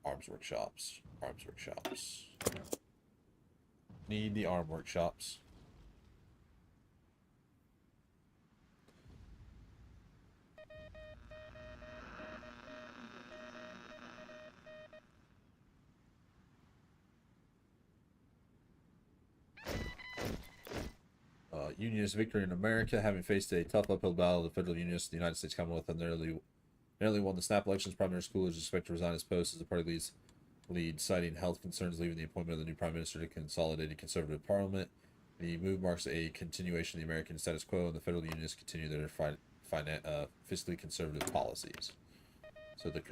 arms workshops. Need the arm workshops. Unionist victory in America. Having faced a tough uphill battle, the Federal Unionists of the United States Commonwealth have nearly won the snap elections. Prime Minister Coolidge is expected to resign his post as the party lead, citing health concerns, leaving the appointment of the new Prime Minister to Consolidating Conservative Parliament. The move marks a continuation of the American status quo, and the Federal Unionists continue their fiscally conservative policies. So the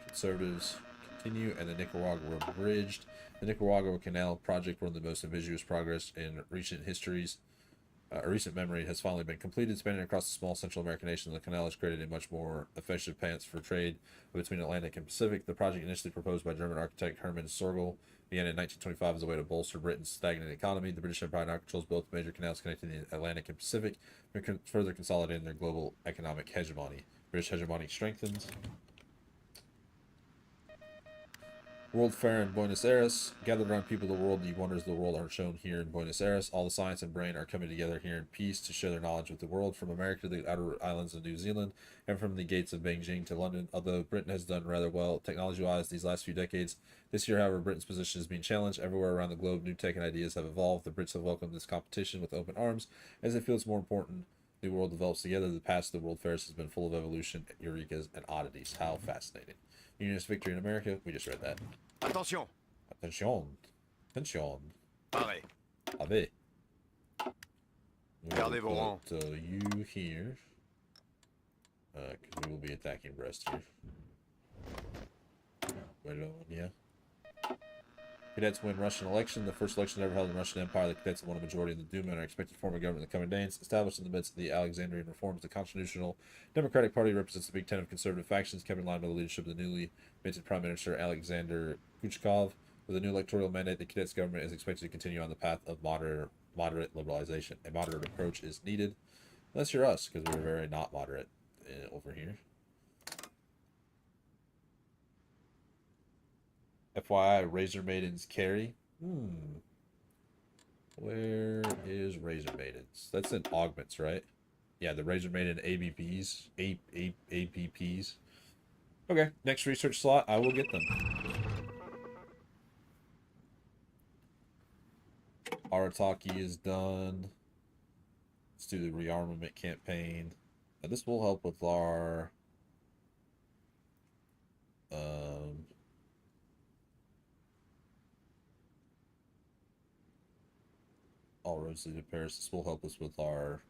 Conservatives continue, and the Nicaragua bridged. The Nicaragua Canal project, one of the most ambitious progress in recent memory, has finally been completed. Spanning across the small Central American nation, the canal has created a much more effective path for trade between Atlantic and Pacific. The project, initially proposed by German architect Hermann Sorgel, began in 1925 as a way to bolster Britain's stagnant economy. The British Empire now controls both major canals connecting the Atlantic and Pacific, further consolidating their global economic hegemony. British hegemony strengthens. World Fair in Buenos Aires. Gathered around people of the world, the wonders of the world are shown here in Buenos Aires. All the science and brain are coming together here in peace to share their knowledge with the world, from America to the outer islands of New Zealand, and from the gates of Beijing to London. Although Britain has done rather well technology-wise these last few decades, this year, however, Britain's position is being challenged. Everywhere around the globe, new tech and ideas have evolved. The Brits have welcomed this competition with open arms, as they feel it's more important the world develops together. The past of the World Fairs has been full of evolution, eurekas, and oddities. How fascinating. Unionist victory in America. We just read that. Attention. Attention. Pareil. Ave. Gardez vos rangs. You here. Because we will be attacking Brest here. Wait on, yeah. Cadets win Russian election. The first election ever held in the Russian Empire. The cadets have won a majority in the Duma and are expected to form a government in the coming days. Established in the midst of the Alexandrian reforms, the Constitutional Democratic Party represents the Big Ten of conservative factions, kept in line by the leadership of the newly minted Prime Minister Alexander Kuchkov. With a new electoral mandate, the cadets' government is expected to continue on the path of moderate liberalization. A moderate approach is needed, unless you're us, because we're very not moderate over here. FYI, Razor Maidens carry. Where is Razor Maidens? That's in augments, right? Yeah, the Razor Maiden ABPs. APPs. Okay, next research slot, I will get them. Arataki is done. Let's do the rearmament campaign. Now, this will help with our all roads lead to Paris. This will help us with our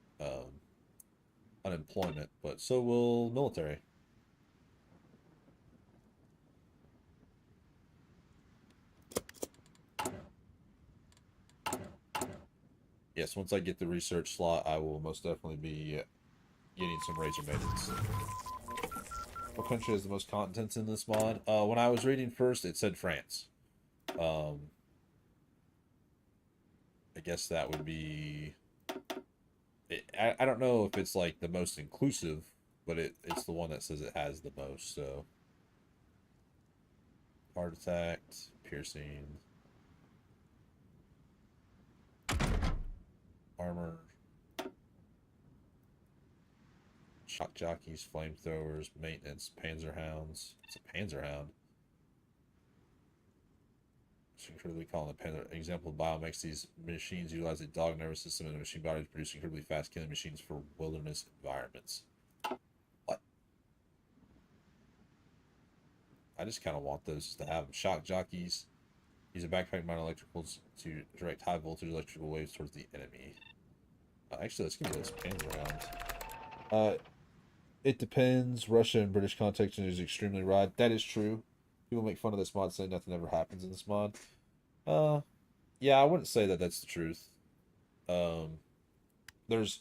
unemployment, but so will military. Yes, once I get the research slot, I will most definitely be getting some Razor Maidens. What country has the most continents in this mod? When I was reading first, it said France. Um, I guess that would be. I don't know if it's like the most inclusive, but it's the one that says it has the most. So, heart attack, piercing, armor, shock jockeys, flamethrowers, maintenance, panzer hounds. It's a panzer hound. It's incredibly calm. An example of biomex, these machines utilize a dog nervous system and a machine body to produce incredibly fast killing machines for wilderness environments. What? I just kind of want those to have them. Shock jockeys. Use a backpack mount electricals to direct high voltage electrical waves towards the enemy. Actually, let's give me those panzer rounds. It depends. Russia and British context is extremely rad. That is true. People make fun of this mod, saying nothing ever happens in this mod. Uh, yeah, I wouldn't say that that's the truth. Um, there's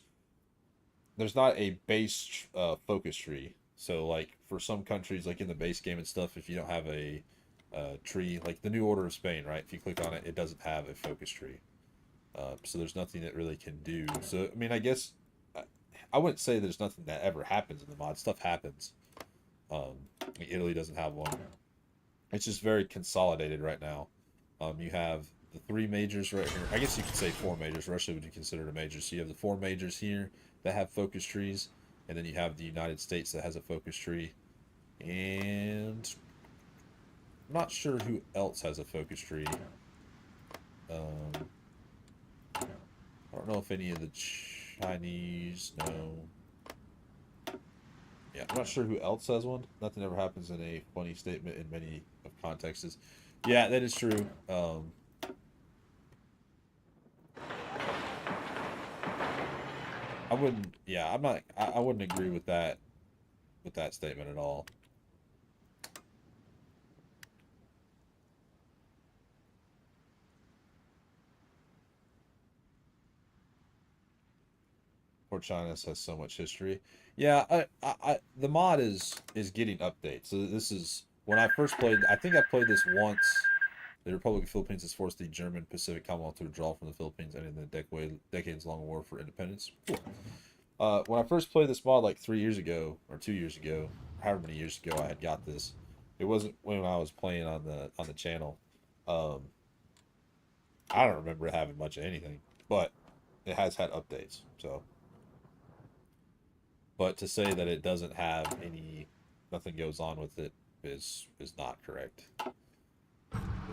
not a base focus tree. So like for some countries, like in the base game and stuff, if you don't have a tree, like the New Order of Spain, right? If you click on it, it doesn't have a focus tree. So there's nothing that really can do. So I mean, I guess I wouldn't say there's nothing that ever happens in the mod. Stuff happens. Like Italy doesn't have one. It's just very consolidated right now. You have the three majors right here. I guess you could say four majors. Russia would be considered a major. So you have the four majors here that have focus trees, and then you have the United States that has a focus tree. And I'm not sure who else has a focus tree. Um, I don't know if any of the Chinese. No. Yeah, I'm not sure who else has one. Nothing ever happens in a funny statement in many of contexts. Yeah, that is true. I wouldn't. Yeah, I'm not. I wouldn't agree with that statement at all. Poor China has so much history. Yeah, the mod is getting updates. So this is when I first played. I think I played this once. The Republic of the Philippines has forced the German Pacific Commonwealth to withdraw from the Philippines, ending the decades-long war for independence. Cool. When I first played this mod like 3 years ago or 2 years ago, however many years ago I had got this, it wasn't when I was playing on the channel. Um, I don't remember it having much of anything, but it has had updates. So, but to say that it doesn't have any, nothing goes on with it is not correct.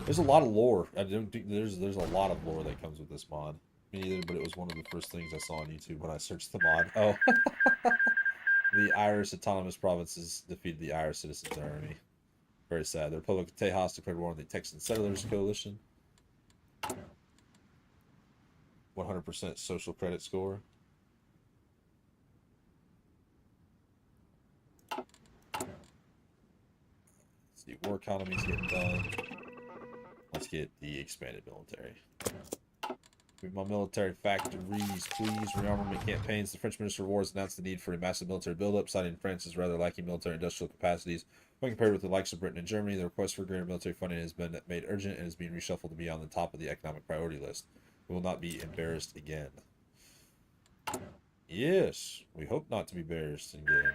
There's a lot of lore. I don't think there's a lot of lore that comes with this mod. Me neither, but it was one of the first things I saw on YouTube when I searched the mod. Oh, the Irish autonomous provinces defeated the Irish Citizens Army. Very sad. The Republic of Tejas declared war on the Texan Settlers Coalition. 100% social credit score. Let's see, war economy's getting done. Let's get the expanded military. My military factories, please. Rearmament campaigns. The French Minister of War has announced the need for a massive military buildup, citing France's rather lacking military industrial capacities. When compared with the likes of Britain and Germany, the request for greater military funding has been made urgent and is being reshuffled to be on the top of the economic priority list. We will not be embarrassed again. Yes, we hope not to be embarrassed again.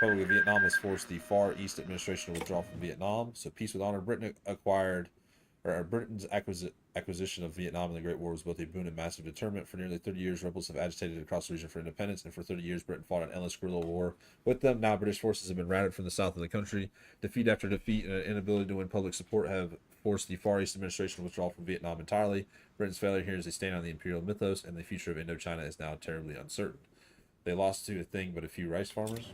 Republic of Vietnam has forced the Far East administration to withdraw from Vietnam. So peace with honor. Britain's acquisition of Vietnam in the Great War was both a boon and massive deterrent. For nearly 30 years, rebels have agitated across the region for independence, and for 30 years, Britain fought an endless guerrilla war with them. Now, British forces have been routed from the south of the country. Defeat after defeat and an inability to win public support have forced the Far East administration to withdraw from Vietnam entirely. Britain's failure here is a stain on the imperial mythos, and the future of Indochina is now terribly uncertain. They lost to a thing but a few rice farmers.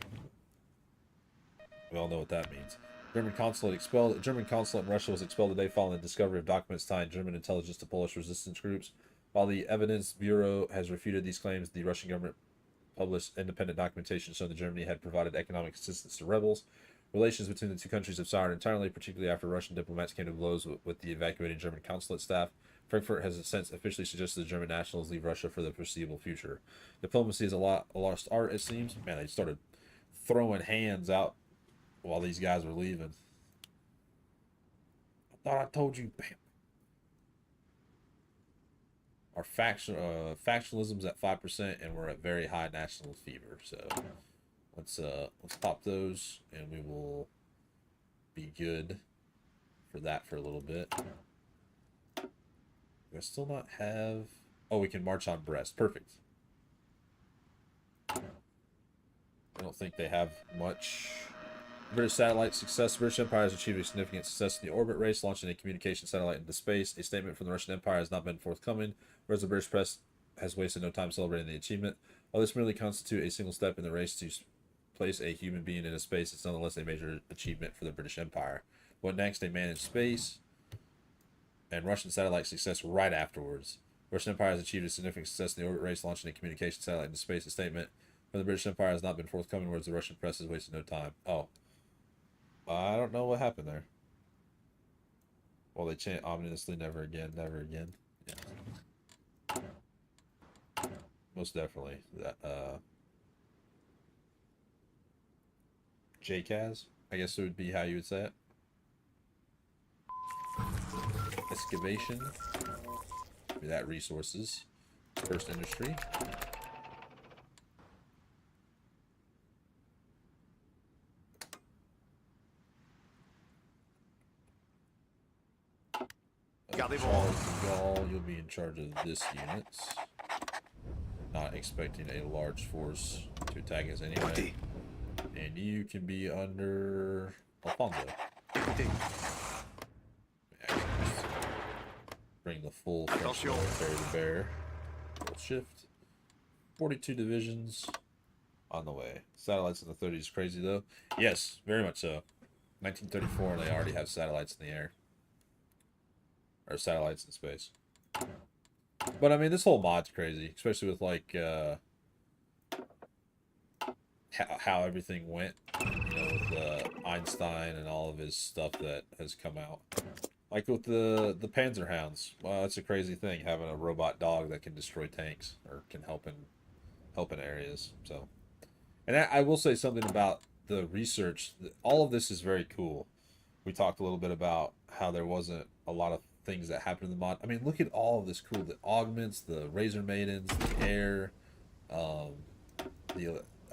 We all know what that means. German consulate expelled. German consulate in Russia was expelled the day following the discovery of documents tying German intelligence to Polish resistance groups. While the Evidence Bureau has refuted these claims, the Russian government published independent documentation showing that Germany had provided economic assistance to rebels. Relations between the two countries have soured entirely, particularly after Russian diplomats came to blows with the evacuated German consulate staff. Frankfurt has since officially suggested the German nationals leave Russia for the foreseeable future. Diplomacy is a lost art, it seems. Man, they started throwing hands out while these guys were leaving. I thought I told you. Bam. Our factionalism's at 5%, and we're at very high national fever. So let's pop those, and we will be good for that for a little bit. Do I still not have? Oh, we can march on Brest. Perfect. I don't think they have much. British satellite success. The British Empire has achieved a significant success in the orbit race, launching a communication satellite into space. A statement from the Russian Empire has not been forthcoming, whereas the British press has wasted no time celebrating the achievement. While this merely constitutes a single step in the race to place a human being in a space, it's nonetheless a major achievement for the British Empire. What next? A man in space, and Russian satellite success right afterwards. The Russian Empire has achieved a significant success in the orbit race, launching a communication satellite into space. A statement from the British Empire has not been forthcoming, whereas the Russian press has wasted no time. Oh. I don't know what happened there. Well, they chant ominously, never again, never again. Yeah. Most definitely. That, JCAS, I guess it would be how you would say it. Excavation. Maybe that resources. First industry. Charles de Gaulle, you'll be in charge of this unit. Not expecting a large force to attack us anyway. And you can be under Alfonso. Bring the full French military to bear. Full shift. 42 divisions on the way. Satellites in the 30s is crazy though. Yes, very much so. 1934 and they already have satellites in the air. Or satellites in space. But I mean, this whole mod's crazy, especially with like how everything went, you know, with Einstein and all of his stuff that has come out. Like with the Panzer Hounds. Well, that's a crazy thing, having a robot dog that can destroy tanks or can help in areas. So, and I will say something about the research. All of this is very cool. We talked a little bit about how there wasn't a lot of things that happened in the mod. I mean, look at all of this cool. The augments, the Razor Maidens, the air. I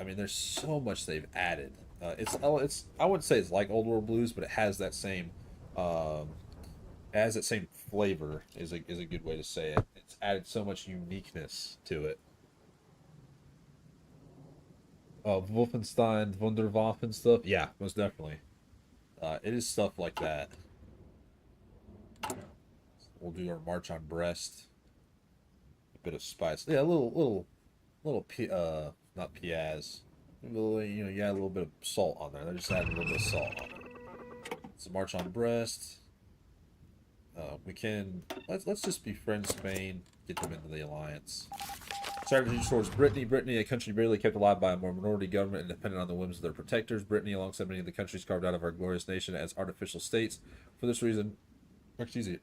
mean, there's so much they've added. It's I wouldn't say it's like Old World Blues, but it has that same flavor is a good way to say it. It's added so much uniqueness to it. Wolfenstein, Wunderwaffen stuff. Yeah, most definitely. It is stuff like that. We'll do our march on Brest. A bit of spice. Yeah, a little not piaz. You add a little bit of salt on there. They're just adding a little bit of salt on it. So march on Brest. We can let's just befriend Spain, get them into the alliance. Strategy towards Brittany. Brittany, a country barely kept alive by a minority government and dependent on the whims of their protectors. Brittany, alongside many of the countries carved out of our glorious nation as artificial states. For this reason,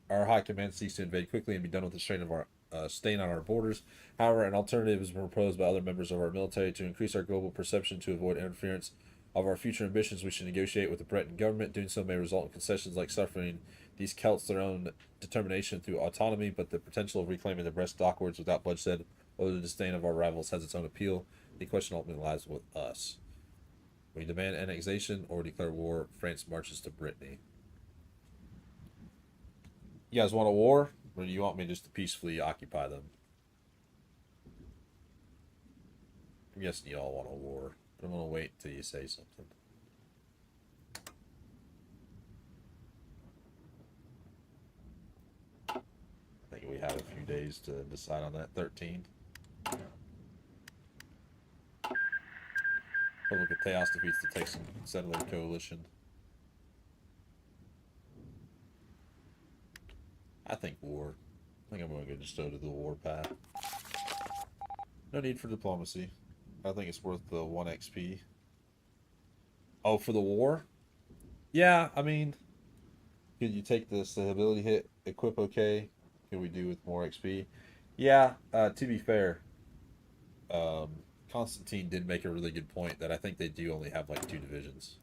our high command seeks to invade quickly and be done with the strain of our stain on our borders. However, an alternative has been proposed by other members of our military to increase our global perception to avoid interference of our future ambitions. We should negotiate with the Breton government. Doing so may result in concessions like suffering these Celts their own determination through autonomy, but the potential of reclaiming the Brest dockwards without bloodshed or the disdain of our rivals has its own appeal. The question ultimately lies with us. We demand annexation or declare war. France marches to Brittany. You guys want a war, or do you want me just to peacefully occupy them? I'm guessing you all want a war, but I'm going to wait until you say something. I think we have a few days to decide on that. 13. Republic of Chaos defeats the Texan Settler Coalition. I think war. I think I'm going to go just go to the war path. No need for diplomacy. I think it's worth the 1 XP. Oh, for the war? Yeah, I mean, could you take the stability hit, equip okay? Can we do with more XP? Yeah, to be fair, Constantine did make a really good point that I think they do only have like 2 divisions.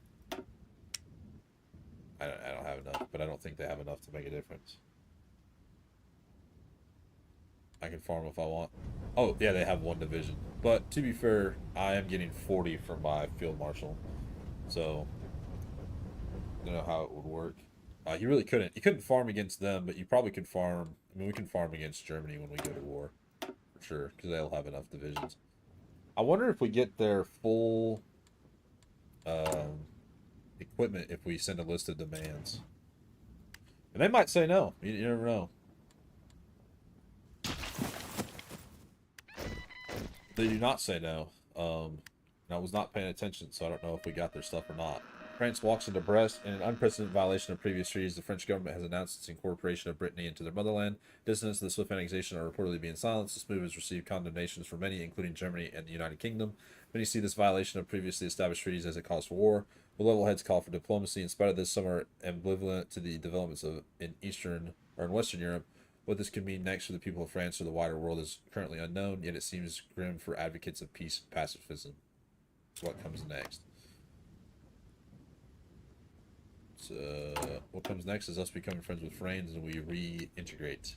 I don't have enough, but I don't think they have enough to make a difference. I can farm if I want. Oh, yeah, they have 1 division. But to be fair, I am getting 40 from my field marshal. So, I don't know how it would work. You really couldn't. You couldn't farm against them, but you probably could farm. I mean, we can farm against Germany when we go to war. For sure, because they'll have enough divisions. I wonder if we get their full um, equipment if we send a list of demands. And they might say no. You never know. They do not say no. And I was not paying attention, so I don't know if we got their stuff or not. France walks into Brest in an unprecedented violation of previous treaties. The French government has announced its incorporation of Brittany into their motherland. Dissidents of the swift annexation are reportedly being silenced. This move has received condemnations from many, including Germany and the United Kingdom. Many see this violation of previously established treaties as a cause for war. The level heads call for diplomacy. In spite of this, some are ambivalent to the developments in Eastern or in Western Europe. What this could mean next for the people of France or the wider world is currently unknown, yet it seems grim for advocates of peace and pacifism. What comes next? So, what comes next is us becoming friends with France and we reintegrate.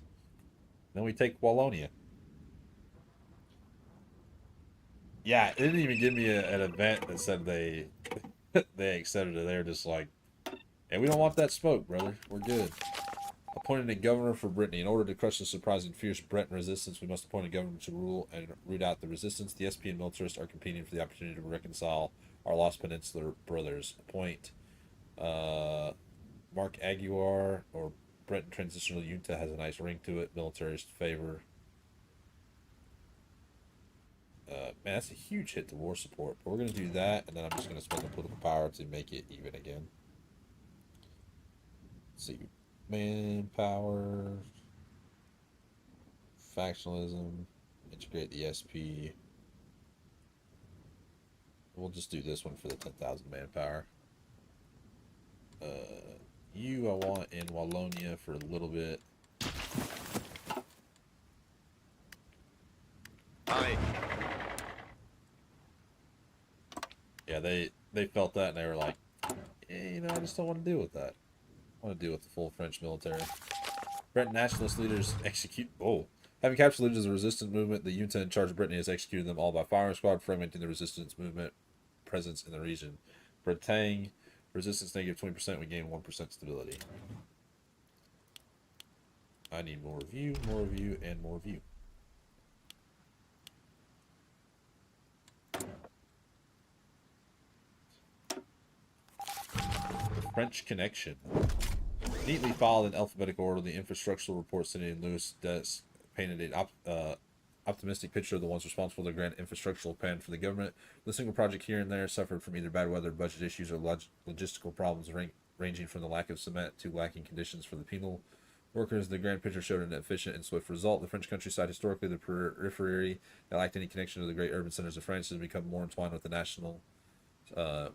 Then we take Wallonia. Yeah, it didn't even give me an event that said they they accepted it. They're just like, hey, we don't want that smoke, brother. We're good. Appointed a governor for Brittany. In order to crush the surprising fierce Breton resistance, we must appoint a governor to rule and root out the resistance. The SP and militarists are competing for the opportunity to reconcile our lost peninsular brothers. Appoint Mark Aguiar or Breton Transitional Junta has a nice ring to it. Militarist favor. Man, that's a huge hit to war support. But we're going to do that, and then I'm just going to spend the political power to make it even again. Let's see. Manpower. Factionalism. Integrate the SP. We'll just do this one for the 10,000 manpower. You I want in Wallonia for a little bit. Arrêt. Yeah, they felt that and they were like, you know, I just don't want to deal with that. I want to deal with the full French military. Breton nationalist leaders execute. Oh, having captured leaders of the resistance movement, the junta in charge of Brittany has executed them all by firing squad, fragmenting the resistance movement presence in the region. Bretagne resistance negative 20%. We gain 1% stability. I need more review, and more review. The French Connection. Neatly filed in alphabetical order, the infrastructural report Sidney and Lewis desk painted an optimistic picture of the ones responsible for the grand infrastructural plan for the government. The single project here and there suffered from either bad weather, budget issues, or logistical problems ranging from the lack of cement to lacking conditions for the penal workers. The grand picture showed an efficient and swift result. The French countryside, historically the periphery that lacked any connection to the great urban centers of France, has become more entwined with the national uh,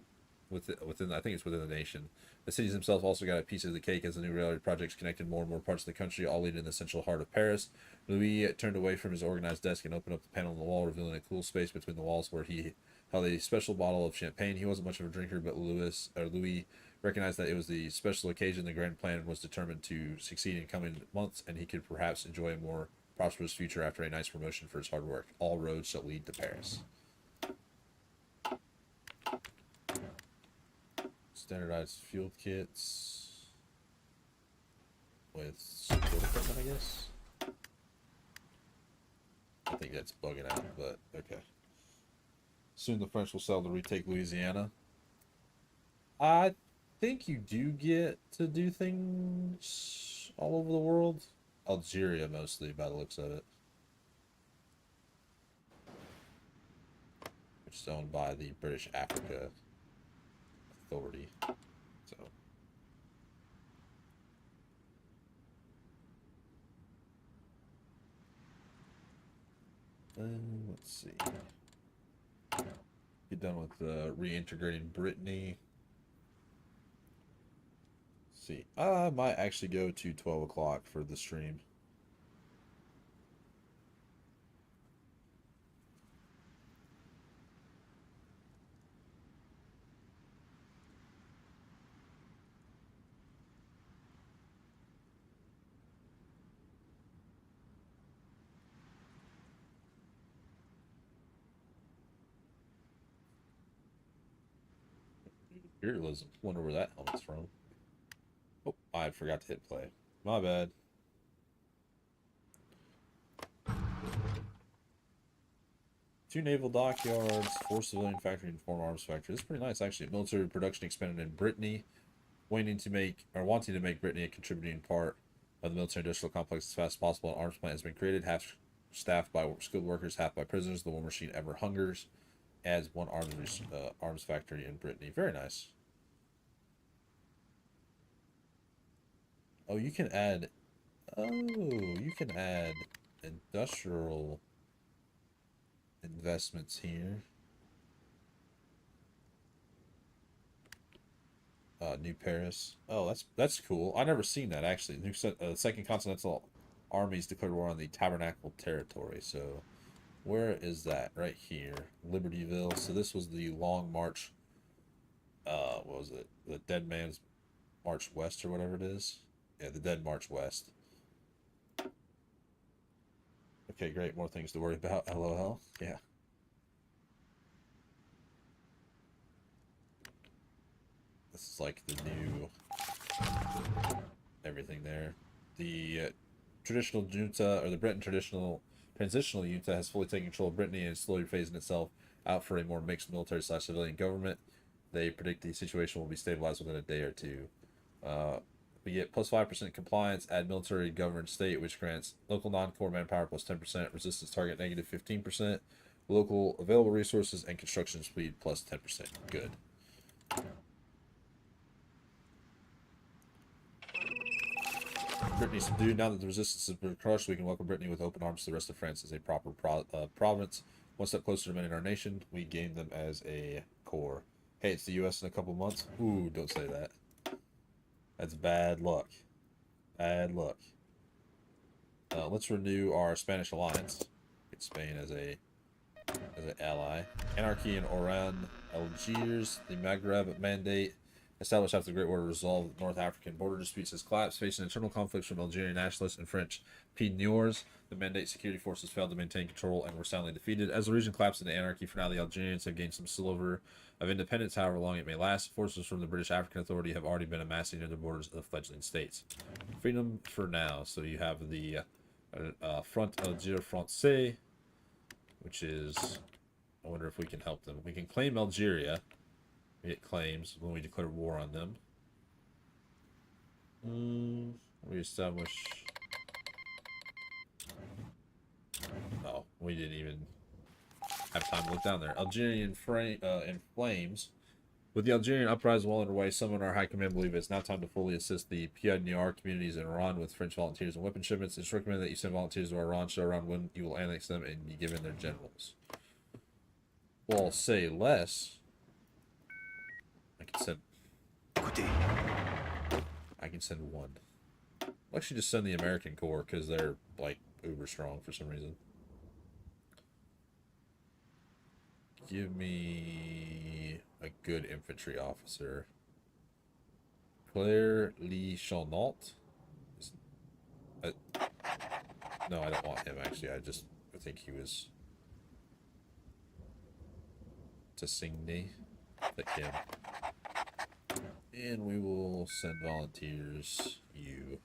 within I think it's within the nation. The cities themselves also got a piece of the cake as the new railroad projects connected more and more parts of the country, all leading in the central heart of Paris. Louis turned away from his organized desk and opened up the panel on the wall, revealing a cool space between the walls where he held a special bottle of champagne. He wasn't much of a drinker, but Louis recognized that it was the special occasion. The grand plan was determined to succeed in coming months, and he could perhaps enjoy a more prosperous future after a nice promotion for his hard work. All roads shall lead to Paris. Standardized field kits with support equipment, I guess. I think that's bugging out, but okay. Soon the French will sell to retake Louisiana. I think you do get to do things all over the world. Algeria, mostly, by the looks of it. Which is owned by the British Africa Authority. So. Let's see. Get done with reintegrating Brittany. Let's see. I might actually go to 12 o'clock for the stream. Imperialism. Wonder where that helmet's from. Oh, I forgot to hit play. My bad. Two naval dockyards, four civilian factory, and four arms factory. This is pretty nice, actually. Military production expanded in Brittany, wanting to make Brittany a contributing part of the military-industrial complex as fast as possible. An arms plant has been created, half staffed by skilled workers, half by prisoners. The war machine ever hungers. Adds one arms factory in Brittany. Very nice. Oh, you can add. Oh, you can add industrial investments here. New Paris. Oh, that's cool. I never seen that actually. Second Continental Armies declared war on the Tabernacle territory. So, where is that? Right here, Libertyville. So this was the Long March. What was it? The Dead Man's March West or whatever it is. Yeah, the Dead March West. Okay, great. More things to worry about. LOL. Yeah. This is like the new everything there. The traditional junta, or the Britain transitional junta, has fully taken control of Brittany and is slowly phasing itself out for a more mixed military/civilian government. They predict the situation will be stabilized within a day or two. We get plus 5% compliance, add military governed state, which grants local non-core manpower plus 10%, resistance target negative 15%, local available resources, and construction speed plus 10%. Good. Brittany subdued. Now that the resistance has been crushed, we can welcome Brittany with open arms to the rest of France as a proper province. One step closer to winning our nation. We gain them as a core. Hey, it's the U.S. in a couple months. Ooh, don't say that. That's bad luck. Bad luck. Let's renew our Spanish alliance. Get Spain as an ally. Anarchy in Oran, Algiers. The Maghreb Mandate established after the Great War to resolve North African border disputes has collapsed, facing internal conflicts from Algerian nationalists and French Pignors. The Mandate security forces failed to maintain control and were soundly defeated. As the region collapsed into anarchy, for now the Algerians have gained some sliver of independence, however long it may last. Forces from the British African Authority have already been amassing near the borders of the fledgling states. Freedom for now. So you have the Front Alger Francais, which is, I wonder if we can help them. We can claim Algeria. We get claims when we declare war on them. We establish. Oh, we didn't even have time to look down there. Algerian in flames. With the Algerian uprising well underway, some in our high command believe it's now time to fully assist the Pied-Noir communities in Iran with French volunteers and weapon shipments. It's recommended that you send volunteers to Iran, show Iran when you will annex them, and be given their generals. Well, I'll say less. I can send one. I'll actually just send the American Corps because they're like uber strong for some reason. Give me a good infantry officer. Claire Lee Chaunalt. No, I don't want him actually. I think he was Tassigny. Click him. And we will send volunteers. You.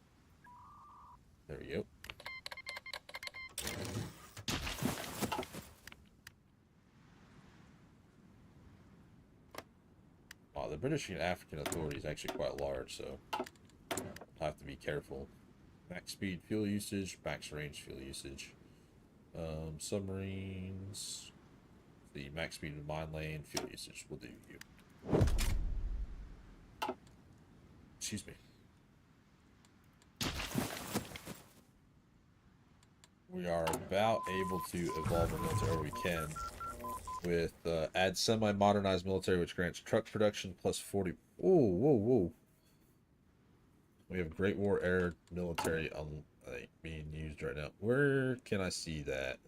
There we go. Wow, the British and African Authority is actually quite large, so I'll have to be careful. Max speed fuel usage, max range fuel usage. Submarines. The max speed of mine lane fuel usage will do you. Excuse me. We are about able to evolve our military, or we can, with add semi-modernized military, which grants truck production plus 40. Whoa. We have Great War era military being used right now. Where can I see that?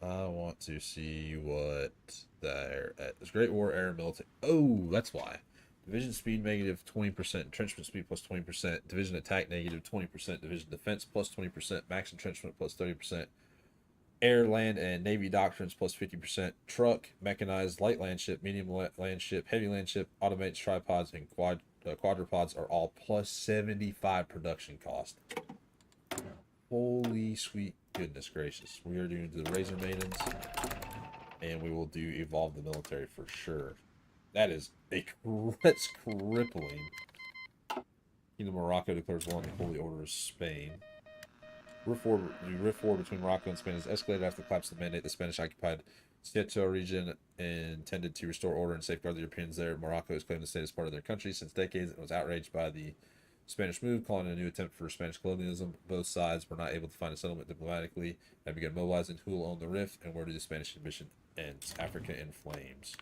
I want to see what they're at. There's Great War era military. Oh, that's why. Division speed negative 20%, entrenchment speed plus 20%, division attack negative 20%, division defense plus 20%, max entrenchment plus 30%, Air, land, and navy doctrines plus 50%. Truck, mechanized, light land ship, medium land ship, heavy land ship, automated tripods, and quadrupods are all plus 75 production cost. Holy sweet goodness gracious. We are doing the Razor Maidens, and we will do Evolve the Military for sure. That is that's crippling. Kingdom of Morocco declares war on the Holy Order of Spain. Rift war between Morocco and Spain has escalated after the collapse of the Mandate. The Spanish occupied Ceuta region intended to restore order and safeguard the Europeans there. Morocco has claimed the state as part of their country since decades and was outraged by the Spanish move, calling it a new attempt for Spanish colonialism. Both sides were not able to find a settlement diplomatically and began mobilizing. Who will own the rift, and where do the Spanish ambition ends? Africa in flames.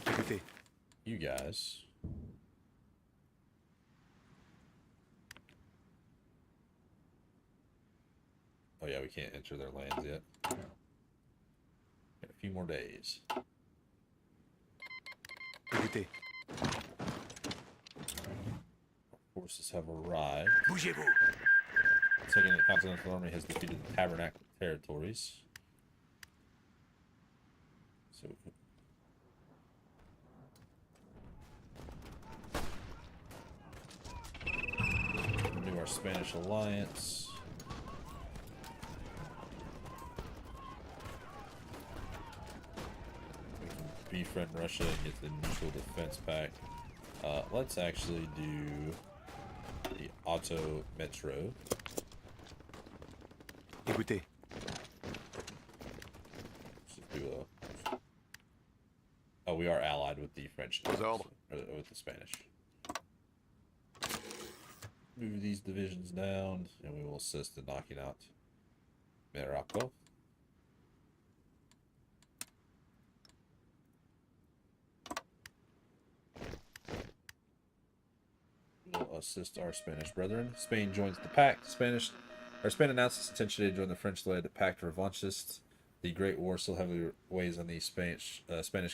Écoutez. You guys. Oh yeah, we can't enter their lands yet. Got a few more days. Écoutez. Forces have arrived. Bougez-vous. Second, the Continental Army has defeated the Tabernacle territories. So renew our Spanish alliance. We can befriend Russia and get the Mutual Defense Pact. Let's actually do the Auto Metro. Écoutez. Oh, we are allied with the French, or with the Spanish. Move these divisions down, and we will assist in knocking out Morocco. We'll assist our Spanish brethren. Spain joins the pact. Spain announced its intention to join the French-led Pact Revanchists. The Great War still heavily weighs on the Spanish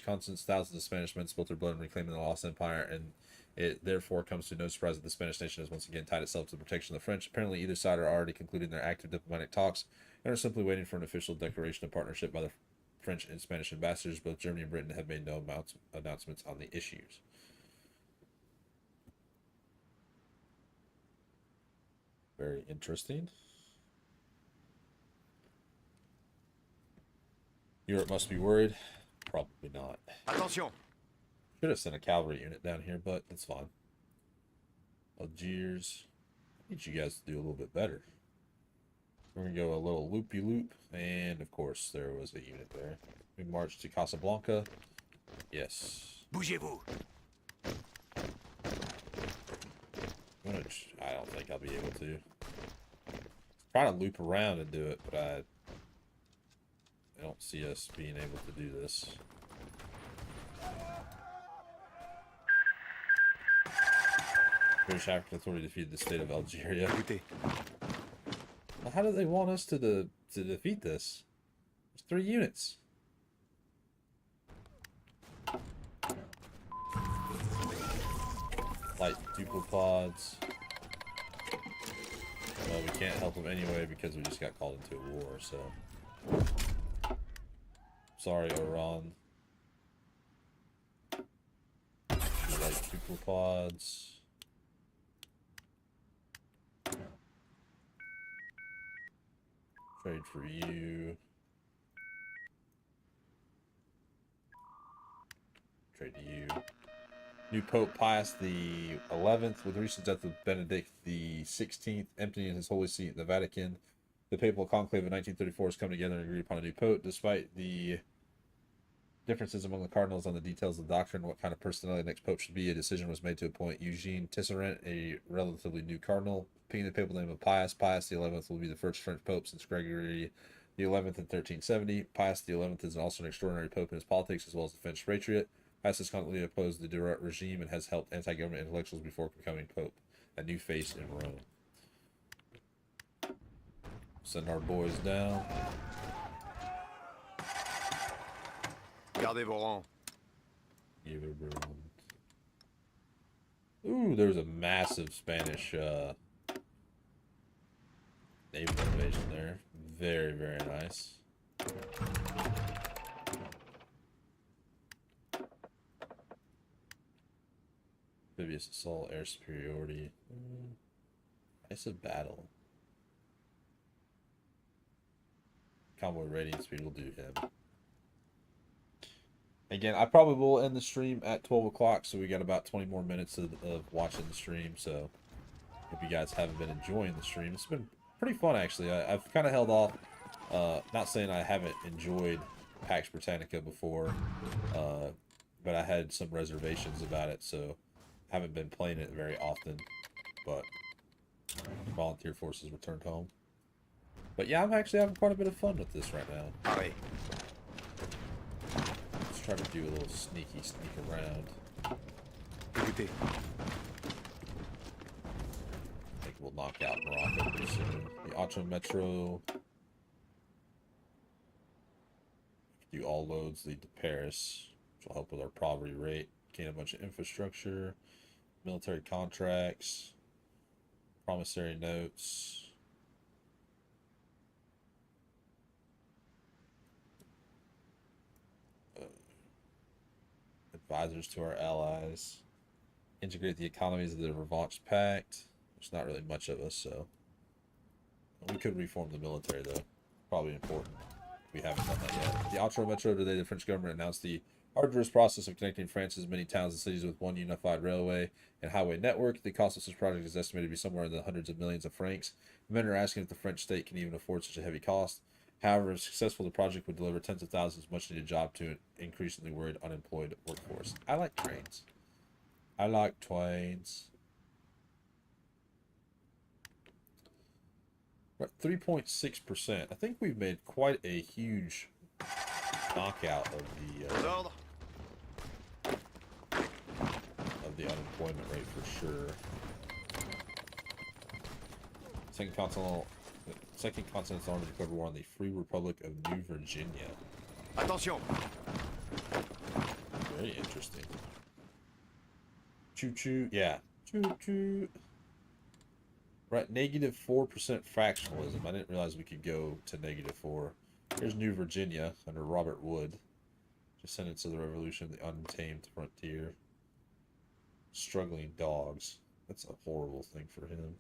conscience. Thousands of Spanish men spilt their blood in reclaiming the lost empire, and it therefore comes to no surprise that the Spanish nation has once again tied itself to the protection of the French. Apparently, either side are already concluding their active diplomatic talks and are simply waiting for an official declaration of partnership by the French and Spanish ambassadors. Both Germany and Britain have made no announcements on the issues. Very interesting. Europe must be worried. Probably not. Attention. Should have sent a cavalry unit down here, but it's fine. Algiers. I need you guys to do a little bit better. We're going to go a little loopy-loop. And, of course, there was a unit there. We march to Casablanca. Yes. Bougez-vous. I don't think I'll be able to. Try to loop around and do it, but I don't see us being able to do this. British African Authority defeated the state of Algeria. How do they want us to defeat this? There's 3 units. Light duplipods. Well, we can't help them anyway because we just got called into a war, so. Sorry, Iran. Light duplipods. Trade for you. Trade to you. New Pope Pius the 11th, with the recent death of Benedict the 16th, emptying his holy seat in the Vatican. The papal conclave of 1934 has come together and agreed upon a new pope. Despite the differences among the cardinals on the details of the doctrine, what kind of personality the next pope should be, a decision was made to appoint Eugene Tisserant, a relatively new cardinal, picking the papal name of Pius. Pius the 11th will be the first French pope since Gregory the 11th in 1370. Pius the 11th is also an extraordinary pope in his politics as well as a French patriot. Pius has constantly opposed the Durat regime and has helped anti-government intellectuals before becoming pope. A new face in Rome. Send our boys down. Gardez vos rangs. Give it a run. Ooh, there's a massive Spanish Naval invasion there. Very, very nice. Amphibious assault, air superiority. It's a battle. Convoy rating speed will do him. Again, I probably will end the stream at 12 o'clock, so we got about 20 more minutes of watching the stream. So, if you guys haven't been enjoying the stream, it's been pretty fun actually. I've kind of held off. Not saying I haven't enjoyed Pax Britannica before, but I had some reservations about it, so haven't been playing it very often. But volunteer forces returned home. But yeah, I'm actually having quite a bit of fun with this right now. Allez. Let's try to do a little sneak around. Écoutez. I think we'll knock out Morocco pretty soon. The Otto Metro. Do all loads lead to Paris, which will help with our poverty rate. Gain a bunch of infrastructure, military contracts, promissory notes. Advisors to our allies. Integrate the economies of the Revanche Pact. There's not really much of us, so we could reform the military though. Probably important. We haven't done that yet. The Outro Metro today, the French government announced the arduous process of connecting France's many towns and cities with one unified railway and highway network. The cost of such project is estimated to be somewhere in the hundreds of millions of francs. Men are asking if the French state can even afford such a heavy cost. However, if successful, the project would deliver tens of thousands of much-needed jobs to an increasingly worried unemployed workforce. I like trains. I like trains. Right, 3.6%. I think we've made quite a huge knockout of the unemployment rate for sure. Second Continental Army declared war on the Free Republic of New Virginia. Attention. Very interesting. Choo choo, yeah. Choo choo. Right, negative 4% factionalism. I didn't realize we could go to -4. Here's New Virginia under Robert Wood. Descendants of the Revolution, the Untamed Frontier. Struggling Dogs. That's a horrible thing for him.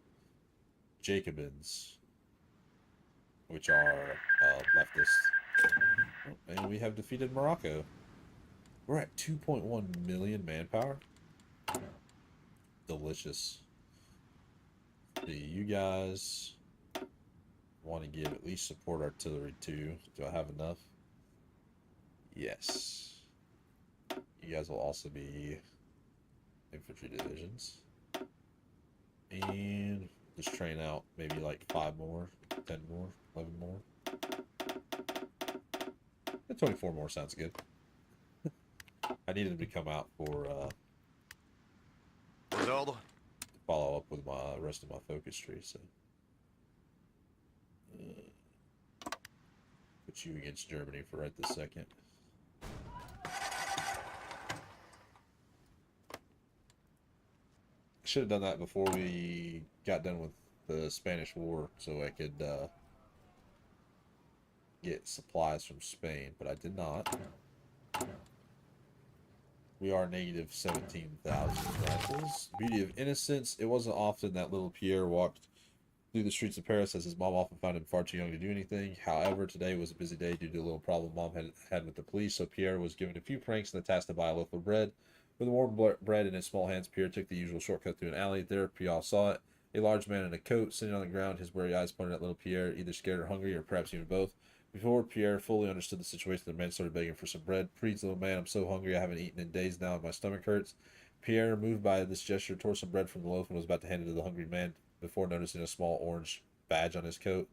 Jacobins, which are leftists. Oh, and we have defeated Morocco. We're at 2.1 million manpower. Delicious. Do you guys want to give at least support artillery to? Do I have enough? Yes. You guys will also be infantry divisions. And just train out maybe like 5 more, 10 more, 11 more. 24 more sounds good. I needed them to come out for follow up with my rest of my focus tree, so put you against Germany for right this second. Should have done that before we got done with the Spanish War, so I could get supplies from Spain, but I did not. We are negative 17,000 rifles. Beauty of innocence. It wasn't often that little Pierre walked through the streets of Paris, as his mom often found him far too young to do anything. However, today was a busy day due to a little problem mom had with the police, so Pierre was given a few pranks and the task to buy a loaf of bread. With the warm bread in his small hands, Pierre took the usual shortcut through an alley. There, Pierre saw it. A large man in a coat, sitting on the ground, his weary eyes pointed at little Pierre, either scared or hungry, or perhaps even both. Before Pierre fully understood the situation, the man started begging for some bread. Please, little man, I'm so hungry, I haven't eaten in days now, and my stomach hurts. Pierre, moved by this gesture, tore some bread from the loaf and was about to hand it to the hungry man before noticing a small orange badge on his coat.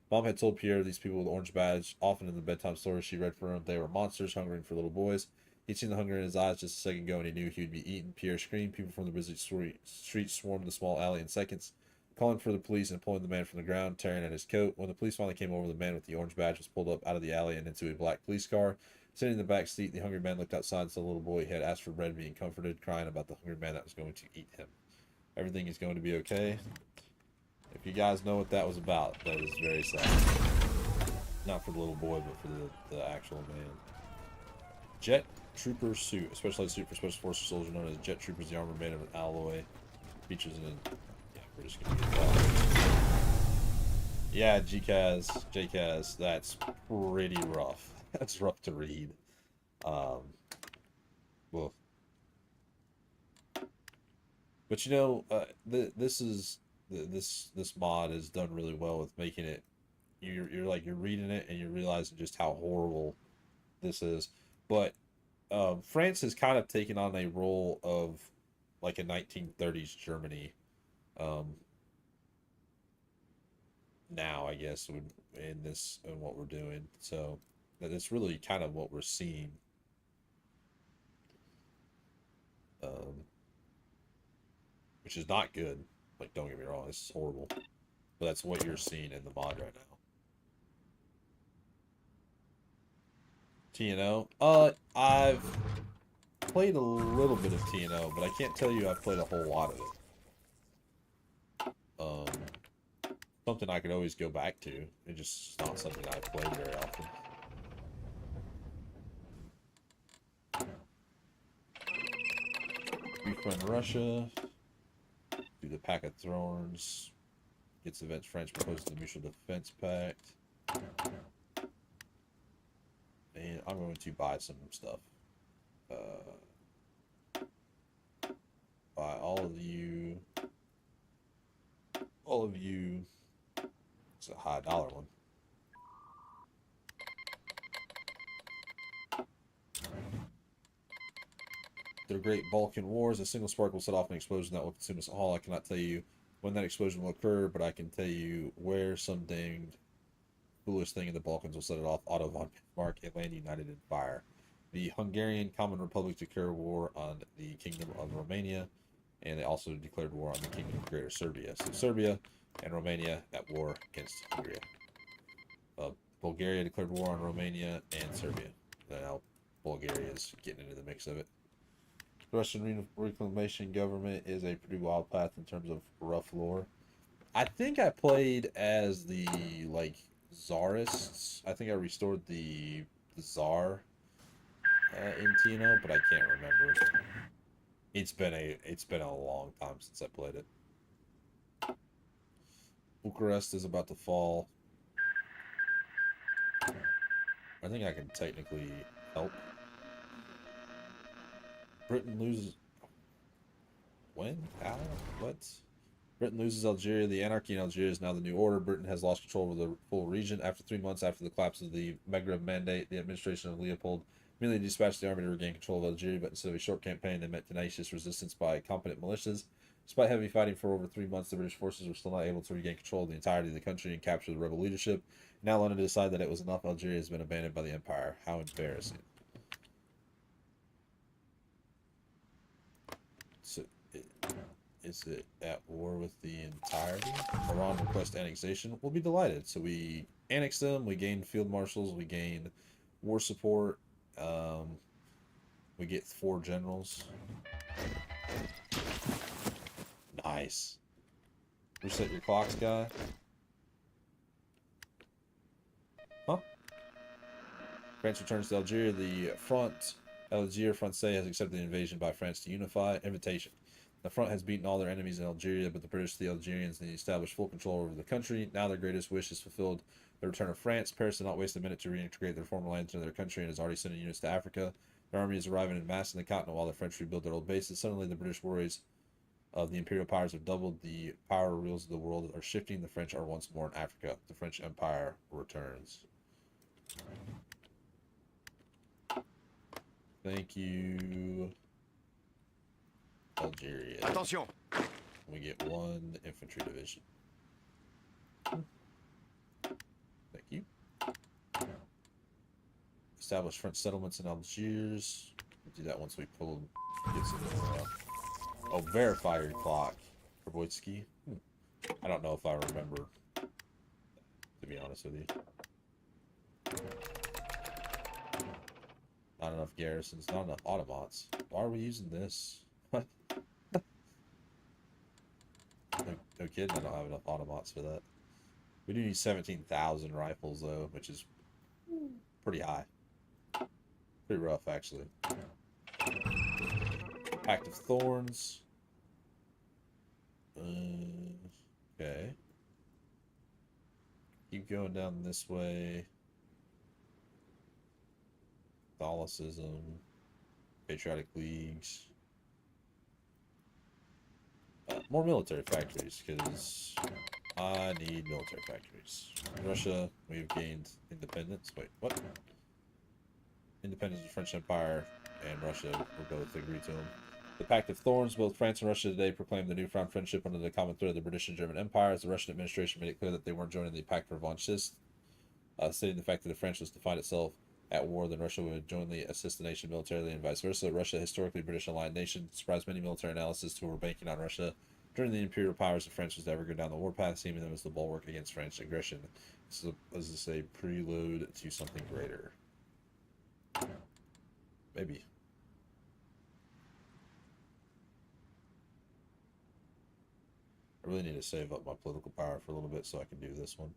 Mom had told Pierre these people with orange badge, often in the bedtime stories she read for him, they were monsters hungering for little boys. He'd seen the hunger in his eyes just a second ago, and he knew he would be eaten. Pierre screamed. People from the busy street swarmed the small alley in seconds, calling for the police and pulling the man from the ground, tearing at his coat. When the police finally came over, the man with the orange badge was pulled up out of the alley and into a black police car. Sitting in the back seat, the hungry man looked outside and saw the little boy he had asked for bread being comforted, crying about the hungry man that was going to eat him. Everything is going to be okay. If you guys know what that was about, that is very sad. Not for the little boy, but for the actual man. Jet Trooper suit, a specialized suit for special forces soldiers known as Jet Troopers. The armor made of an alloy. Features an... Yeah, we're just gonna get that. Yeah, JCAS, that's pretty rough. That's rough to read. Well, but you know, this mod is done really well with making it. You're like you're reading it and you're realizing just how horrible this is. But France has kind of taken on a role of like a 1930s Germany. Um, Now I guess in this and what we're doing, so that's really kind of what we're seeing. Um, which is not good. Like, don't get me wrong, this is horrible. But that's what you're seeing in the mod right now. TNO. I've played a little bit of TNO, but I can't tell you I've played a whole lot of it. Something I could always go back to. It's just not something I play very often. Befriend Russia. Do the Pack of Thorns. Gets events France proposed the Mutual Defense Pact. And I'm going to buy some stuff. Buy all of you. It's a high dollar one. The Great Balkan Wars. A single spark will set off an explosion that will consume us all. I cannot tell you when that explosion will occur, but I can tell you where some danged foolish thing in the Balkans will set it off. Otto von Bismarck, a land united in fire. The Hungarian Common Republic declared war on the Kingdom of Romania, and they also declared war on the Kingdom of Greater Serbia. So Serbia and Romania at war against Hungary. Bulgaria declared war on Romania and Serbia. Now Bulgaria is getting into the mix of it. The Russian reclamation government is a pretty wild path in terms of rough lore. I think I played as the like Tsarists. I think I restored the Tsar in TNO, but I can't remember. It's been a long time since I played it. Bucharest is about to fall. I think I can technically help. Britain loses. When? How? What? Britain loses Algeria. The anarchy in Algeria is now the new order. Britain has lost control over the full region. After 3 months after the collapse of the Maghreb Mandate, the administration of Leopold immediately dispatched the army to regain control of Algeria, but instead of a short campaign, they met tenacious resistance by competent militias. Despite heavy fighting for over 3 months, the British forces were still not able to regain control of the entirety of the country and capture the rebel leadership. Now London decided that it was enough. Algeria has been abandoned by the empire. How embarrassing. So, is it at war with the entirety? Iran request annexation. We'll be delighted. So we annex them. We gain field marshals. We gain war support. We get 4 generals. Nice. Reset your clocks, guy. Huh? France returns to Algeria. The Front Algiers Francais has accepted the invasion by France to unify. Invitation. The front has beaten all their enemies in Algeria, but the British, the Algerians, and they established full control over the country. Now their greatest wish is fulfilled. The return of France. Paris did not waste a minute to reintegrate their former lands into their country and has already sent units to Africa. Their army is arriving in mass in the continent while the French rebuild their old bases. Suddenly, the British worries of the Imperial powers have doubled. The power wheels of the world are shifting. The French are once more in Africa. The French Empire returns. Thank you, Algeria. Attention. We get 1 infantry division. Thank you. Establish French settlements in Algiers. We'll do that once we get some more. Oh, verify your clock, Karboitsky. I don't know if I remember, to be honest with you. Not enough garrisons, not enough autobots. Why are we using this? What? kidding, I don't have enough automats for that. We do need 17,000 rifles, though, which is pretty high. Pretty rough, actually. Pact of Thorns. Okay. Keep going down this way. Catholicism. Patriotic Leagues. More military factories, because I need military factories. In Russia, we've gained independence. Wait, what? Independence of the French Empire and Russia will both agree to them. The Pact of Thorns. Both France and Russia today proclaimed the newfound friendship under the common thread of the British and German empires. The Russian administration made it clear that they weren't joining the Pact Revanchist, stating the fact that if France was to find itself at war, then Russia would jointly assist the nation militarily and vice versa. Russia, historically British aligned nation, surprised many military analysts who were banking on Russia during the imperial powers of France was to ever go down the warpath, seeing them as the bulwark against French aggression. This is a prelude to something greater. Maybe. I really need to save up my political power for a little bit so I can do this one.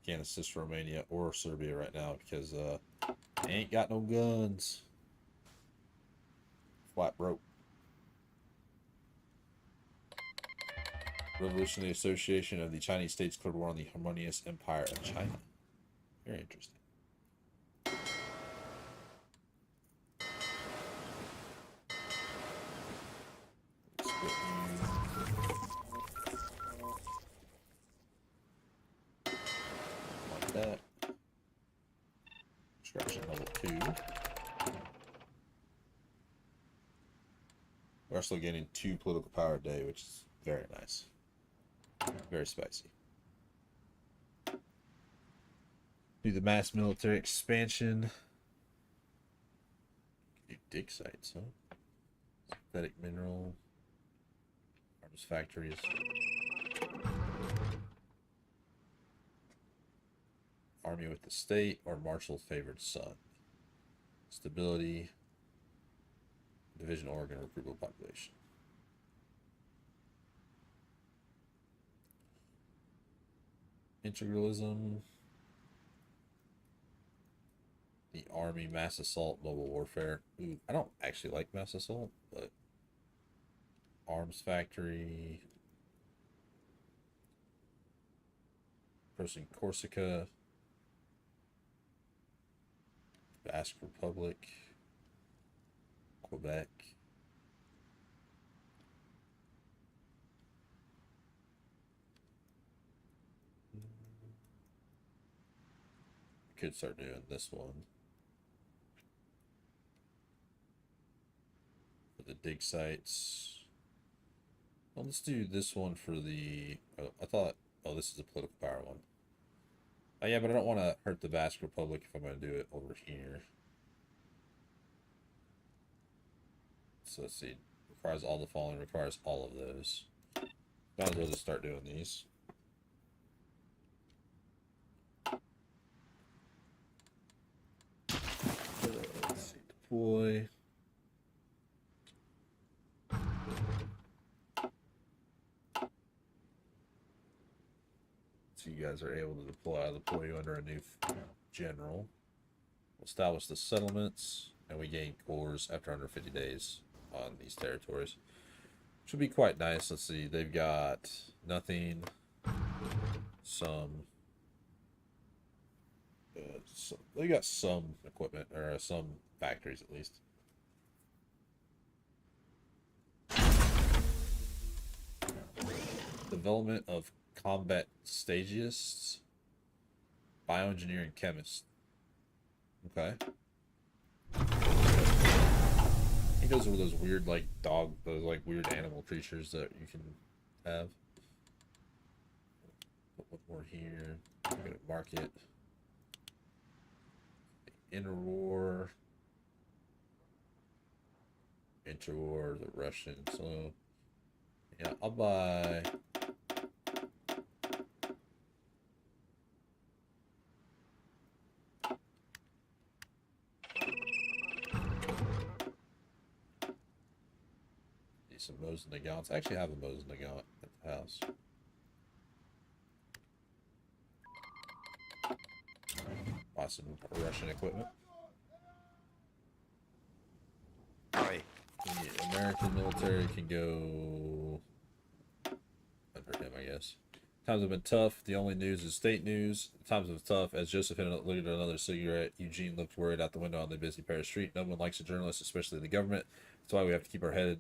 Can't assist Romania or Serbia right now because I ain't got no guns. Flat broke. Revolutionary Association of the Chinese States declared war on the harmonious Empire of China. Very interesting. Like that. Construction level 2. We're still getting 2 political power a day, which is very nice. Very spicy. Do the mass military expansion. Do dig sites, huh? Synthetic mineral. Arms factories. Army with the state or marshal favored son. Stability. Division organ recruitable population. Integralism. The army, mass assault, mobile warfare. Ooh, I don't actually like mass assault, but arms factory. Person Corsica. Basque Republic. Quebec. Could start doing this one. For the dig sites. Well, let's do this one for the... I thought... Oh, this is a political power one. Oh, yeah, but I don't want to hurt the Basque Republic if I'm going to do it over here. So let's see. Requires all the following. Requires all of those. Might as well just start doing these. Let's see. Deploy. So you guys are able to deploy. I'll deploy you under a new general. We'll establish the settlements, and we gain cores after under 50 days on these territories. Which will be quite nice. Let's see. They've got nothing. They got some equipment, or some factories at least. Development of combat stagists. Bioengineering chemists. Okay. I think those are those weird, like, those, like, weird animal creatures that you can have. Put one more here. I'm gonna market. Interwar. Interwar, the Russian. So, yeah, I'll buy. some Mosin Nagants. I actually have a Mosin Nagant at the house. Buy some Russian equipment. Pareil. The American military can go under him, I guess. Times have been tough. The only news is state news. Times have been tough. As Joseph looked at another cigarette, Eugene looked worried out the window on the busy Paris street. No one likes a journalist, especially the government. That's why we have to keep our head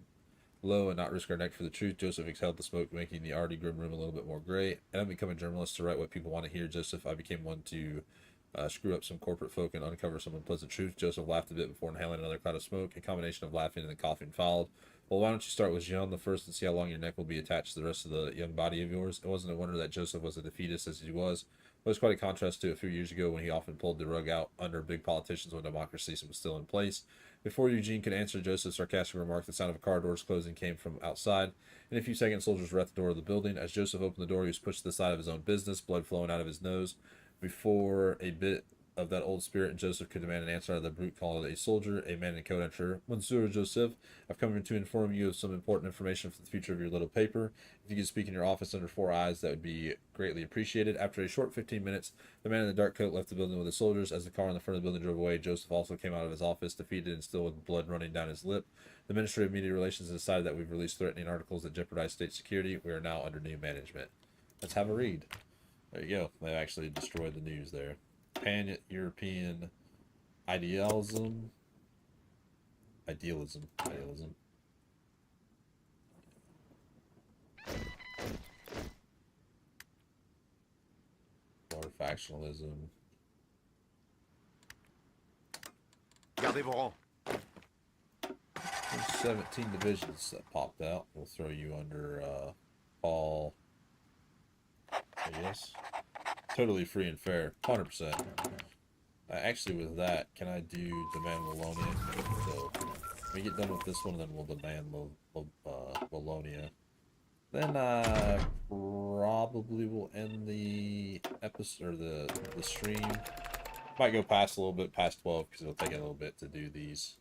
low and not risk our neck for the truth. Joseph exhaled the smoke, making the already grim room a little bit more gray. And I'm becoming a journalist to write what people want to hear, Joseph. I became one to screw up some corporate folk and uncover some unpleasant truth. Joseph laughed a bit before inhaling another cloud of smoke. A combination of laughing and then coughing followed. Well, why don't you start with Jean the first and see how long your neck will be attached to the rest of the young body of yours? It wasn't a wonder that Joseph was a defeatist as he was. It was quite a contrast to a few years ago when he often pulled the rug out under big politicians when democracy was still in place. Before Eugene could answer Joseph's sarcastic remark, the sound of car doors closing came from outside. In a few seconds, soldiers were at the door of the building. As Joseph opened the door, he was pushed to the side of his own business, blood flowing out of his nose. Before a bit of that old spirit in Joseph could demand an answer out of the brute called a soldier, a man in coat answered, Monsieur Joseph, I've come here to inform you of some important information for the future of your little paper. If you could speak in your office under 4 eyes, that would be greatly appreciated. After a short 15 minutes, the man in the dark coat left the building with the soldiers. As the car in the front of the building drove away, Joseph also came out of his office, defeated and still with blood running down his lip. The Ministry of Media Relations decided that we've released threatening articles that jeopardize state security. We are now under new management. Let's have a read. There you go. They actually destroyed the news there. Pan-European idealism. Or factionalism. Gardez vos rangs. There's 17 divisions that popped out. We'll throw you under Paul. I guess. Totally free and fair. 100%. Actually, with that, can I do demand Wallonia? So, when we get done with this one, then we'll demand Wallonia. Then probably will end the episode, or the stream. Might go past a little bit, past 12, because it'll take a little bit to do these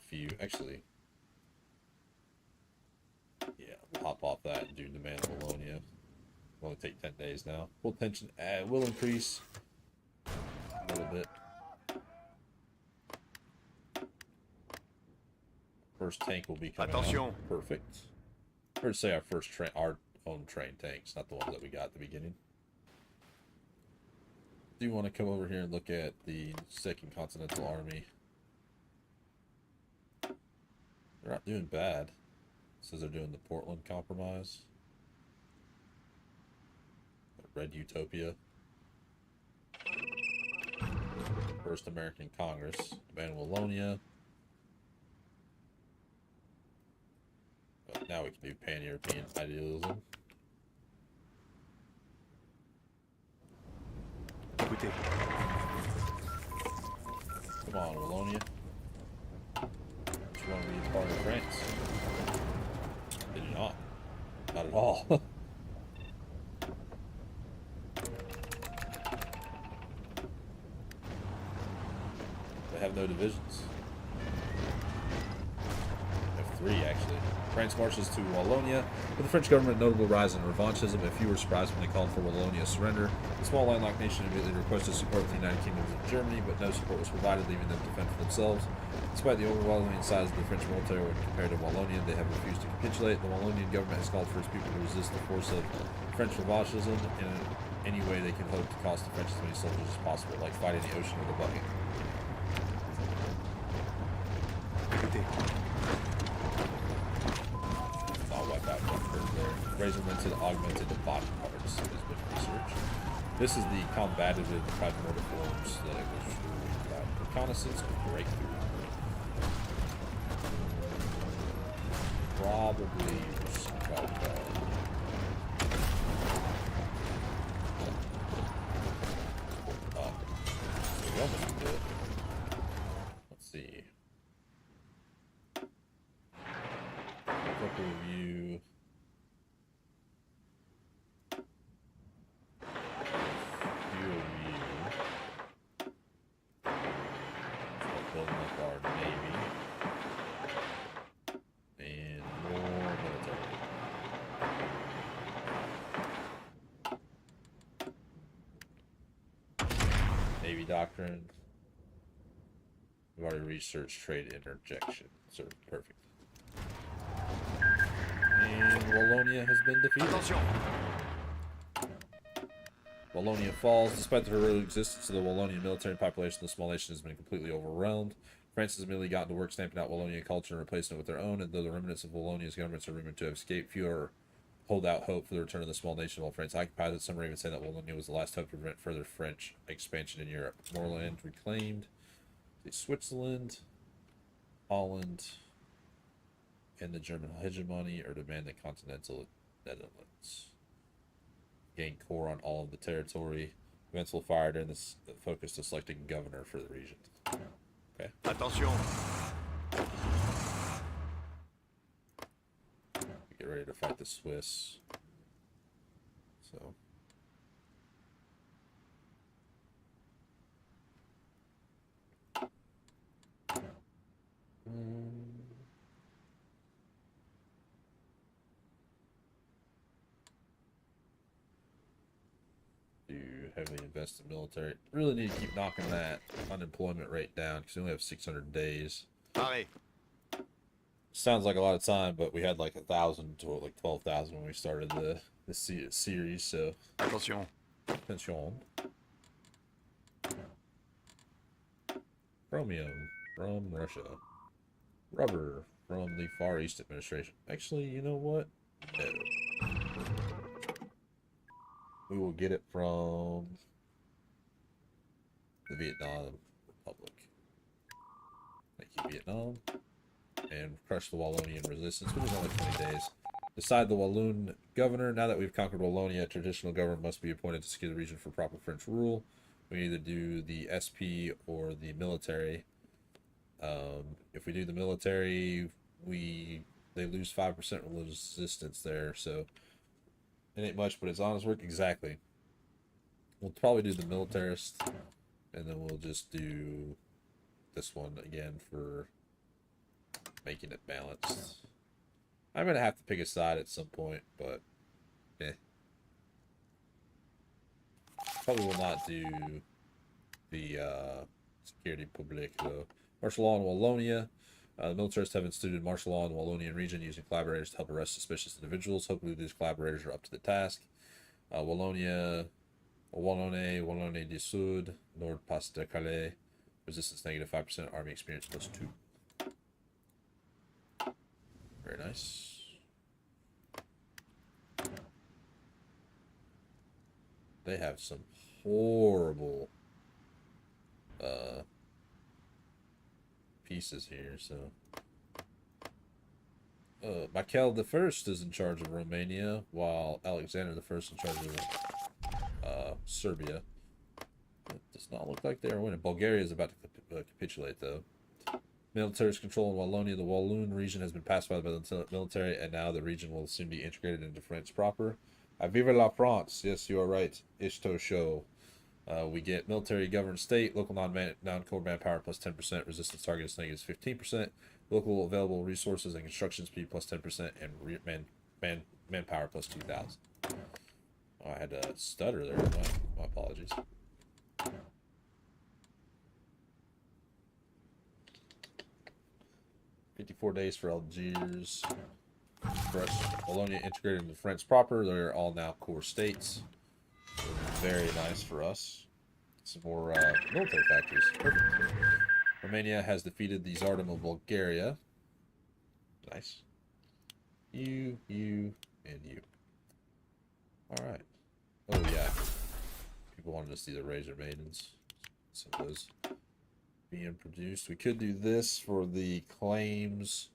few. Actually, yeah, we'll hop off that and do demand Wallonia. It'll only take 10 days now. Full tension will increase a little bit. First tank will be coming out. Perfect. Or to say our own trained tanks, not the ones that we got at the beginning. Do you want to come over here and look at the Second Continental Army? They're not doing bad. It says they're doing the Portland Compromise. Red Utopia. First American Congress. Demand Wallonia. But now we can do Pan-European idealism. Écoutez. Come on, Wallonia. You want to be a part of France? They do not. Not at all. Have no divisions. Have 3 actually. France marches to Wallonia. With the French government notable rise in revanchism, if you were surprised when they called for Wallonia's surrender, the small landlocked nation immediately requested support from the United Kingdom and Germany, but no support was provided, leaving them to fend for themselves. Despite the overwhelming size of the French military when compared to Wallonia, they have refused to capitulate. The Wallonian government has called for its people to resist the force of French revanchism in any way they can hope to cost the French as many soldiers as possible, like fighting the ocean with a bucket. I'll wipe out one curve there. Regimented, augmented, and body parts has been researched. This is the combative primordial forms that it was through reconnaissance and breakthrough. Probably we almost did. Let's see. Local review. View review. Start building up our navy. And more doctrine. We've already researched trade interjection. So perfect. And Wallonia has been defeated. Attention. Wallonia falls. Despite the heroic existence of the Wallonian military and population, the small nation has been completely overwhelmed. France has immediately gotten to work stamping out Wallonian culture and replacing it with their own, and though the remnants of Wallonia's governments are rumored to have escaped, few are hold out hope for the return of the small nation while France occupies it. Some are even saying that Wallonia was the last hope to prevent further French expansion in Europe. More land reclaimed. Switzerland, Holland, and the German hegemony are demanding continental Netherlands. Gain core on all of the territory. Events will fire during this focus to selecting governor for the region. Okay. Attention. Get ready to fight the Swiss. So. Do heavily invest in military. Really need to keep knocking that unemployment rate down because we only have 600 days. Arrêt. Sounds like a lot of time, but we had like 1,000 to like 12,000 when we started the series. So Attention. attention. Chromium from Russia. Rubber from the Far East Administration. Actually, you know what? No. We will get it from the Vietnam Republic. Thank you, Vietnam. And crush the Wallonian resistance, which is only 20 days. Decide the Walloon governor. Now that we've conquered Wallonia, a traditional governor must be appointed to secure the region for proper French rule. We either do the SP or the military. If we do the military, they lose 5% resistance there, so it ain't much, but it's honest work. Exactly. We'll probably do the militarist, and then we'll just do this one again for making it balanced. I'm gonna have to pick a side at some point, but probably will not do the security public though. Martial law in Wallonia. The militarists have instituted martial law in the Wallonian region using collaborators to help arrest suspicious individuals. Hopefully these collaborators are up to the task. Wallonnais du Sud, Nord Pas de Calais. Resistance -5%, army experience +2. Very nice. They have some horrible pieces here, so Michael the First is in charge of Romania, while Alexander the First in charge of Serbia. It does not look like they are winning. Bulgaria is about to capitulate, though. Militarist control in Wallonia. The Walloon region has been pacified by the military, and now the region will soon be integrated into France proper. Vive la France! Yes, you are right. Ishto show. We get military governed state, local non-core manpower plus 10%, resistance target is -15%, local available resources and construction speed plus 10%, and manpower plus 2,000. Oh, I had to stutter there. My apologies. $54 days for Algiers. Wallonia integrated into France proper. They're all now core states. So very nice for us. Some more military factories. Perfect. Romania has defeated the Tsardom of Bulgaria. Nice. You, and you. Alright. Oh, yeah. People wanted to see the Razor Maidens. Some of those being produced. We could do this for the claims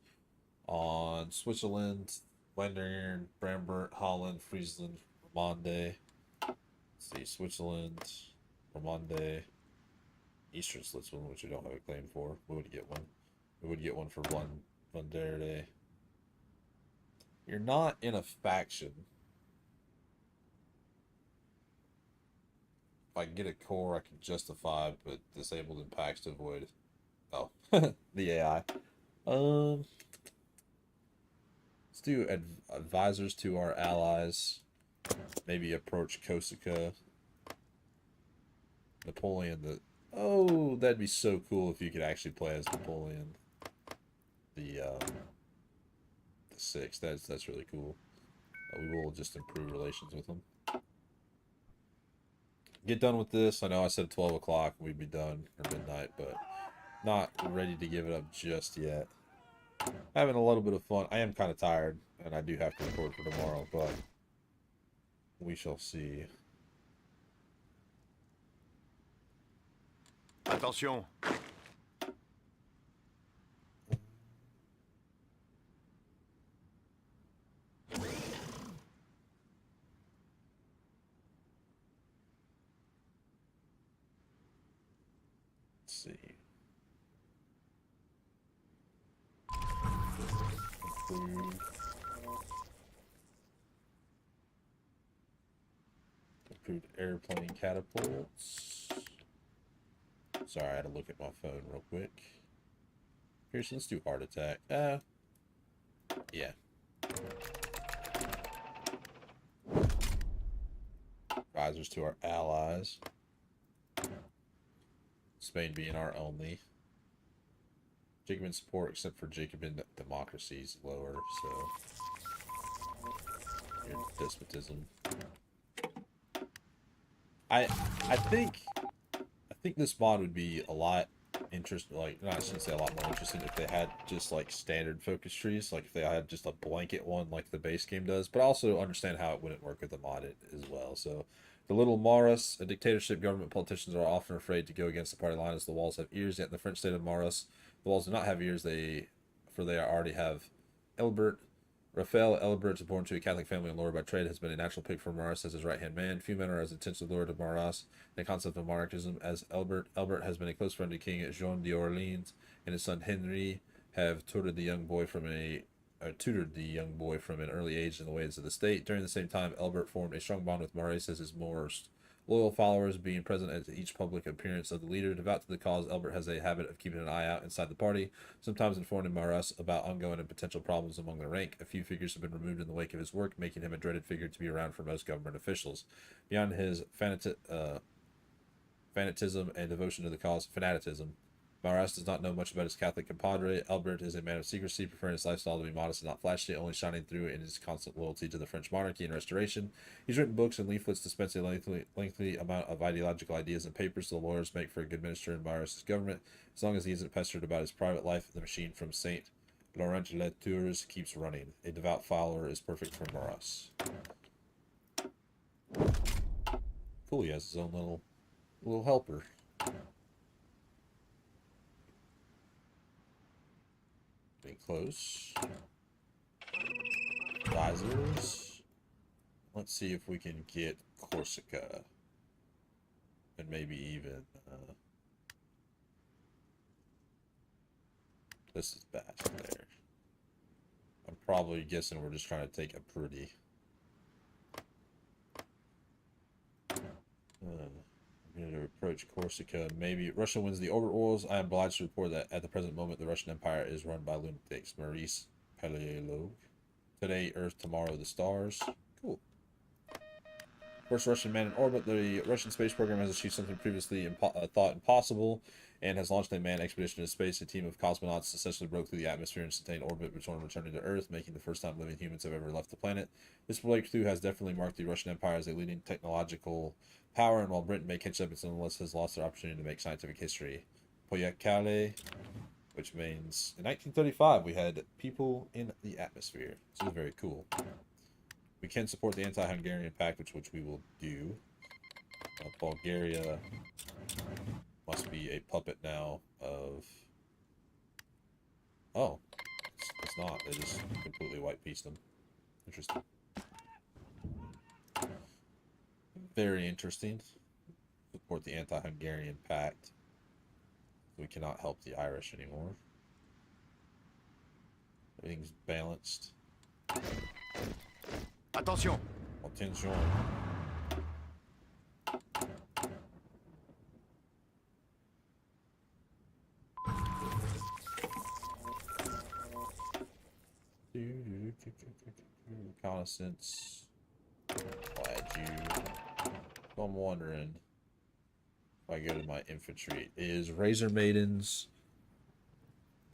on Switzerland, Wendern, Brambert, Holland, Friesland, Romande. Let's see, Switzerland, Romande, Eastern Switzerland, which we don't have a claim for. We would get one. We would get one for Wenderde. You're not in a faction. If I get a core, I can justify, but disabled impacts to avoid. Oh, the AI. Let's do advisors to our allies. Maybe approach Corsica. Napoleon the Oh, that'd be so cool if you could actually play as Napoleon the sixth. That's really cool. We will just improve relations with him. Get done with this. I know I said 12 o'clock we'd be done, or midnight, but not ready to give it up just yet. Having a little bit of fun. I am kind of tired, and I do have to record for tomorrow, but we shall see. Attention. Let's see. Improve. Improved airplane catapults. Sorry, I had to look at my phone real quick. Pearson, let's do heart attack. Yeah. Risers to our allies. Spain being our only. Jacobin support, except for Jacobin democracy, is lower, so your despotism. I think this mod would be a lot interesting. Like, no, I shouldn't say a lot more interesting if they had just like standard focus trees, like if they had just a blanket one like the base game does. But I also understand how it wouldn't work with the mod as well. So the little Maurus, a dictatorship government, politicians are often afraid to go against the party line as the walls have ears. Yet in the French state of Maurus, the walls do not have ears. They already have Elbert. Raphael Elbert is born to a Catholic family and lured by trade, has been a natural pick for Maurus as his right-hand man. Few men are as intensely lured to Maurus in the concept of monarchism as Elbert. Elbert has been a close friend to King Jean d'Orleans, and his son Henry have tutored the young boy from an early age in the ways of the state. During the same time, Elbert formed a strong bond with Maurice as his most loyal followers, being present at each public appearance of the leader. Devout to the cause, Elbert has a habit of keeping an eye out inside the party, sometimes informing Maurus about ongoing and potential problems among the rank. A few figures have been removed in the wake of his work, making him a dreaded figure to be around for most government officials. Beyond his fanatism and devotion to the cause, Maurus does not know much about his Catholic compadre. Albert is a man of secrecy, preferring his lifestyle to be modest and not flashy, only shining through in his constant loyalty to the French monarchy and restoration. He's written books and leaflets dispensing a lengthy amount of ideological ideas and papers. The lawyers make for a good minister in Maurus's government, as long as he isn't pestered about his private life. The machine from Saint Laurent Le Tours keeps running. A devout follower is perfect for Maurus. Cool, he has his own little helper. Getting close. Risers. Let's see if we can get Corsica. And maybe even this is bad there. I'm probably guessing we're just trying to take a pretty. I'm going to approach Corsica. Maybe Russia wins the Orbit Wars. I am obliged to report that at the present moment, the Russian Empire is run by lunatics. Maurice Paleolog. Today, Earth, tomorrow, the stars. Cool. First Russian man in orbit. The Russian space program has achieved something previously thought impossible and has launched a manned expedition into space. A team of cosmonauts successfully broke through the atmosphere and sustained orbit before returning to Earth, making the first time living humans have ever left the planet. This breakthrough has definitely marked the Russian Empire as a leading technological power, and while Britain may catch up, it nonetheless has lost their opportunity to make scientific history. Poyakale, which means in 1935 we had people in the atmosphere. This is very cool. We can support the anti-Hungarian pact, which we will do. Bulgaria must be a puppet now of... Oh, it's not. They just completely white-pieced them. Interesting. Very interesting. Support the anti-Hungarian pact. We cannot help the Irish anymore. Everything's balanced. Attention. Attention. Reconnaissance. I'll add you. So I'm wondering. I go to my infantry, is Razor Maidens.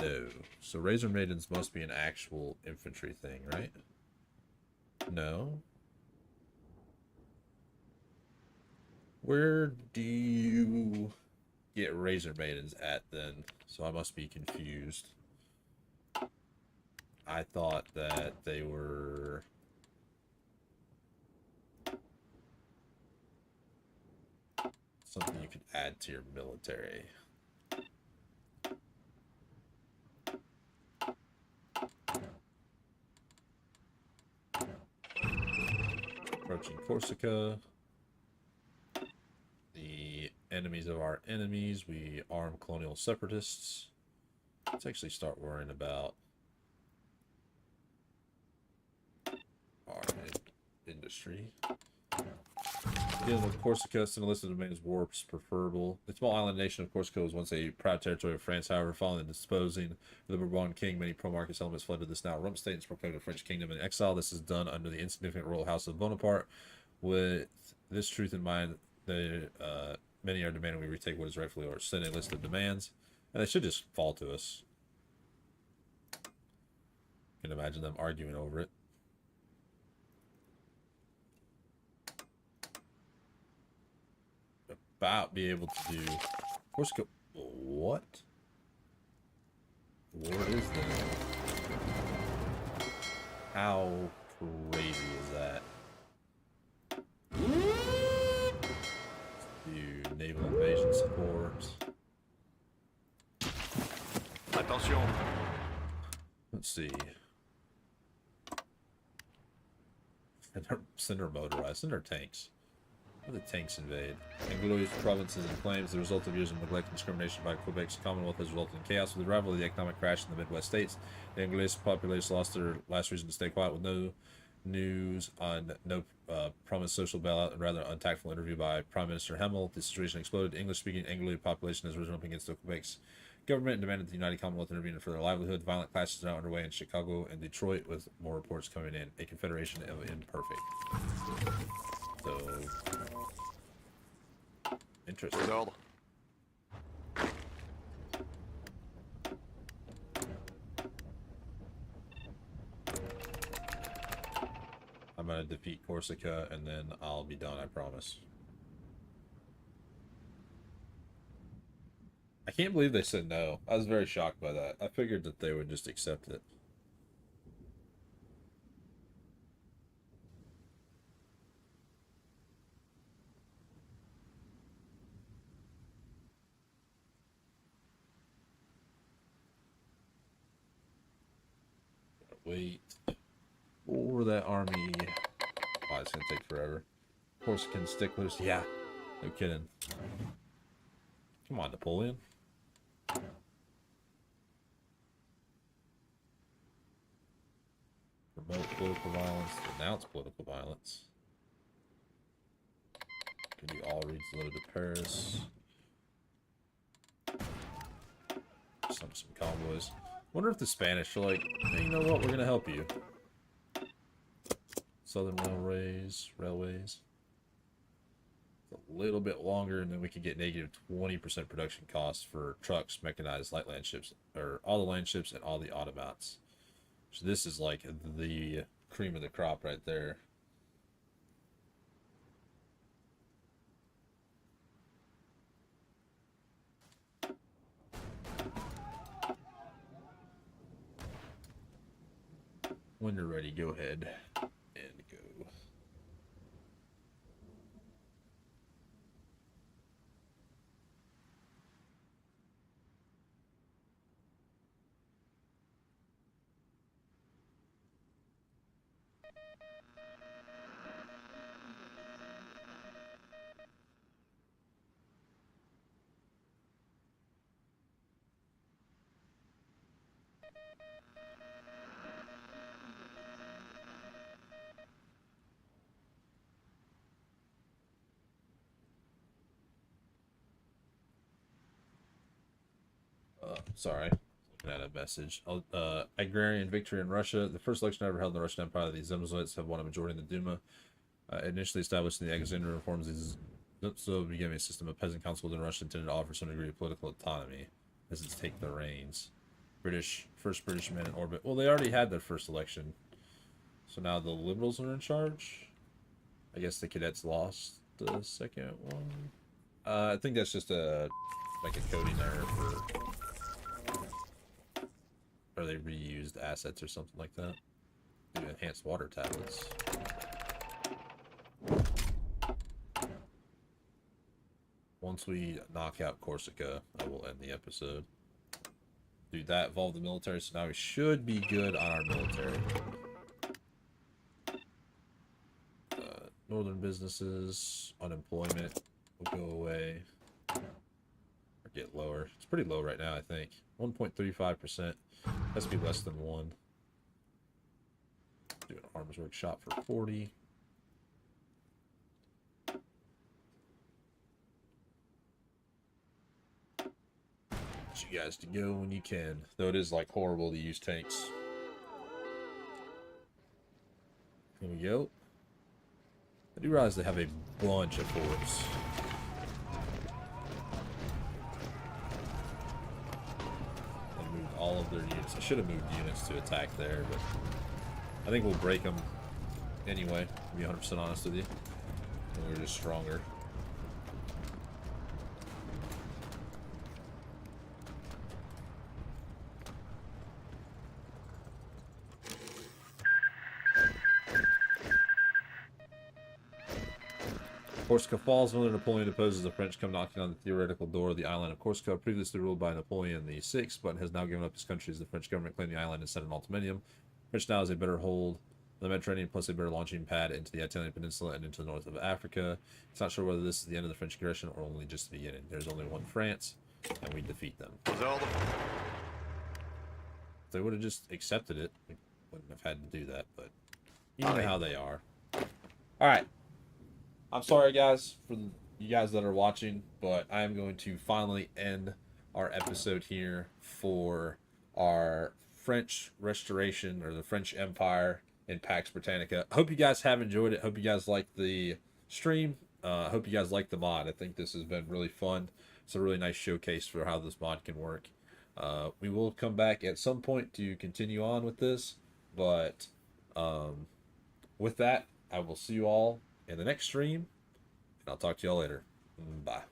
No. So Razor Maidens must be an actual infantry thing, right? No. Where do you get Razor Maidens at then? So I must be confused. I thought that they were something you could add to your military. Approaching Corsica. The enemies of our enemies. We arm colonial separatists. Let's actually start worrying about our industry. Dealing with Corsica, send a list of domains warps preferable. The small island nation of Corsica was once a proud territory of France. However, following the disposing of the Bourbon king, many pro-monarchist elements fled to this now rump state and proclaimed a French kingdom in exile. This is done under the insignificant royal house of Bonaparte. With this truth in mind, many are demanding we retake what is rightfully ours. Send a list of demands, and they should just fall to us. You can imagine them arguing over it. About be able to do Corsica. What? What is that? How crazy is that? Do naval invasion support. Attention. Let's see. Send our motorized. Send our tanks. How do the tanks invade? Anglois provinces in flames. The result of years of neglect and discrimination by Quebec's Commonwealth has resulted in chaos. With the arrival of the economic crash in the Midwest states, the Anglois populace lost their last reason to stay quiet, with no news on no promised social bailout and rather untactful interview by Prime Minister Hemmel. The situation exploded. English-speaking Anglois population has risen up against the Quebec's government and demanded the United Commonwealth intervene for their livelihood. Violent clashes are now underway in Chicago and Detroit, with more reports coming in. A confederation of imperfect. So, interesting. Aux ordres. I'm gonna defeat Corsica and then I'll be done, I promise. I can't believe they said no. I was very shocked by that. I figured that they would just accept it. Wait for that army. Oh, it's gonna take forever. Corsican sticklers. Yeah, no kidding. Come on, Napoleon. Promote political violence. Denounce political violence. Can do all regions loaded to Paris. Some convoys. Wonder if the Spanish are like, hey, you know what? We're gonna help you. Southern railways. A little bit longer, and then we can get negative 20% production costs for trucks, mechanized light land ships, or all the land ships and all the automats. So this is like the cream of the crop right there. When you're ready, go ahead and go. Sorry, looking at a message. Agrarian victory in Russia. The first election ever held in the Russian Empire, the Zemstvos have won a majority in the Duma. Initially established in the Alexandrian reforms, these So beginning a system of peasant council within Russia intended to offer some degree of political autonomy as it's take the reins. First British men in orbit. Well, they already had their first election. So now the liberals are in charge. I guess the cadets lost the second one. I think that's just like a coding error or they reused assets or something like that. Do enhanced water tablets. Once we knock out Corsica, I will end the episode. Do that, evolve the military, so now we should be good on our military. Northern businesses, unemployment will go away. Or get lower. It's pretty low right now, I think. 1.35%. Has to be less than 1. Do an arms workshop for 40. You guys to go when you can. Though it is like horrible to use tanks. Here we go. I do realize they have a bunch of forts. They moved all of their units. I should have moved units to attack there, but I think we'll break them anyway, to be 100% honest with you. And we're just stronger. Corsica falls. Another Napoleon deposes. The French come knocking on the theoretical door of the island of Corsica, previously ruled by Napoleon VI, but has now given up his country as the French government claimed the island and set an ultimatum. French now has a better hold on the Mediterranean, plus a better launching pad into the Italian peninsula and into the north of Africa. It's not sure whether this is the end of the French aggression or only just the beginning. There's only one France, and we defeat them. If they would have just accepted it, we wouldn't have had to do that, but you know how they are. Alright. I'm sorry, guys, for you guys that are watching, but I am going to finally end our episode here for our French Restoration, or the French Empire in Pax Britanica. I hope you guys have enjoyed it. Hope you guys liked the stream. I hope you guys liked the mod. I think this has been really fun. It's a really nice showcase for how this mod can work. We will come back at some point to continue on with this, but with that, I will see you all in the next stream, and I'll talk to y'all later. Bye.